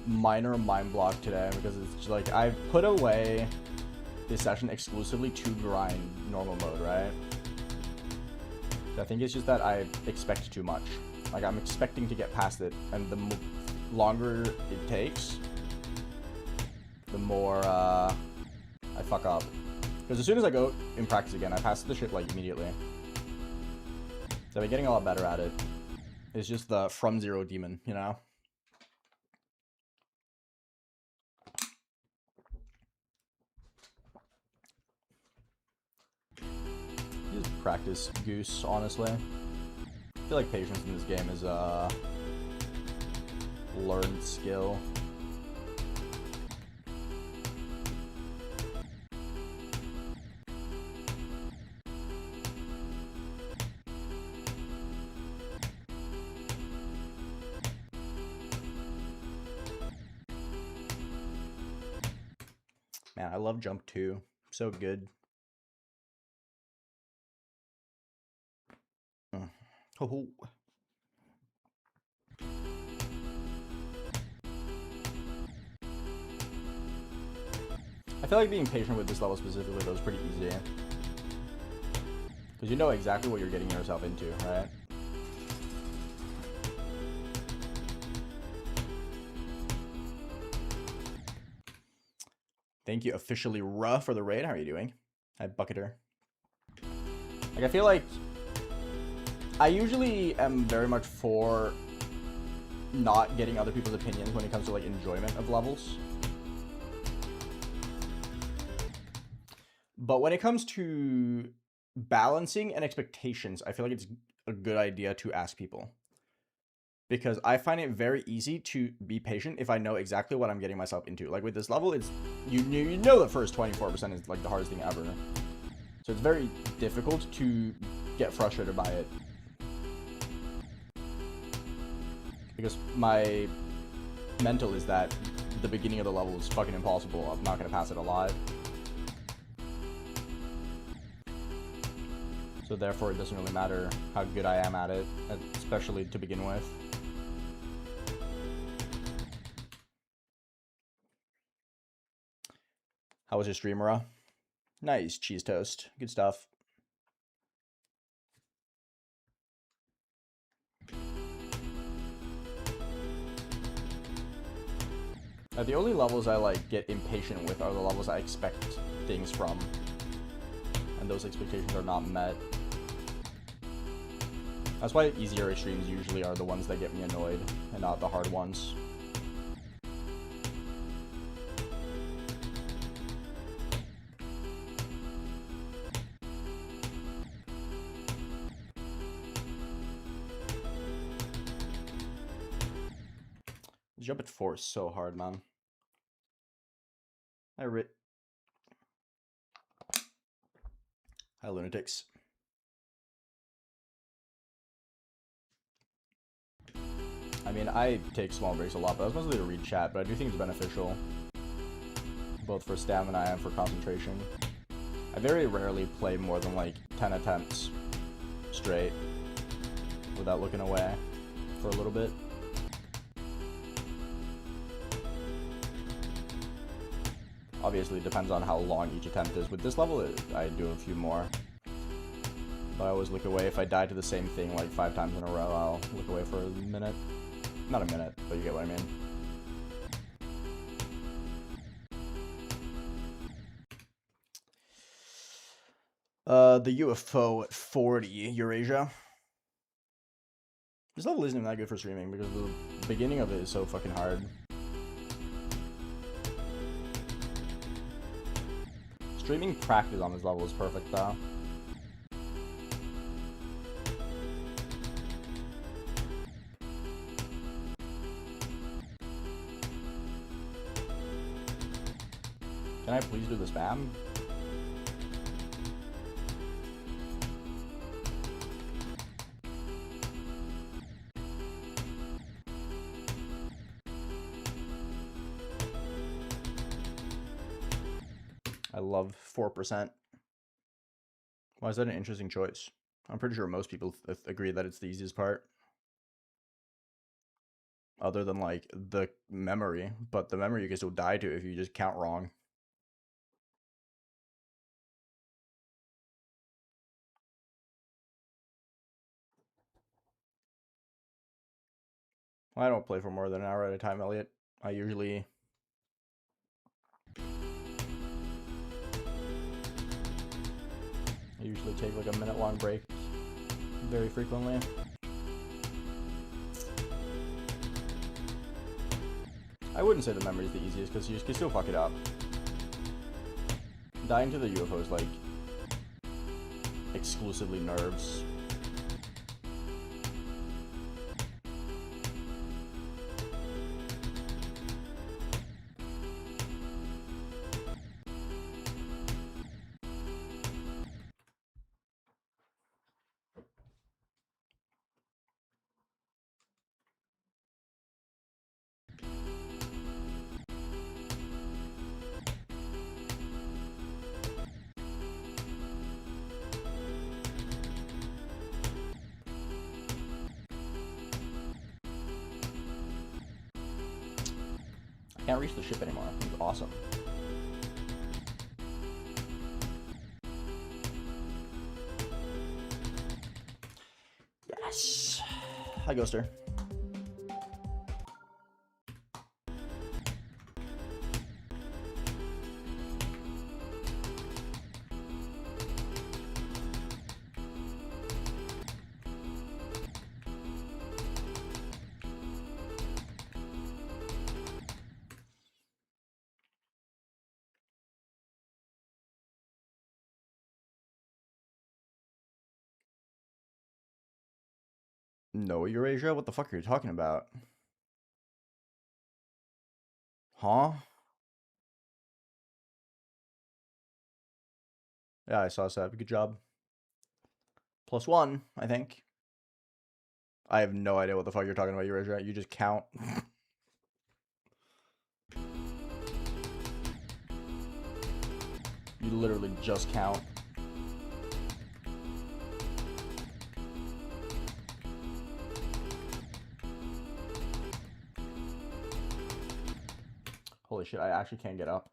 minor mind block today, because it's just like I've put away this session exclusively to grind normal mode, right? I think it's just that I expect too much. Like, I'm expecting to get past it, and the longer it takes, the more I fuck up. Because as soon as I go in practice again, I pass the shit, like, immediately. So I've been getting a lot better at it. It's just the from zero demon, you know? Just practice goose, honestly. I feel like patience in this game is a learned skill. Man, I love jump 2. So good. Oh. I feel like being patient with this level specifically, though, is pretty easy. Because you know exactly what you're getting yourself into, right? Thank you, officially Ruh, for the raid. How are you doing? Hi, Bucketer. Like, I feel like I usually am very much for not getting other people's opinions when it comes to, like, enjoyment of levels. But when it comes to balancing and expectations, I feel like it's a good idea to ask people. Because I find it very easy to be patient if I know exactly what I'm getting myself into. Like with this level, it's you know the first 24% is like the hardest thing ever. So it's very difficult to get frustrated by it. Because my mental is that the beginning of the level is fucking impossible. I'm not going to pass it alive. So therefore, it doesn't really matter how good I am at it, especially to begin with. How was your stream, Ra? Nice, cheese toast. Good stuff. The only levels I like get impatient with are the levels I expect things from, and those expectations are not met. That's why easier extremes usually are the ones that get me annoyed, and not the hard ones. Jump at 4 is so hard, man. Hi, lunatics. I mean, I take small breaks a lot, but that's mostly to read chat, but I do think it's beneficial, both for stamina and for concentration. I very rarely play more than like 10 attempts straight without looking away for a little bit. Obviously, it depends on how long each attempt is. With this level, I do a few more. But I always look away. If I die to the same thing like 5 times in a row, I'll look away for a minute. Not a minute, but you get what I mean. The UFO at 40, Eurasia. This level isn't even that good for streaming because the beginning of it is so fucking hard. Streaming practice on this level is perfect though. Can I please do the spam? I love 4%. Why is that an interesting choice? I'm pretty sure most people agree that it's the easiest part. Other than, like, the memory. But the memory you can still die to if you just count wrong. I don't play for more than an hour at a time, Elliot. I usually... I usually take like a minute-long break very frequently. I wouldn't say the memory is the easiest because you can still fuck it up. Dying to the UFO is like exclusively nerves. Can't reach the ship anymore. It's awesome. Yes. Hi, Ghoster. No, Eurasia? What the fuck are you talking about? Huh? Yeah, I saw that. Good job. +1, I think. I have no idea what the fuck you're talking about, Eurasia. You just count. You literally just count. Holy shit, I actually can't get up.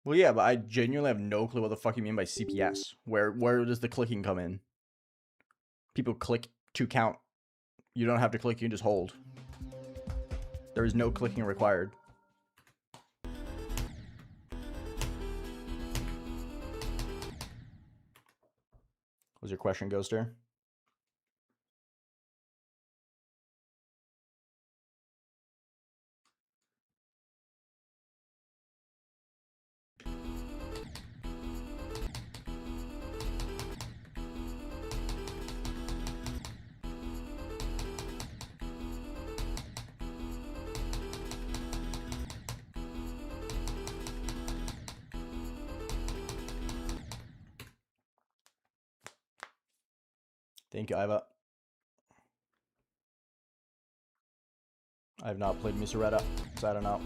Well, yeah, but I genuinely have no clue what the fuck you mean by CPS. Where does the clicking come in? People click to count. You don't have to click, you can just hold. There is no clicking required. Was your question, Ghoster? Thank you, Iva. I have not played Misuretta, so I don't know.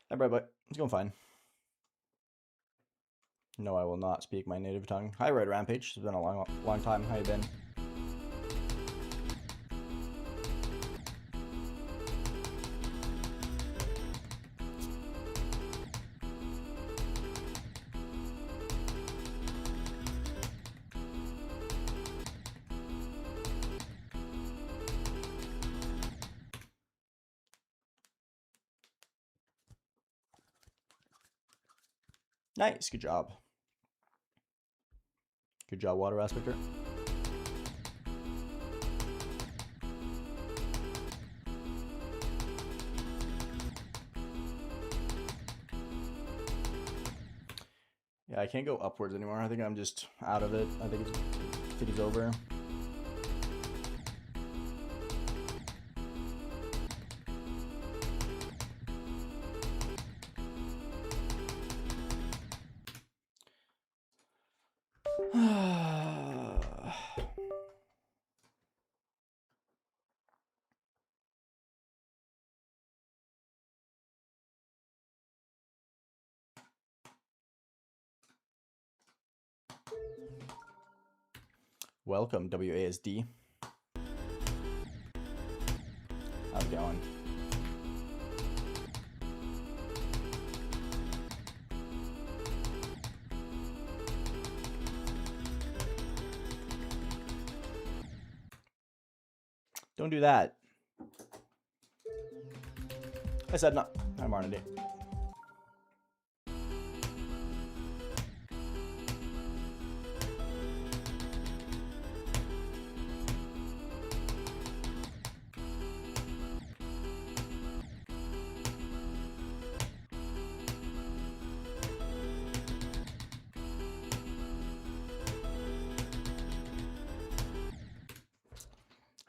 Hi, Bright Boy. It's going fine. No, I will not speak my native tongue. Hi, Red Rampage. It's been a long time. How you been? Nice. Good job. Good job, Water Aspector. Yeah, I can't go upwards anymore. I think I'm just out of it. I think it's over. Welcome, WASD. How's it going? Don't do that. I said not. I'm Arnady.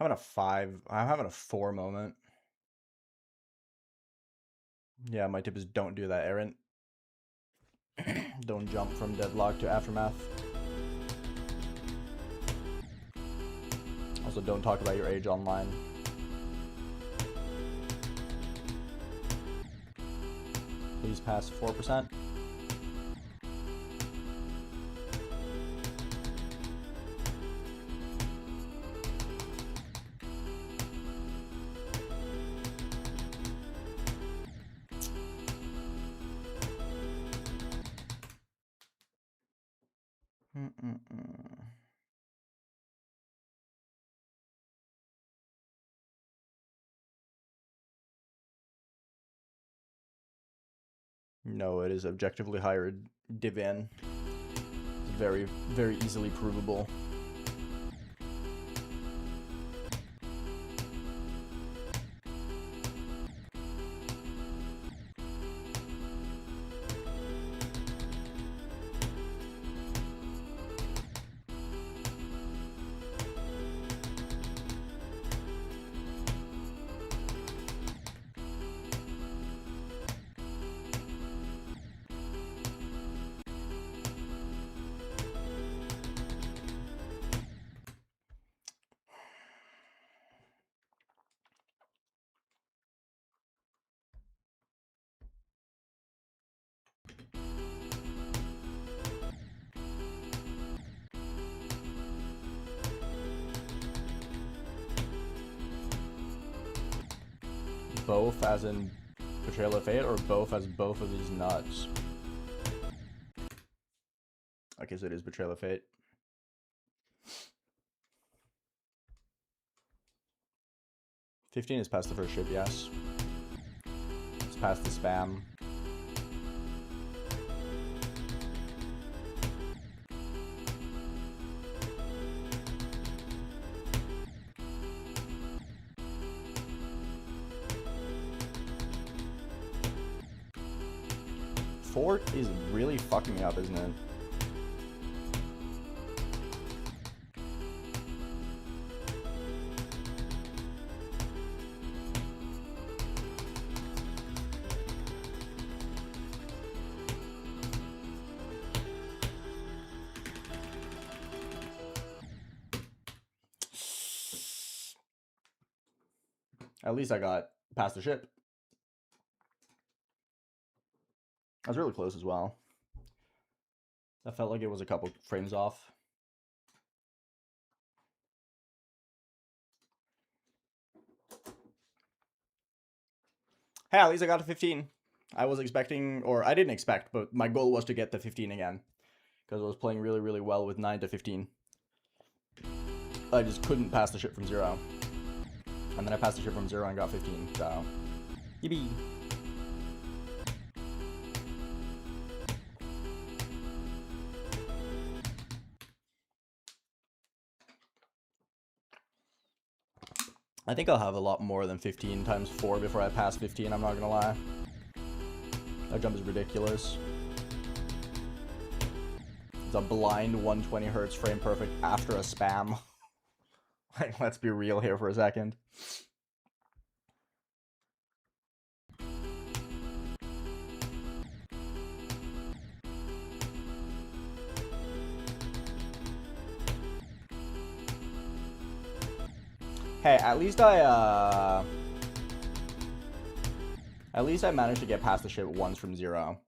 I'm having a 5. I'm having a 4 moment. Yeah, my tip is don't do that, Aaron. Don't jump from deadlock to aftermath. Also, don't talk about your age online. Please pass 4%. No, it is objectively higher div-in. It's very, very easily provable. Both as in Betrayal of Fate, or both as both of these nuts? Okay, so it is Betrayal of Fate. $15 is past the first ship, yes. It's past the spam. Fort is really fucking me up, isn't it? At least I got past the ship. I was really close as well. That felt like it was a couple frames off. Hey, at least I got to 15. I was expecting, or I didn't expect, but my goal was to get to 15 again. Because I was playing really, really well with 9 to 15. I just couldn't pass the ship from 0. And then I passed the ship from 0 and got 15, so... Yippee! I think I'll have a lot more than 15 times 4 before I pass 15, I'm not gonna lie. That jump is ridiculous. It's a blind 120 hertz frame perfect after a spam. Like, let's be real here for a second. Hey, at least I managed to get past the ship once from 0.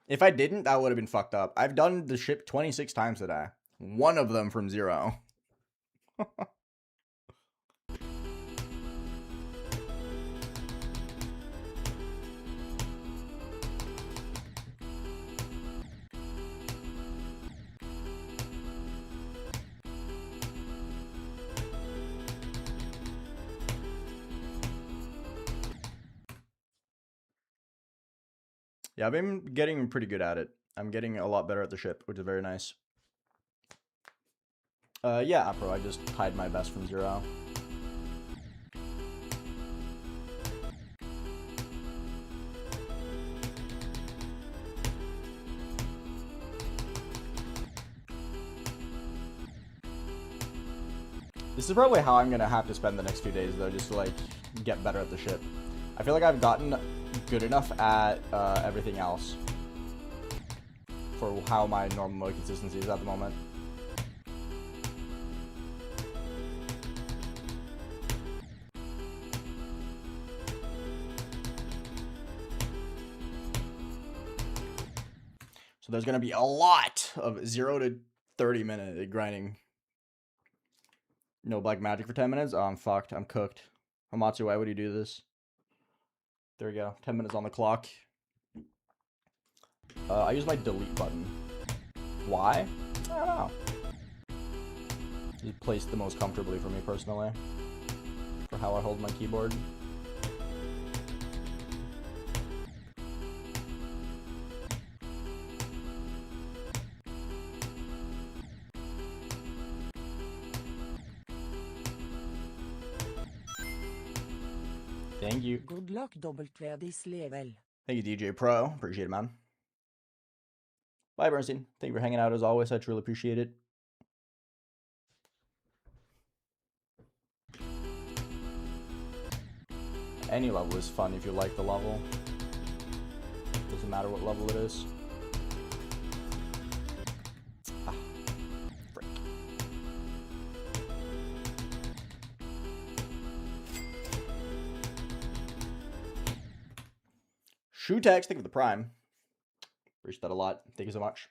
If I didn't, that would have been fucked up. I've done the ship 26 times today. One of them from 0. Yeah, I've been getting pretty good at it. I'm getting a lot better at the ship, which is very nice. Yeah, Apro, I just tied my best from 0. This is probably how I'm gonna have to spend the next few days, though, just to, like, get better at the ship. I feel like I've gotten good enough at everything else for how my normal mode consistency is at the moment. So there's gonna be a lot of 0 to 30-minute grinding. No black magic for 10 minutes? Oh, I'm fucked. I'm cooked. Hamatsu, why would you do this? There we go. 10 minutes on the clock. I use my delete button. Why? I don't know. It's placed the most comfortably for me personally. For how I hold my keyboard. Thank you. Good luck, double clear this level. Thank you, DJ Pro. Appreciate it, man. Bye, Bernstein. Thank you for hanging out as always. I truly appreciate it. Any level is fun if you like the level. Doesn't matter what level it is. Ah, frick. Shoe tags, thank you for the prime. Appreciate that a lot. Thank you so much.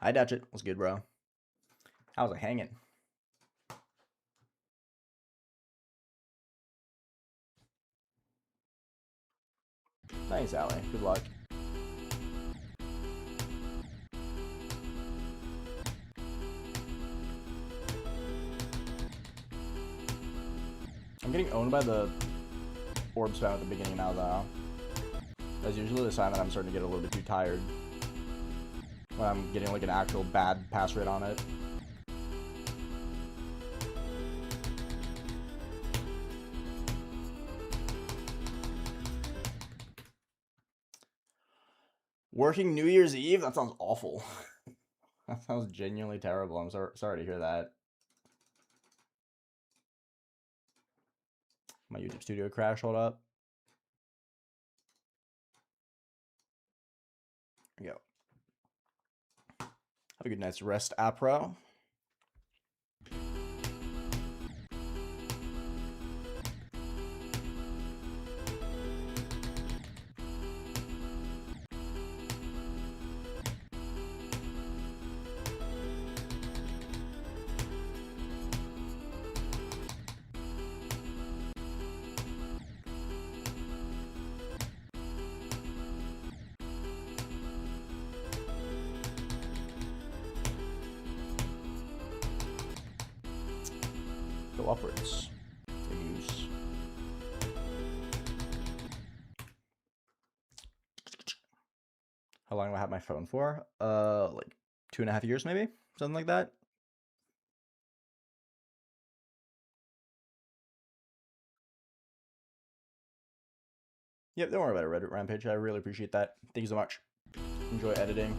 Hi, Datchet. What's good, bro? How's it hanging? Nice, Allie. Good luck. I'm getting owned by the orb spam at the beginning now, though. That's usually the sign that I'm starting to get a little bit too tired. When I'm getting like an actual bad pass rate on it. Working New Year's Eve? That sounds awful. That sounds genuinely terrible. I'm sorry to hear that. My YouTube studio crash, hold up. There we go. Have a good night's rest, Apro. Go upwards. Use. How long do I have my phone for? Like 2.5 years maybe? Something like that. Yep, don't worry about it, Reddit Rampage. I really appreciate that. Thank you so much. Enjoy editing.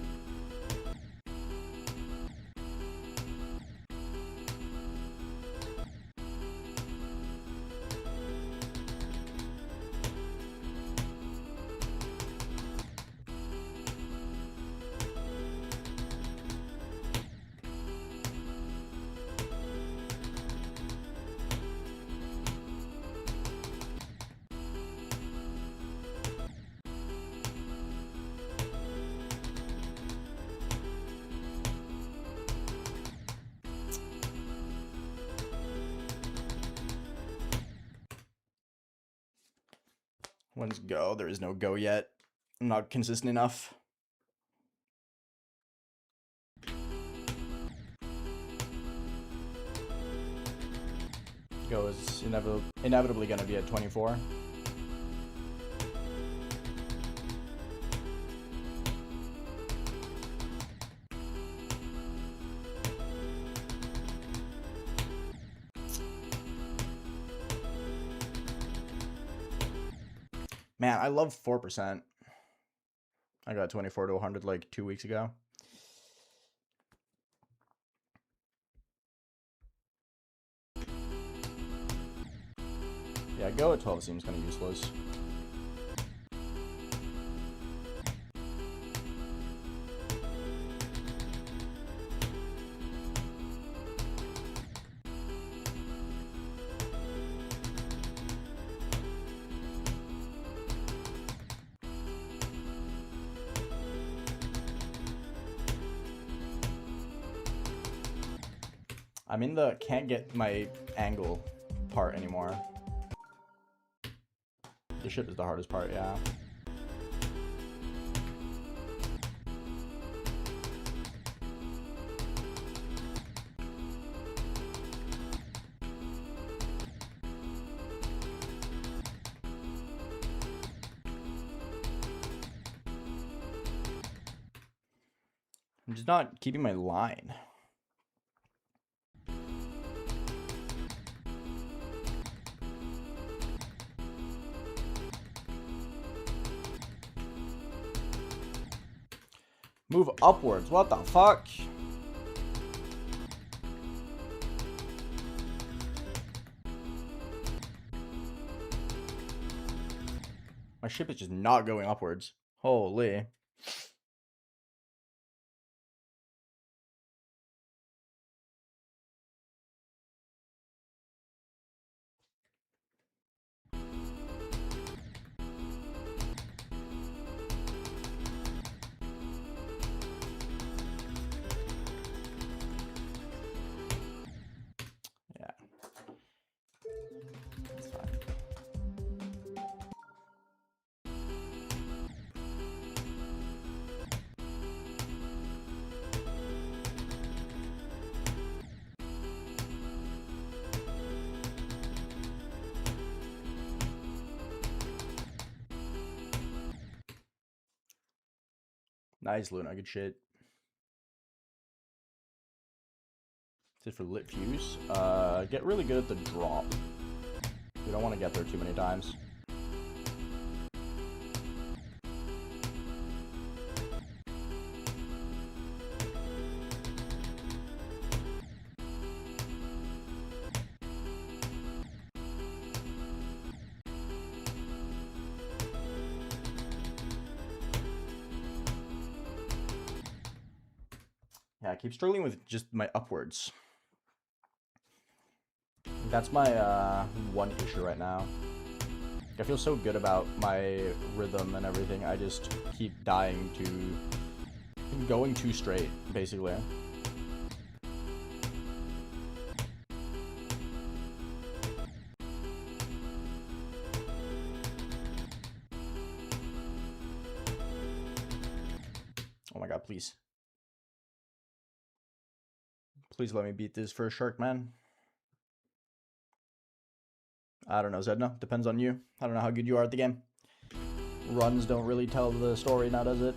When's go? There is no go yet. I'm not consistent enough. Go is inevitably going to be at 24. Man, I love 4%. I got 24 to 100 like 2 weeks ago. Yeah, go at 12 seems kind of useless. I'm in the can't get my angle part anymore. The ship is the hardest part, yeah. I'm just not keeping my line. Move upwards. What the fuck? My ship is just not going upwards. Holy. Nice, Luna. Good shit. Is it for lit fuse? Get really good at the drop. You don't want to get there too many times. Yeah, I keep struggling with just my upwards. That's my one issue right now. I feel so good about my rhythm and everything. I just keep dying to going too straight, basically. Oh my god, please. Please let me beat this first shark, man. I don't know, Zedna. Depends on you. I don't know how good you are at the game. Runs don't really tell the story now, does it?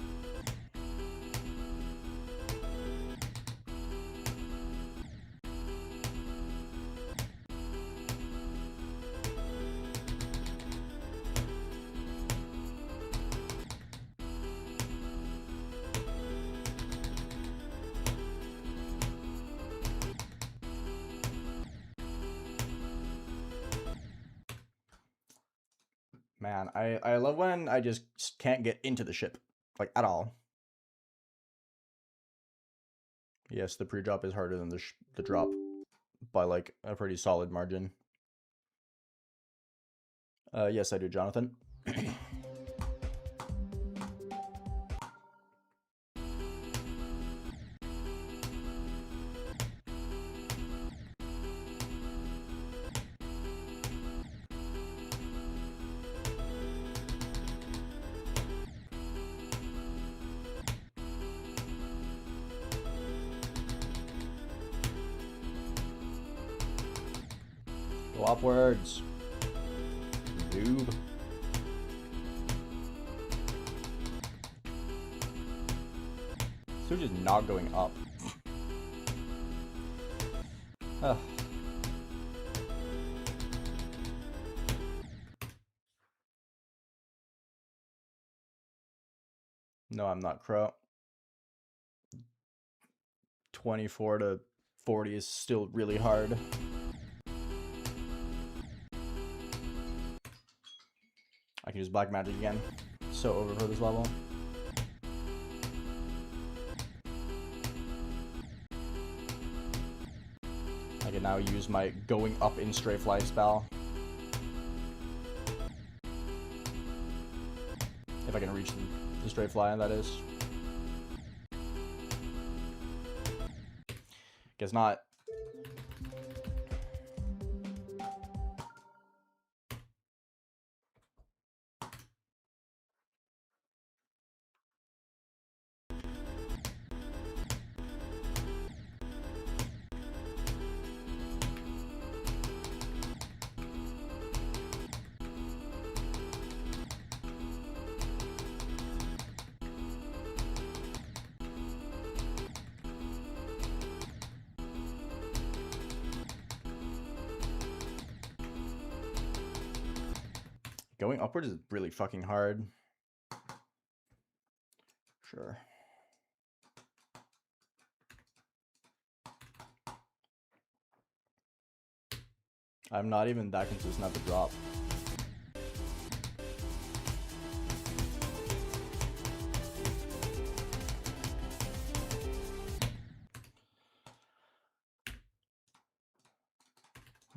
Man, I love when I just can't get into the ship, like, at all. Yes, the pre-drop is harder than the drop by, like, a pretty solid margin. Yes, I do, Jonathan. upwards. Noob. So just not going up. Ugh. No, I'm not Crow. 24 to 40 is still really hard. I can use Black Magic again. So over for this level. I can now use my going up in Strafe Life spell. If I can reach the Strafe Fly, that is. Guess not. Going upwards is really fucking hard. Sure. I'm not even that consistent at the drop.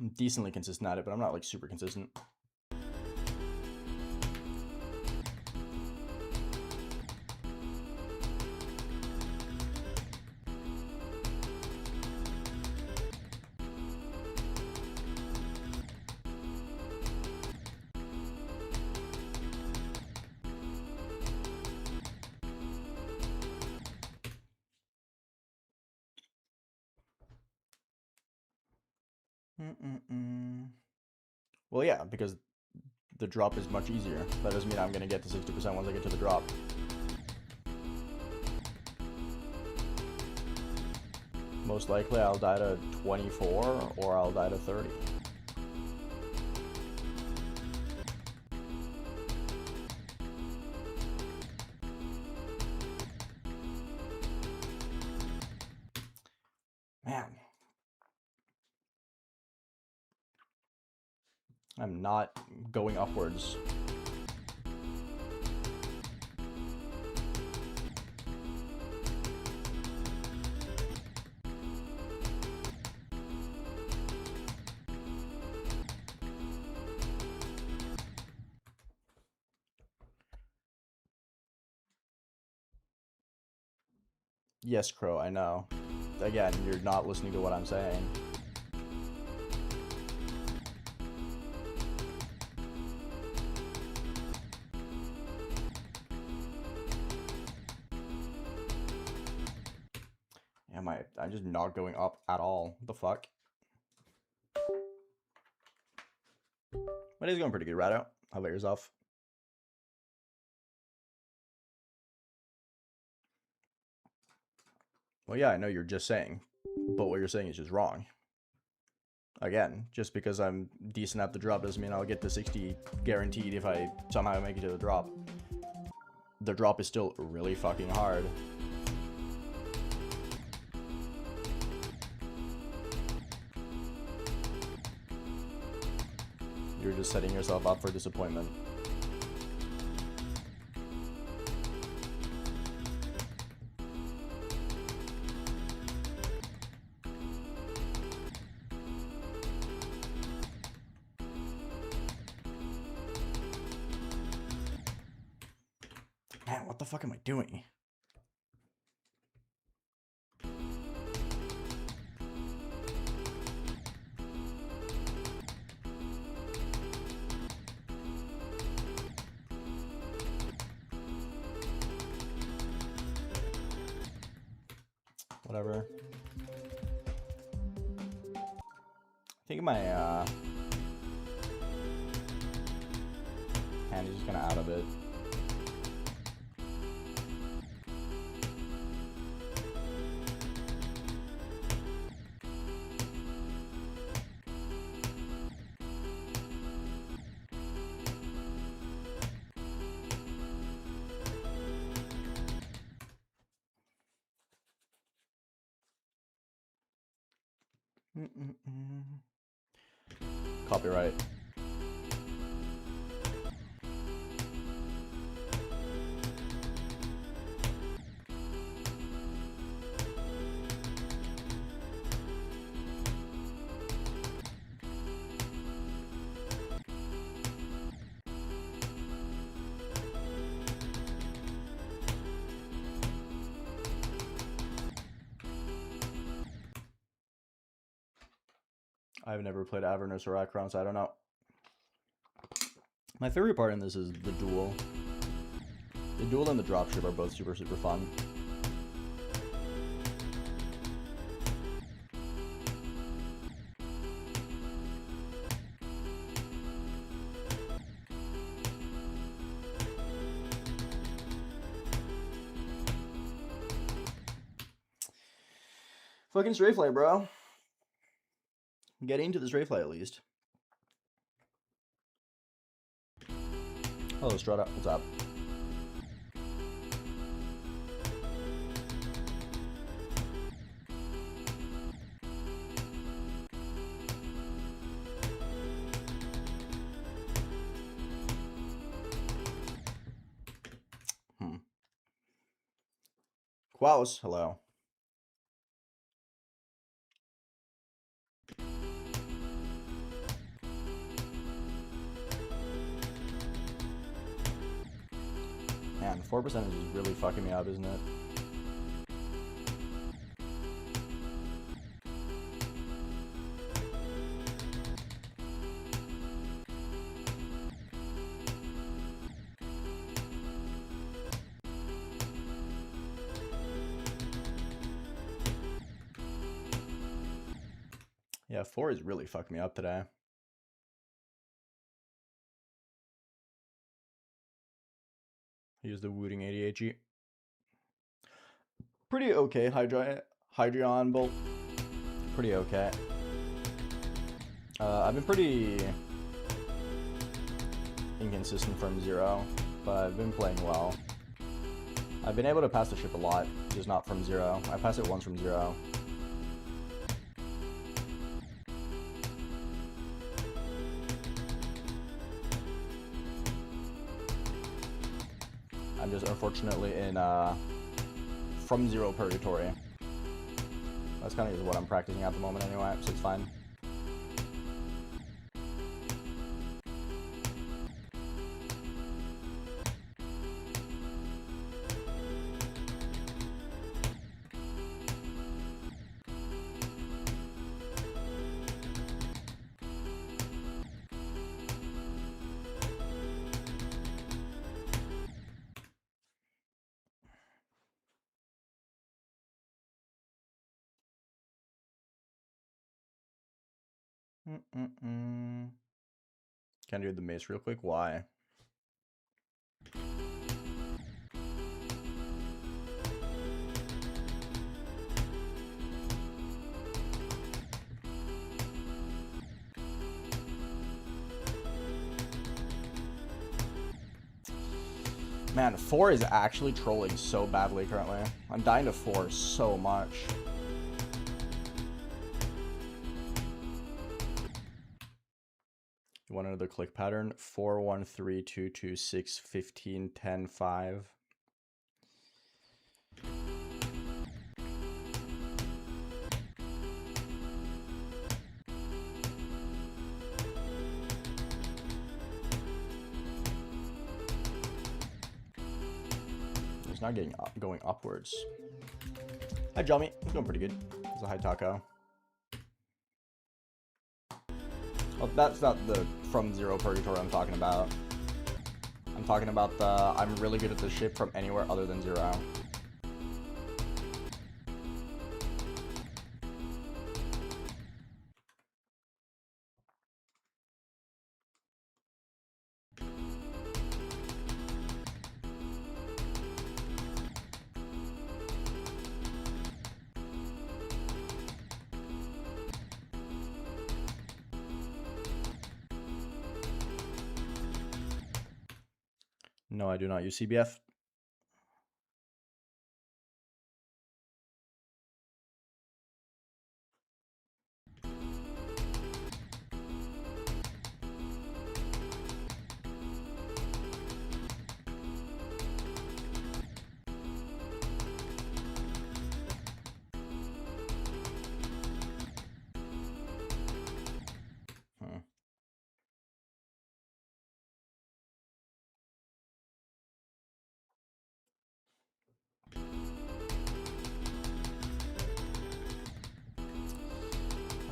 I'm decently consistent at it, but I'm not like super consistent. Well, yeah, because the drop is much easier. That doesn't mean I'm going to get to 60% once I get to the drop. Most likely I'll die to 24 or I'll die to 30. Man. I'm not going upwards. Yes, Crow, I know. Again, you're not listening to what I'm saying. I'm just not going up at all. What the fuck? My day's going pretty good, Rado. How about yourself? Well, yeah, I know you're just saying, but what you're saying is just wrong. Again, just because I'm decent at the drop doesn't mean I'll get to 60 guaranteed if I somehow make it to the drop. The drop is still really fucking hard. You're just setting yourself up for disappointment. Man, what the fuck am I doing? Whatever. I think my And he's just kind of out of it. Copyright. I've never played Avernus or Akron, so I don't know. My favorite part in this is the duel. The duel and the dropship are both super, super fun. Fucking straight flight, bro. Get into the straight flight at least. Hello, Strata. What's up? Quaus, hello. Man, the 4% is really fucking me up, isn't it? Yeah, 4 is really fucking me up today. Use the Wooting ADHD. Pretty okay, Hydreion Bolt. Pretty okay. I've been pretty inconsistent from 0, but I've been playing well. I've been able to pass the ship a lot, just not from 0. I passed it once from 0. I'm just unfortunately in from 0 purgatory. That's kind of what I'm practicing at the moment anyway, so it's fine. Can I do the mace real quick? Why? Man, 4 is actually trolling so badly currently. I'm dying to 4 so much. You want another click pattern? 4, 1, 3, 2, 2, 6, 15, 10, 5. It's not getting up, going upwards. Hi, Jelmy. It's going pretty good. It's a high taco. Well, that's not the from 0 purgatory I'm talking about. I'm talking about the I'm really good at the ship from anywhere other than 0. No, I do not use CBF.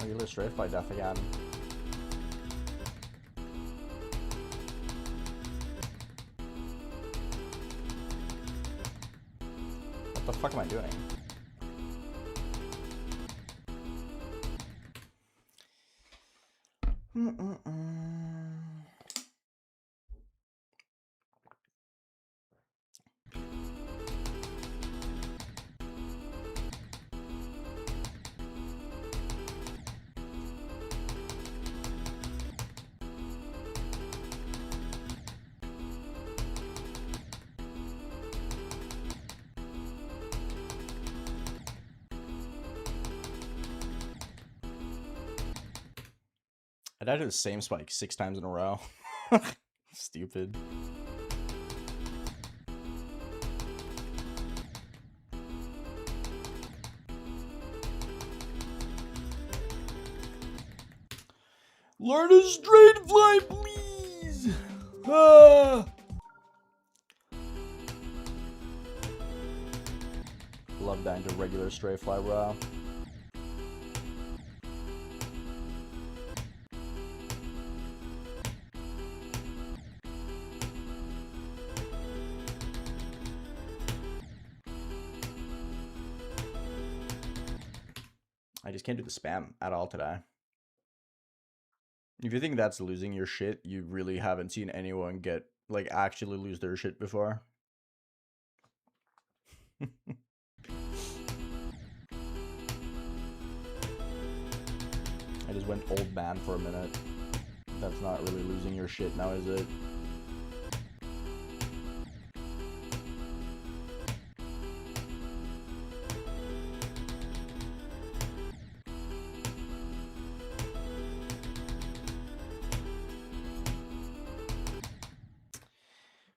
You lose strafe by death again. What the fuck am I doing? I died to the same spike 6 times in a row. Stupid. Learn a straight fly, please! Ah! Love dying to regular straight fly, bro. I just can't do the spam at all today. If you think that's losing your shit, you really haven't seen anyone get, like, actually lose their shit before. I just went old man for a minute. That's not really losing your shit now, is it?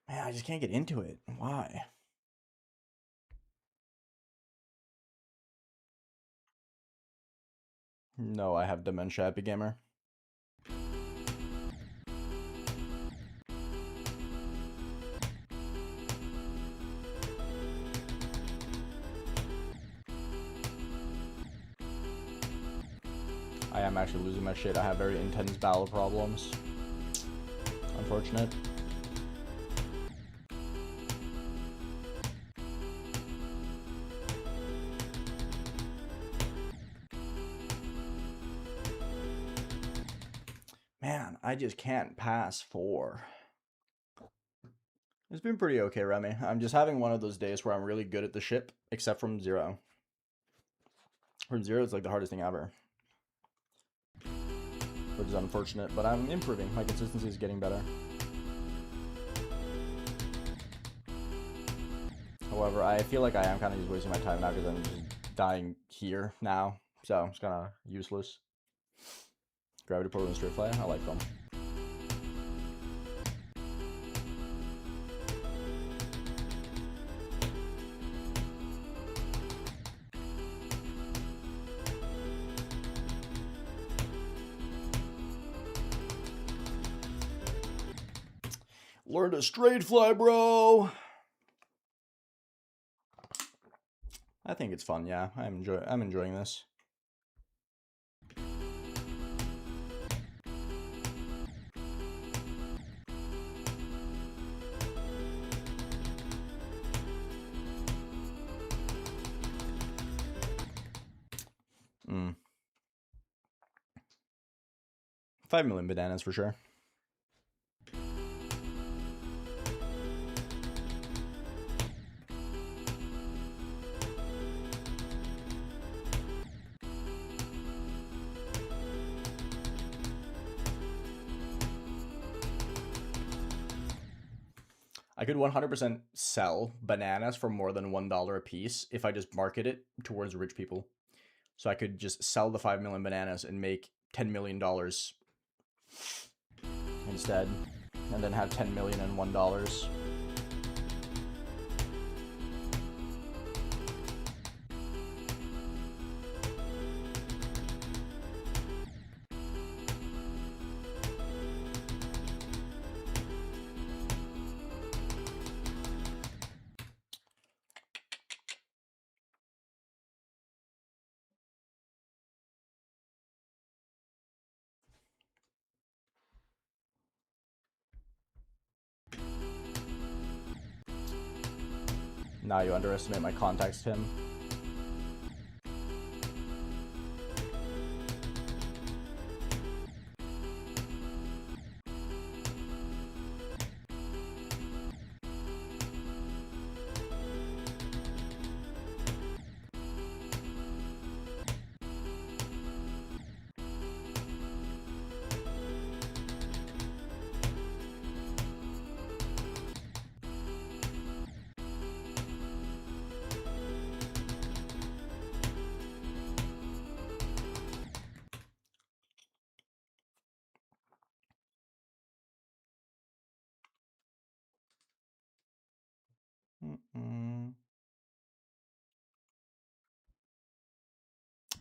Man, I just can't get into it. Why? No, I have dementia, Epic Gamer. I am actually losing my shit. I have very intense bowel problems. Unfortunate. Man, I just can't pass 4. It's been pretty okay, Remy. I'm just having one of those days where I'm really good at the ship, except from 0. From 0, it's like the hardest thing ever. Which is unfortunate, but I'm improving. My consistency is getting better. However, I feel like I am kind of just wasting my time now because I'm just dying here now. So it's kind of useless. Gravity portal and straight fly, I like them. Learn to straight fly, bro. I think it's fun, yeah. I'm enjoying this. Mm. 5 million bananas for sure. I could 100% sell bananas for more than $1 a piece if I just market it towards rich people. So I could just sell the 5 million bananas and make $10 million instead, and then have 10 million and $1. Now you underestimate my context, Tim.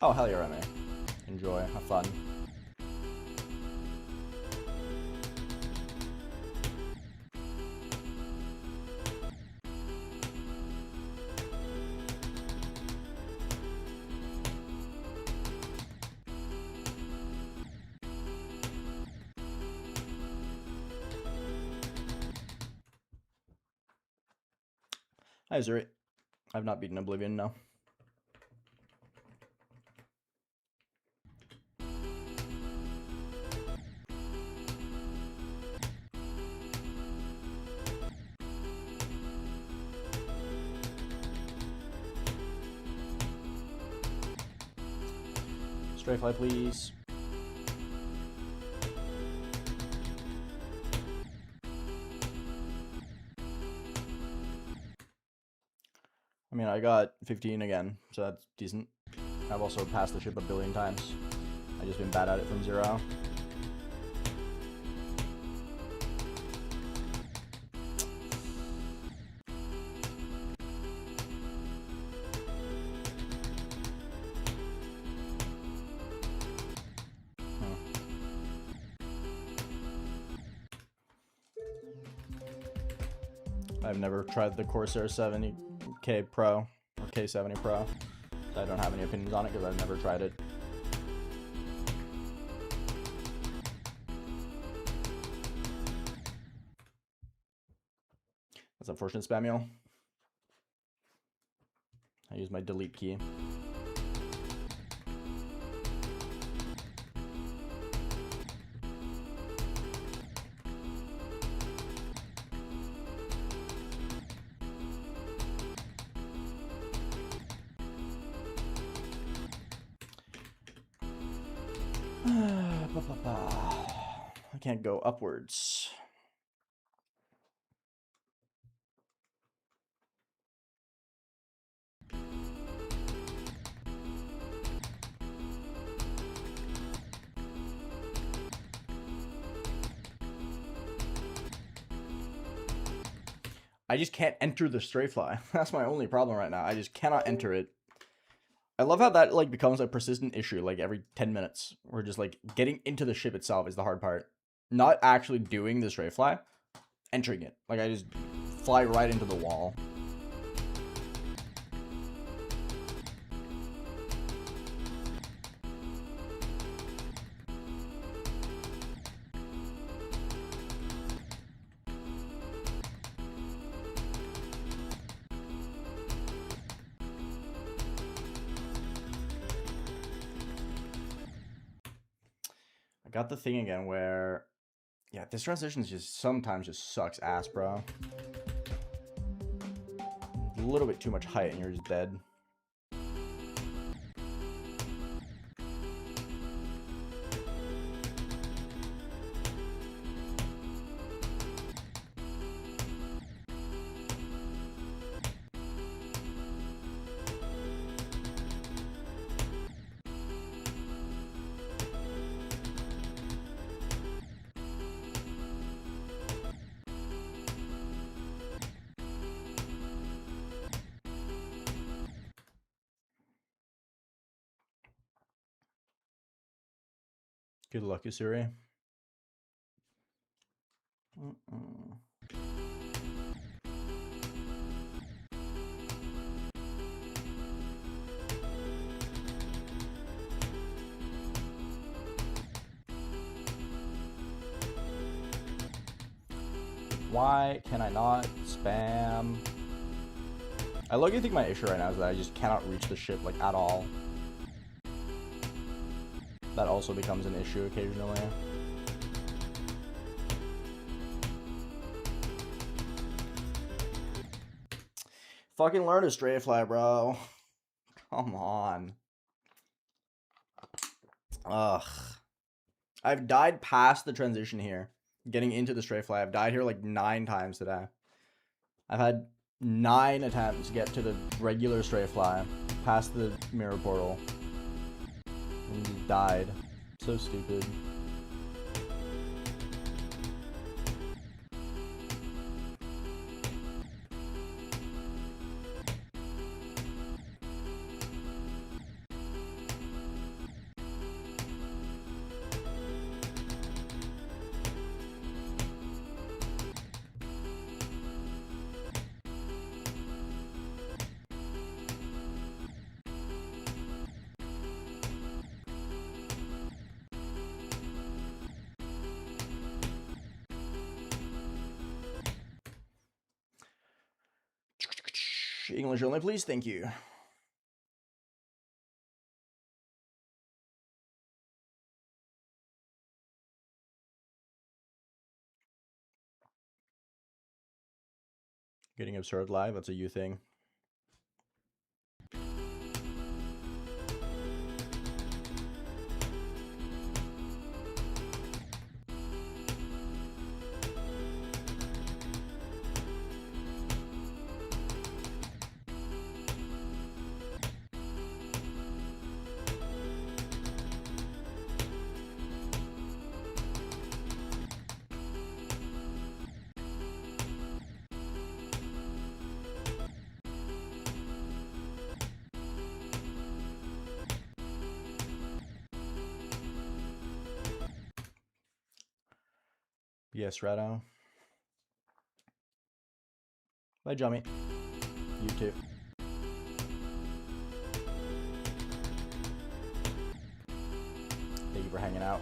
Oh, hell yeah, Remy. Enjoy. Have fun. Hi, Zuri. I've not beaten Oblivion, no. Strafe fly, please. I mean, I got 15 again, so that's decent. I've also passed the ship a billion times. I've just been bad at it from 0. I've never tried the Corsair 70K Pro or K70 Pro. I don't have any opinions on it because I've never tried it. That's unfortunate, Spamiel. I use my delete key. I can't go upwards. I just can't enter the stray fly. That's my only problem right now. I just cannot enter it. I love how that like becomes a persistent issue like every 10 minutes. We're just like getting into the ship itself is the hard part. Not actually doing the stray fly, entering it. Like I just fly right into the wall. I got the thing again where, yeah, this transition just sometimes just sucks ass, bro. A little bit too much height and you're just dead. Good luck, Usuri. Why can I not spam? I look-y think my issue right now is that I just cannot reach the ship, like, at all. That also becomes an issue occasionally. Fucking learn to strafe fly, bro. Come on. Ugh. I've died past the transition here. Getting into the strafe fly. I've died here like 9 times today. I've had 9 attempts to get to the regular strafe fly. Past the mirror portal. And just died. So stupid. English only, please. Thank you. Getting absurd live, that's a you thing. Yes, Rado. Bye, Jummy. You too. Thank you for hanging out.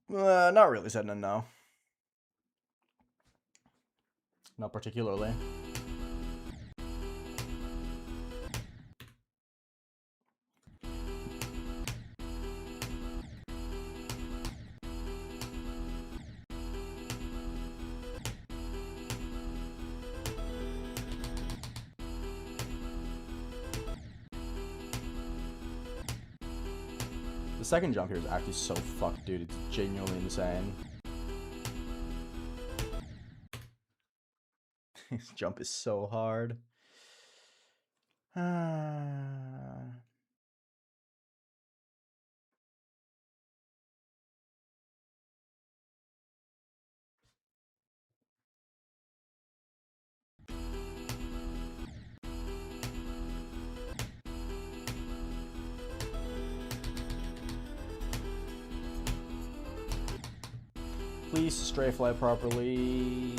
Not really said no. Not particularly. The second jump here is actually so fucked, dude. It's genuinely insane. This jump is so hard. Please stray fly properly.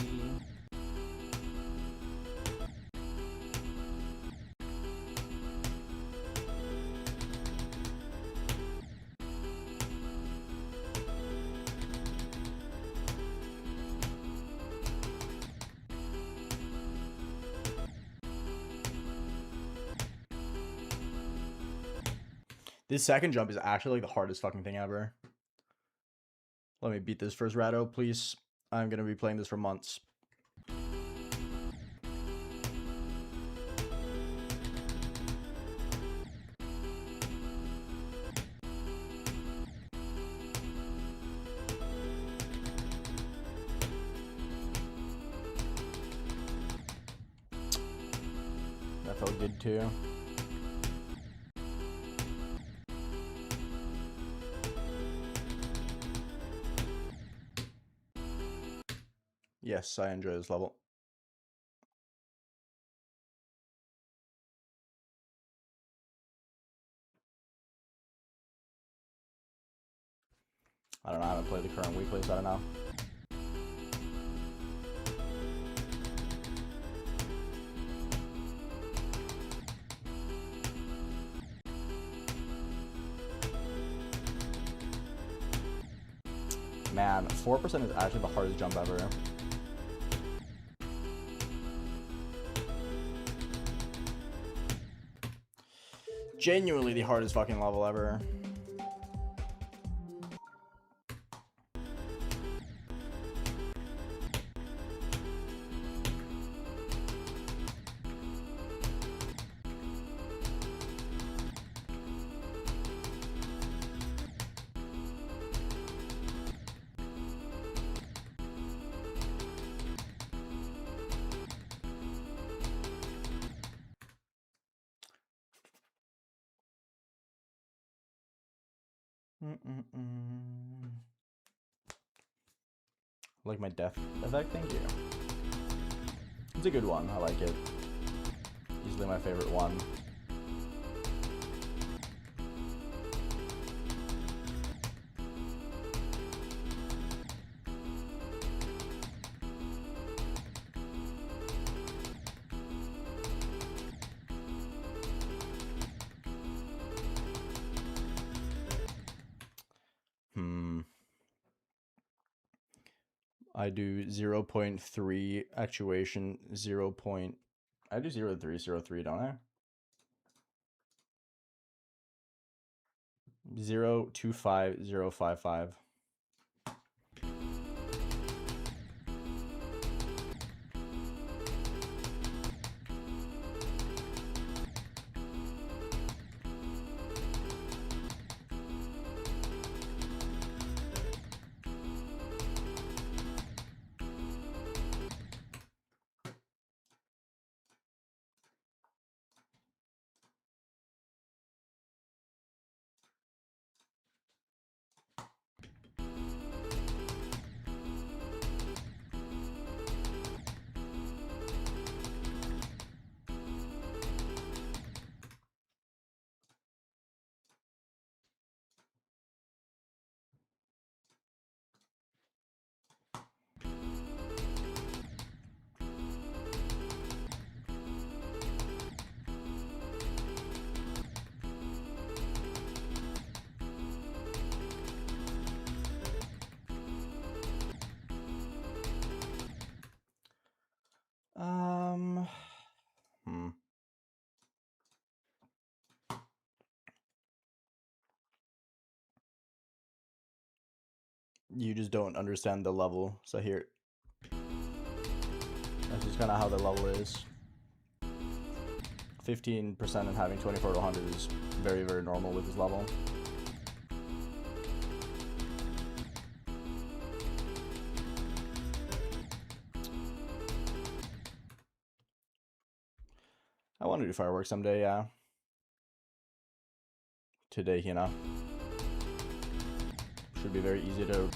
This second jump is actually like the hardest fucking thing ever. Let me beat this first Rado, please. I'm gonna be playing this for months. That felt good too. Yes, I enjoy this level. I don't know, I haven't played the current weekly, so I don't know. Man, 4% is actually the hardest jump ever. Genuinely the hardest fucking level ever. Like my death effect, thank you. It's a good one, I like it. Easily my favorite one. I do 0.3 actuation, I do 0.303, don't I? 0.25055. You just don't understand the level, so here. That's just kind of how the level is. 15% and having 24 to 100 is very, very normal with this level. I want to do fireworks someday, yeah. Today, you know. Should be very easy to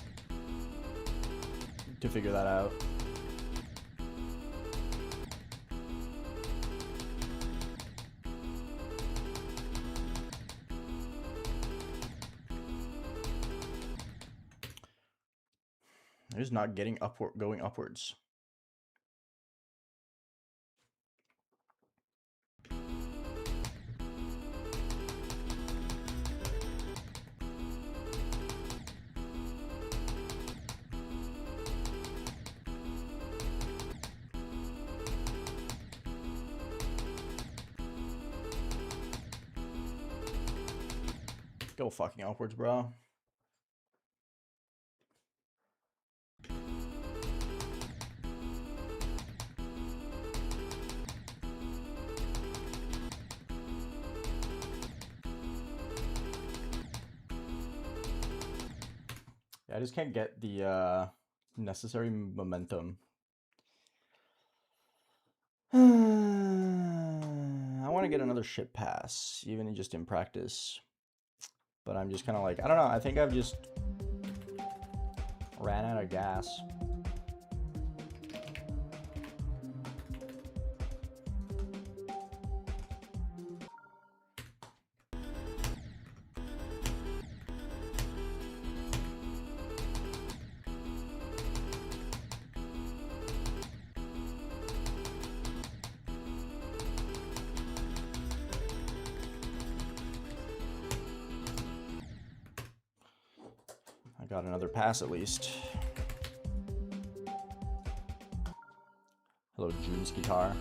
figure that out. They're just not getting upward, going upwards. Go fucking upwards, bro. Yeah, I just can't get the necessary momentum. I want to get another ship pass, even just in practice. But I'm just kind of like, I don't know, I think I've just ran out of gas. got another pass at least. Hello, June's guitar.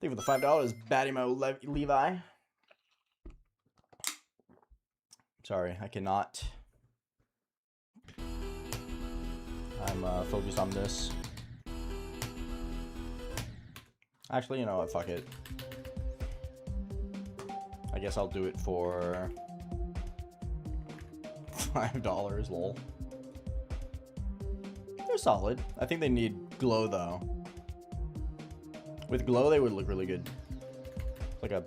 Thank you for the $5, Batty Levi. Sorry, I cannot. I'm focused on this. Actually, you know what? Fuck it. I guess I'll do it for $5, lol. They're solid. I think they need glow, though. With glow, they would look really good. Like a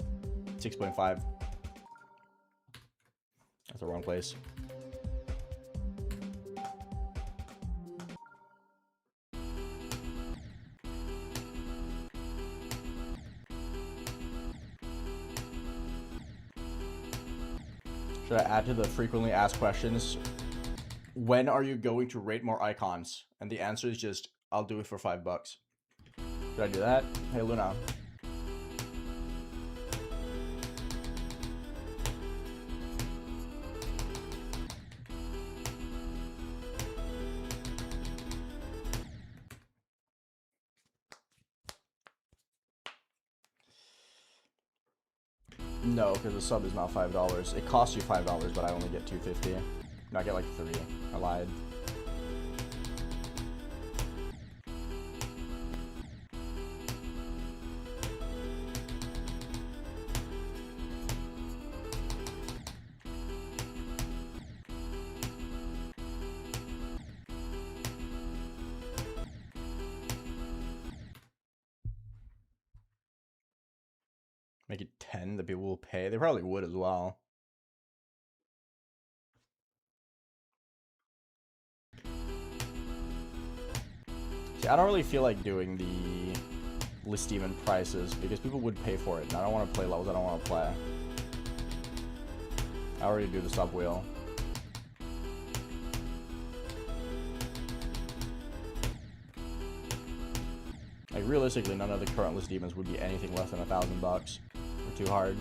6.5. That's the wrong place. Should I add to the frequently asked questions? When are you going to rate more icons? And the answer is just, I'll do it for $5. Should I do that? Hey, Luna. No, because the sub is not $5. It costs you $5, but I only get $2.50. No, I get like 3. I lied. Make it 10 that people will pay. They probably would as well. See, I don't really feel like doing the list even prices because people would pay for it, and I don't want to play levels I don't want to play. I already do the sub wheel. Like, realistically, none of the current list evens would be anything less than $1,000. They're too hard.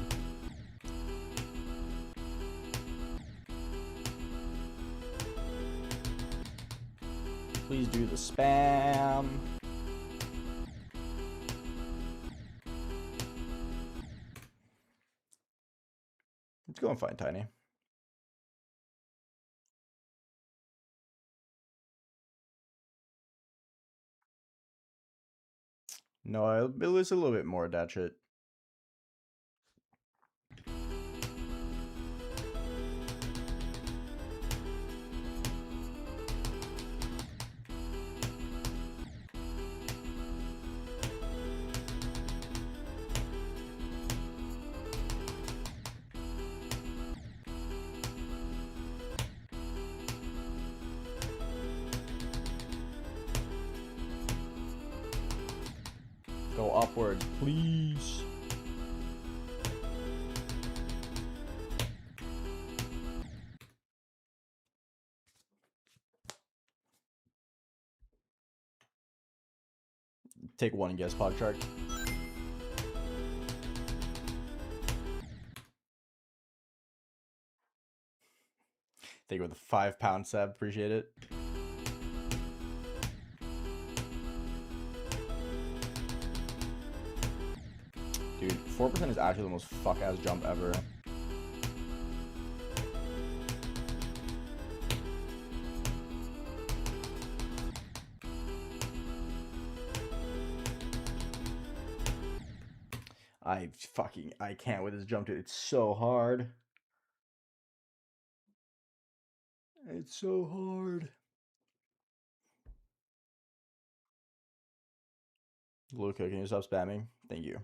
Please do the spam. It's going fine, Tiny. No, it was a little bit more of that shit. Go upwards, please. Take one guess, Podshark. Thank you for the £5 sub. Appreciate it. Dude, 4% is actually the most fuck-ass jump ever. I can't with this jump, dude. It's so hard. It's so hard. Luca, can you stop spamming? Thank you.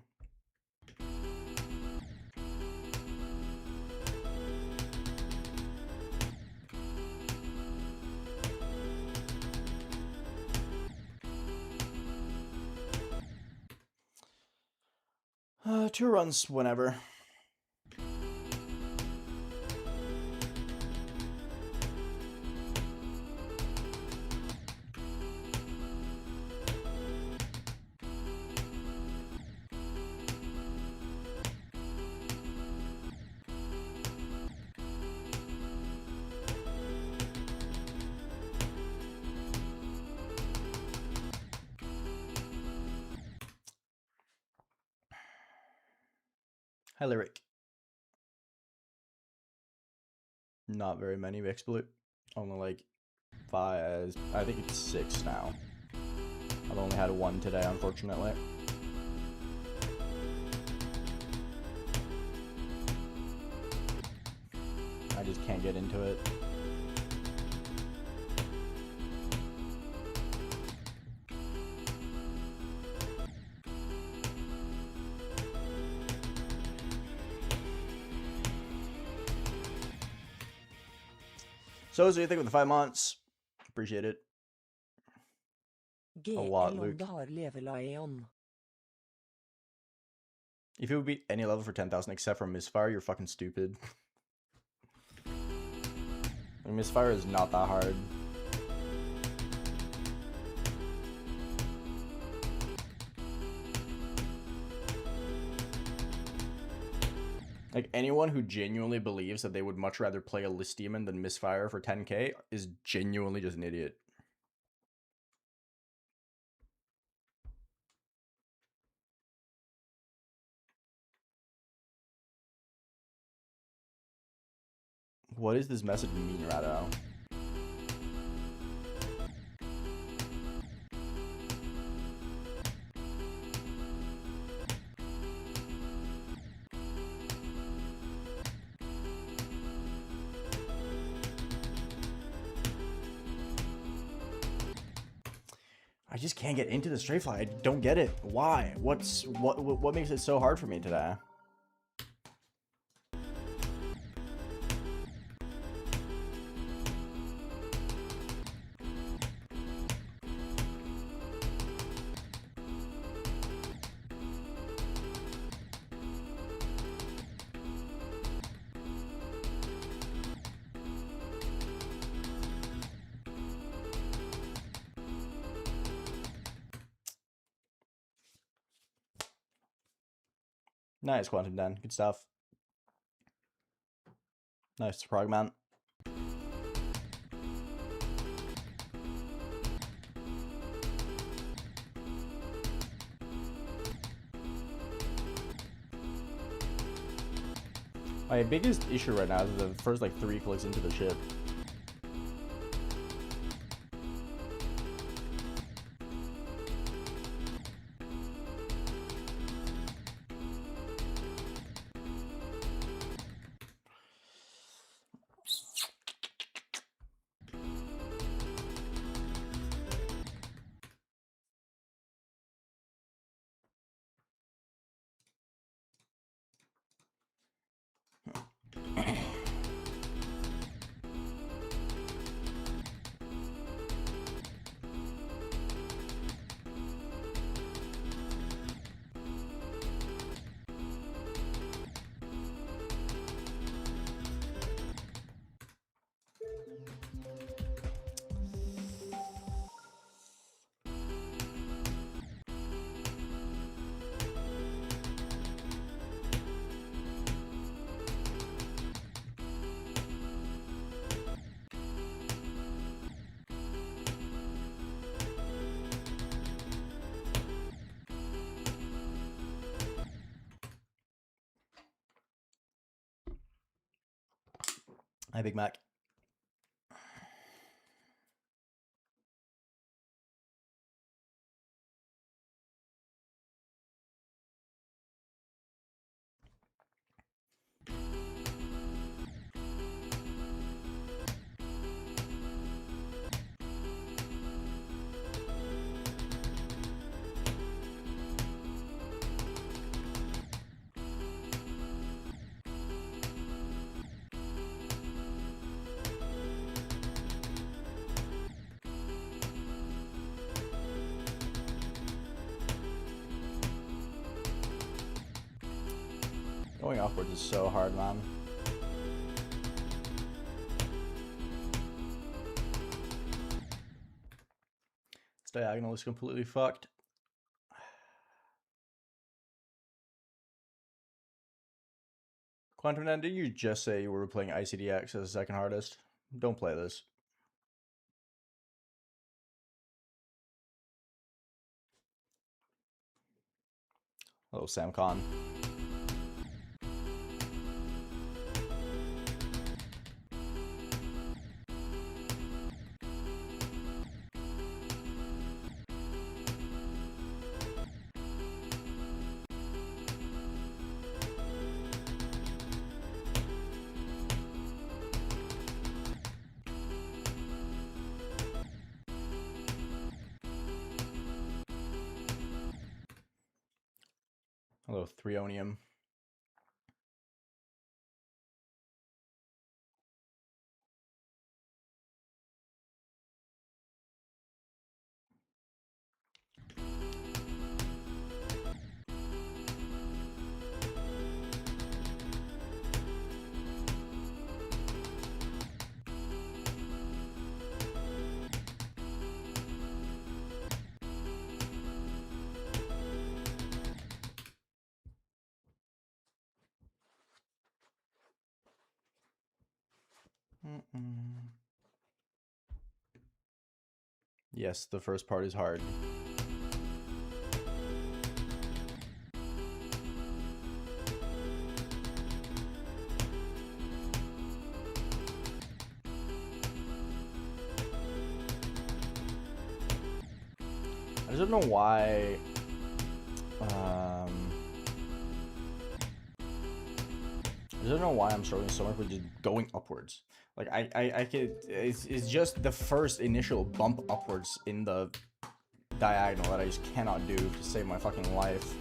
Two runs whenever. Hi, Lyric. Not very many Exploit. Only like 5. I think it's 6 now. I've only had 1 today, unfortunately. I just can't get into it. So what do you think of the 5 months? Appreciate it. A lot, Luke. har level av Aeon. If it would be any level for 10,000 except for Misfire, you're fucking stupid. Misfire is not that hard. Like, anyone who genuinely believes that they would much rather play a List Demon than Misfire for 10k is genuinely just an idiot. What does this message mean, Rado? I just can't get into the straight fly. I don't get it. Why? What makes it so hard for me today? Nice, Quantum Den. Good stuff. Nice, Prog Man. My biggest issue right now is the first like 3 clicks into the ship. Hi, Big Mac. Going upwards is so hard, man. This diagonal is completely fucked. Quantum Net, did you just say you were playing ICDX as the second hardest? Don't play this. Hello, Sam Khan. Hello, Threonium. Yes, the first part is hard. I just don't know why. I don't know why I'm struggling so much with just going upwards. Like I could. It's just the first initial bump upwards in the diagonal that I just cannot do to save my fucking life.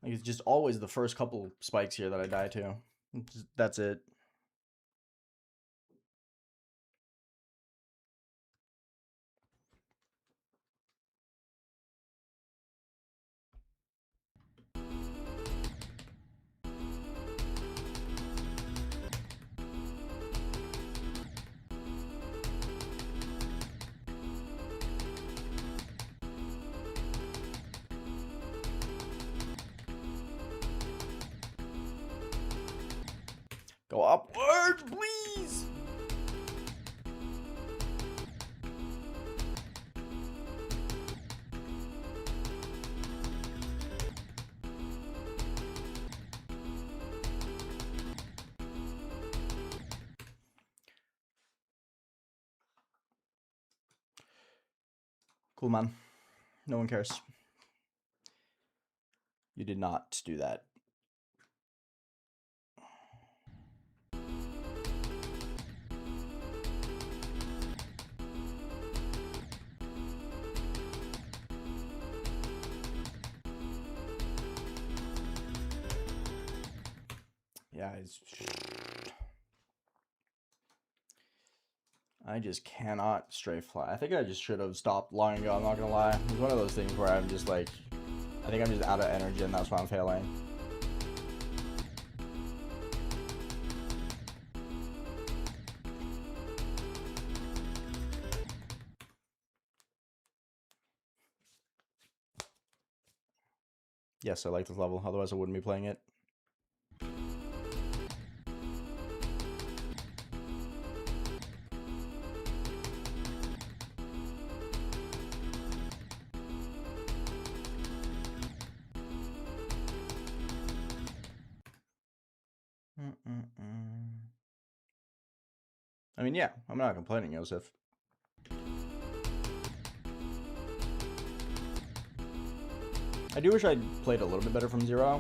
Like, it's just always the first couple spikes here that I die to. That's it. Go upward, please! Cool, man. No one cares. You did not do that. Yeah, I just cannot strafe fly. I think I just should have stopped long ago, I'm not gonna lie. It's one of those things where I'm just like, I think I'm just out of energy and that's why I'm failing. Yes, I like this level, otherwise I wouldn't be playing it. I mean, yeah, I'm not complaining, Joseph. I do wish I'd played a little bit better from zero.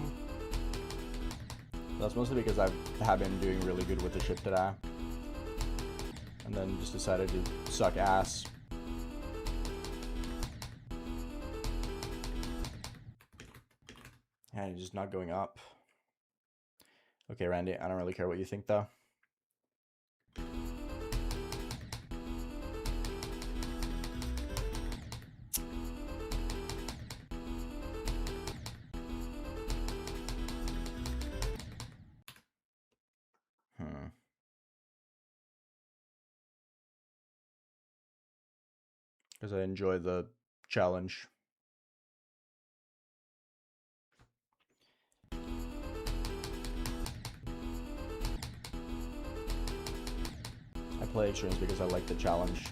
That's mostly because I have been doing really good with the ship today. And then just decided to suck ass. And just not going up. Okay, Randy, I don't really care what you think, though. Because I enjoy the challenge. I play extremes because I like the challenge.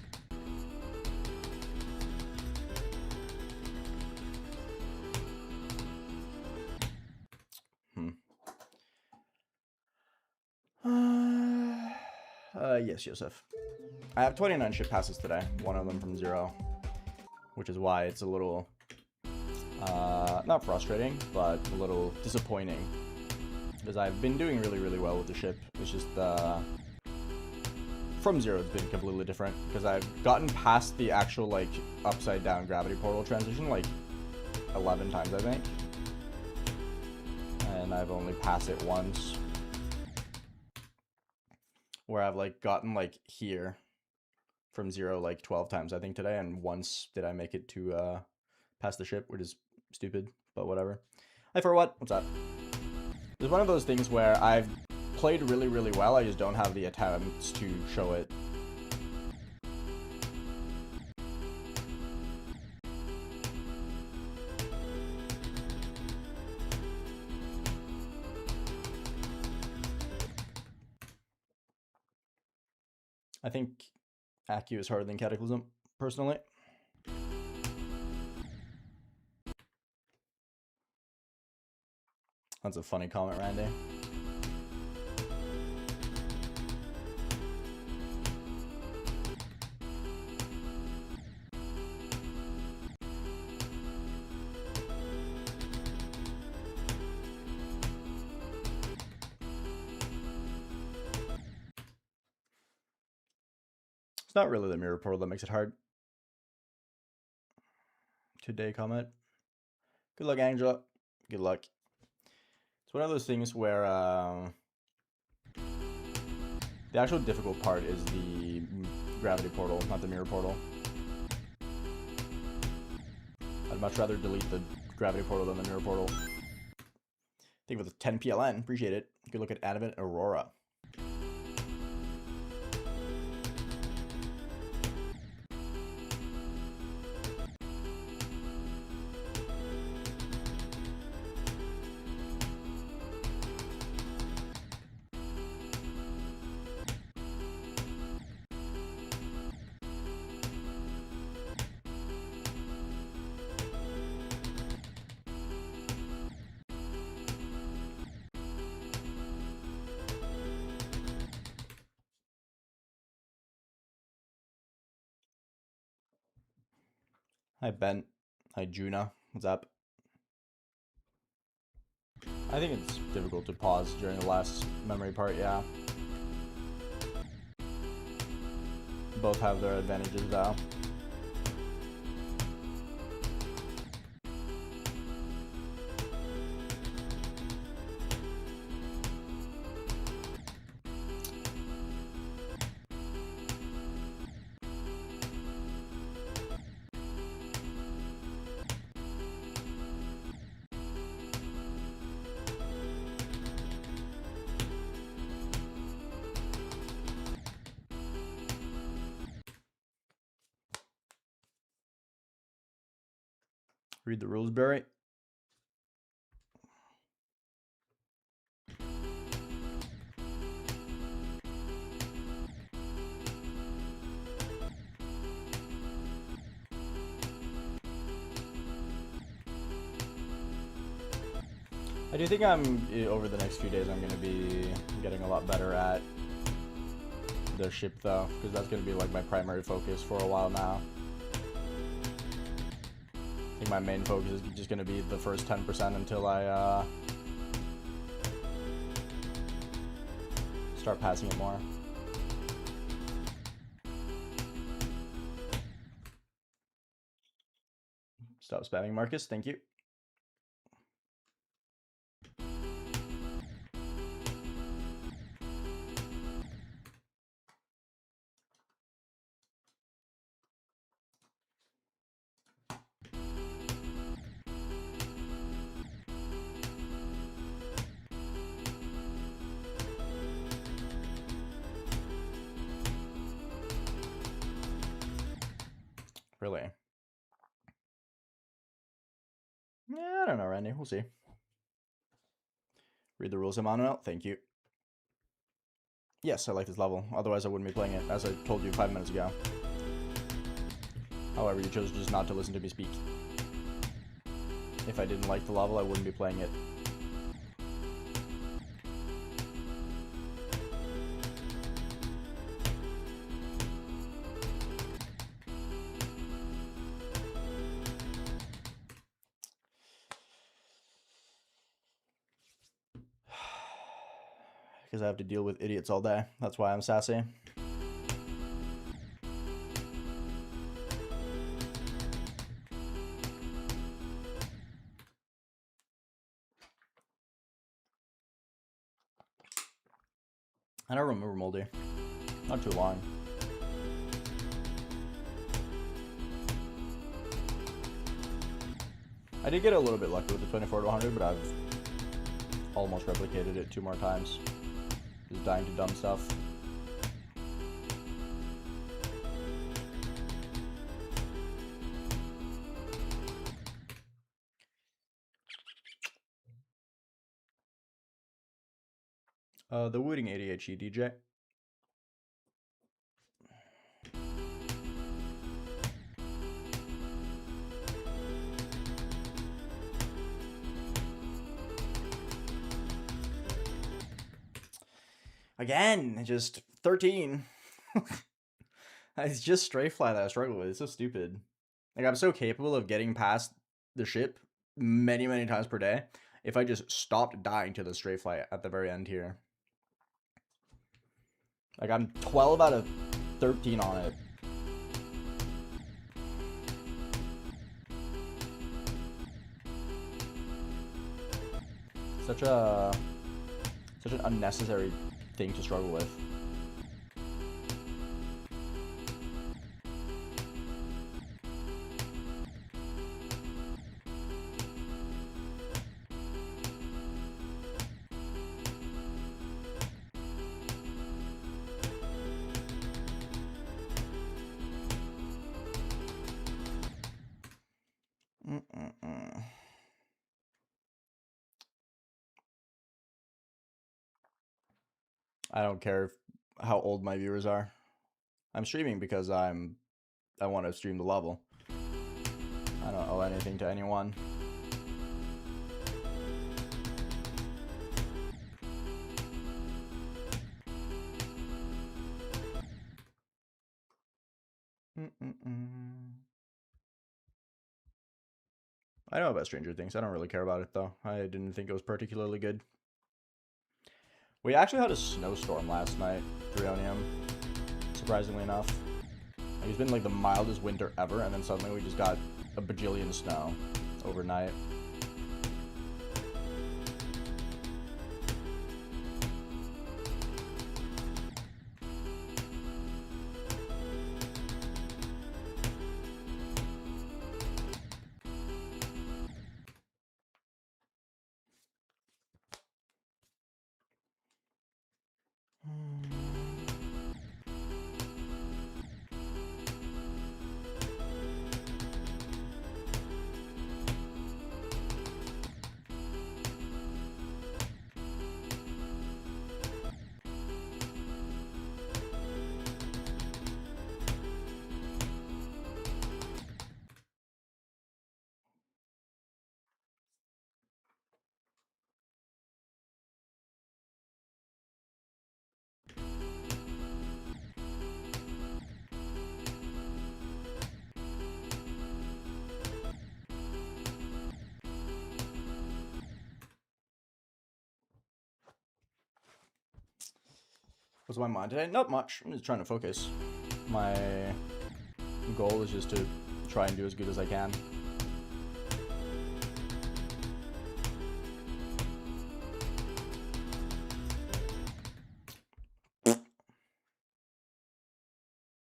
Yes, Joseph. I have 29 ship passes today, one of them from zero. Which is why it's a little, not not frustrating, but a little disappointing. Because I've been doing really, really well with the ship. It's just from zero it's been completely different. Because I've gotten past the actual, like, upside down gravity portal transition, like, 11 times, I think. And I've only passed it once. Where I've, like, gotten, like, here from zero, like, 12 times, I think, today. And once did I make it to, past the ship, which is stupid, but whatever. Hi, for what? What's up? It's one of those things where I've played really, really well. I just don't have the attempts to show it. I think Accu is harder than Cataclysm, personally. That's a funny comment, Randy. It's not really the mirror portal that makes it hard. Today comment. Good luck, Angela. Good luck. It's one of those things where the actual difficult part is the gravity portal, not the mirror portal. I'd much rather delete the gravity portal than the mirror portal. Thank you for the 10 PLN. Appreciate it. Good look at Advent Aurora. Hi, Ben. Hi, Juna. What's up? I think it's difficult to pause during the last memory part, yeah. Both have their advantages, though. Read the rules, Barry. I do think over the next few days, I'm going to be getting a lot better at the ship, though, because that's going to be, like, my primary focus for a while now. I think my main focus is just going to be the first 10% until I start passing it more. Stop spamming, Marcus. Thank you. Really? Yeah, I don't know, Randy. We'll see. Read the rules, Emmanuel. Thank you. Yes, I like this level. Otherwise, I wouldn't be playing it, as I told you 5 minutes ago. However, you chose just not to listen to me speak. If I didn't like the level, I wouldn't be playing it. because I have to deal with idiots all day. That's why I'm sassy. I don't remember Moldy. Not too long. I did get a little bit lucky with the 24 to 100, but I've almost replicated it 2 more times. Just dying to dumb stuff. The Wooting ADHD DJ. Again, just 13. It's just stray fly that I struggle with. It's so stupid. Like, I'm so capable of getting past the ship many, many times per day if I just stopped dying to the stray fly at the very end here. Like, I'm 12 out of 13 on it. Such an unnecessary thing to struggle with. I don't care how old my viewers are. I'm streaming because I want to stream the level. I don't owe anything to anyone. I know about Stranger Things. I don't really care about it, though. I didn't think it was particularly good. We actually had a snowstorm last night, Dreonium, surprisingly enough. Like, it's been like the mildest winter ever, and then suddenly we just got a bajillion snow overnight. What's my mind today? Not much. I'm just trying to focus. My goal is just to try and do as good as I can.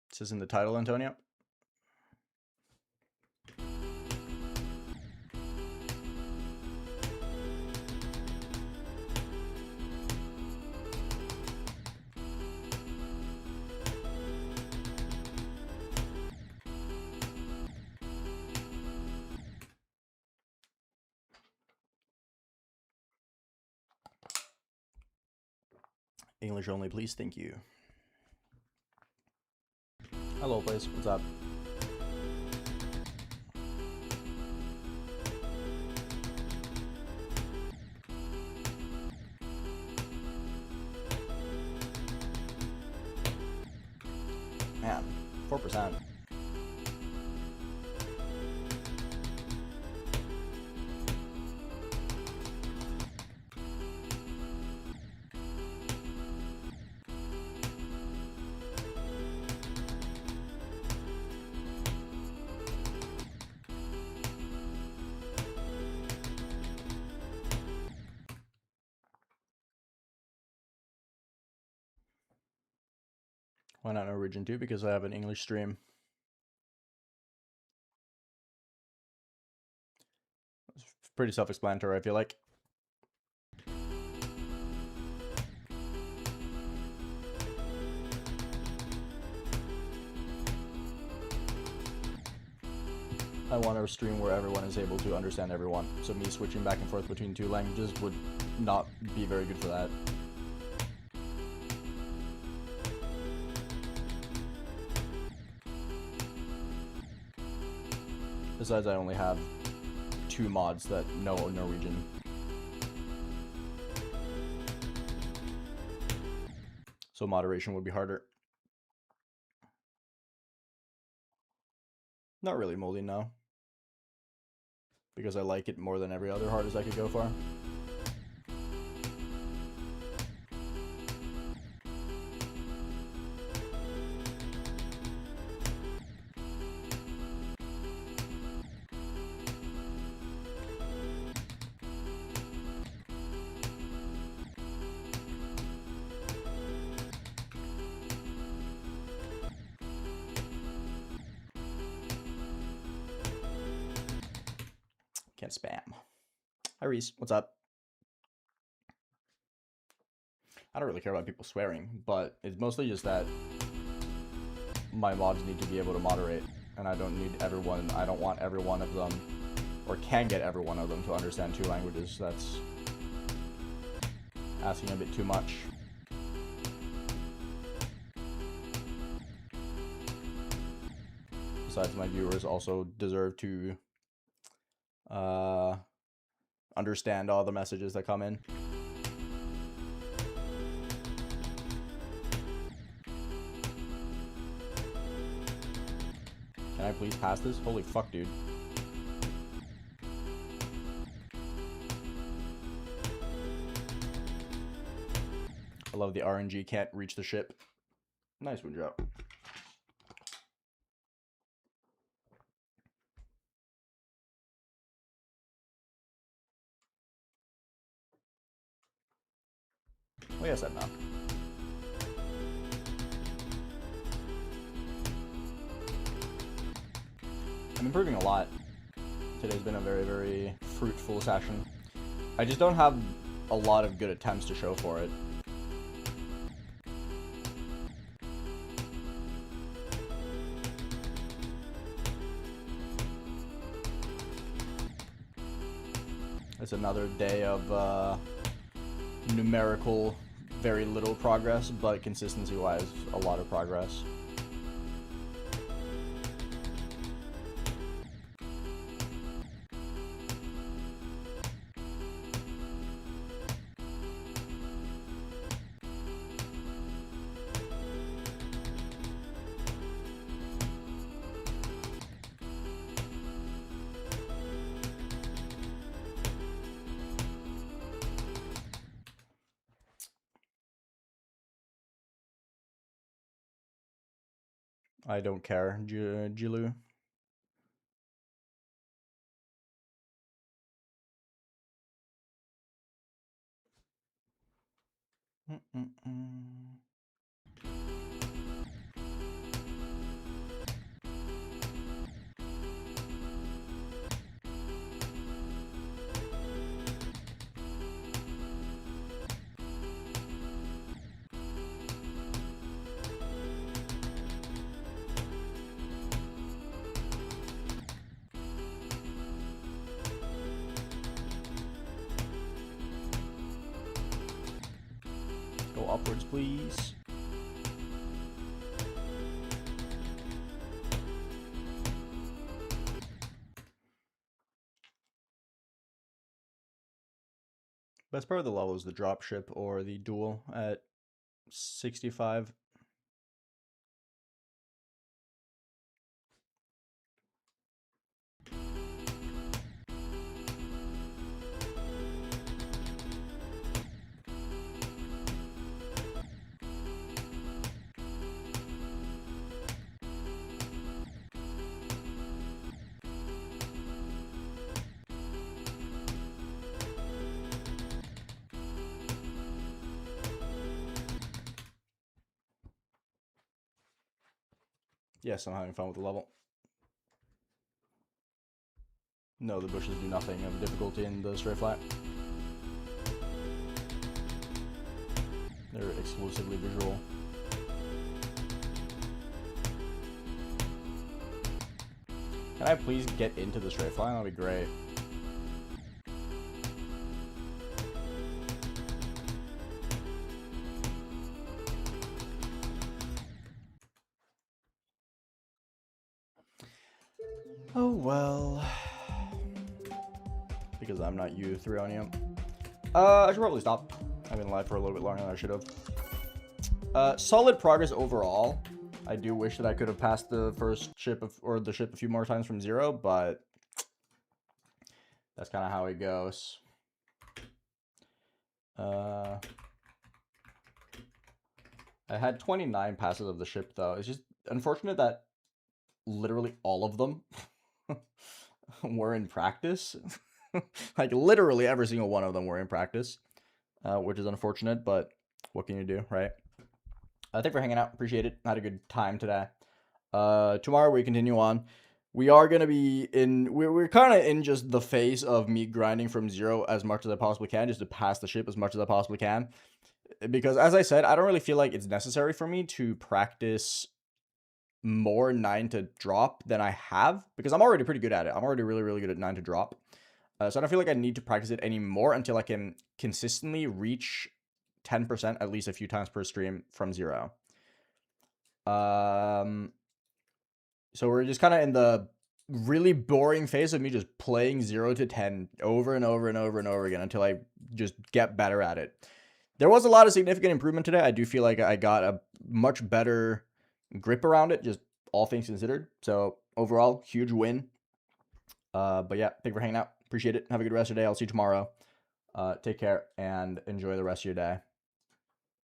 This is in the title, Antonio. English only, please. Thank you. Hello, please. What's up? Man, 4%. Why not Norwegian too? Because I have an English stream. It's pretty self-explanatory, I feel like. I want a stream where everyone is able to understand everyone. So me switching back and forth between two languages would not be very good for that. Besides, I only have 2 mods that know Norwegian. So moderation would be harder. Not really moldy, no. Because I like it more than every other hardest I could go for. Can't spam. Hi Reese, what's up? I don't really care about people swearing, but it's mostly just that my mods need to be able to moderate, and I don't need everyone, I don't want every one of them, or can get every one of them to understand 2 languages. That's asking a bit too much. Besides, my viewers also deserve to understand all the messages that come in. Can I please pass this? Holy fuck, dude. I love the RNG can't reach the ship. Nice one, Joe. Oh, yes, I know. I'm improving a lot. Today's been a very, very fruitful session. I just don't have a lot of good attempts to show for it. It's another day of numerical, very little progress, but consistency-wise, a lot of progress. I don't care, Jilu. Go upwards, please. Best part of the level is the dropship or the duel at 65. Yes, I'm having fun with the level. No, the bushes do nothing of difficulty in the straight flat. They're exclusively visual. Can I please get into the straight flat? That'd be great. Oh well. Because I'm not you, Threonium. I should probably stop. I've been live for a little bit longer than I should have. Solid progress overall. I do wish that I could have passed the first ship or the ship a few more times from 0, but that's kind of how it goes. I had 29 passes of the ship though. It's just unfortunate that literally all of them were in practice. Like literally every single one of them were in practice, which is unfortunate, but what can you do, right? Thanks for hanging out. Appreciate it. Had a good time today. Tomorrow we continue on. We are going to be in, we're kind of in just the phase of me grinding from 0 as much as I possibly can, just to pass the ship as much as I possibly can. Because as I said, I don't really feel like it's necessary for me to practice more 9 to drop than I have, because I'm already pretty good at it. I'm already really, really good at 9 to drop. So I don't feel like I need to practice it anymore until I can consistently reach 10% at least a few times per stream from 0. So we're just kind of in the really boring phase of me just playing 0 to 10 over and over and over and over again until I just get better at it. There was a lot of significant improvement today. I do feel like I got a much better grip around it, just all things considered. So overall, huge win. But yeah, thank you for hanging out. Appreciate it. Have a good rest of your day. I'll see you tomorrow. Take care and enjoy the rest of your day.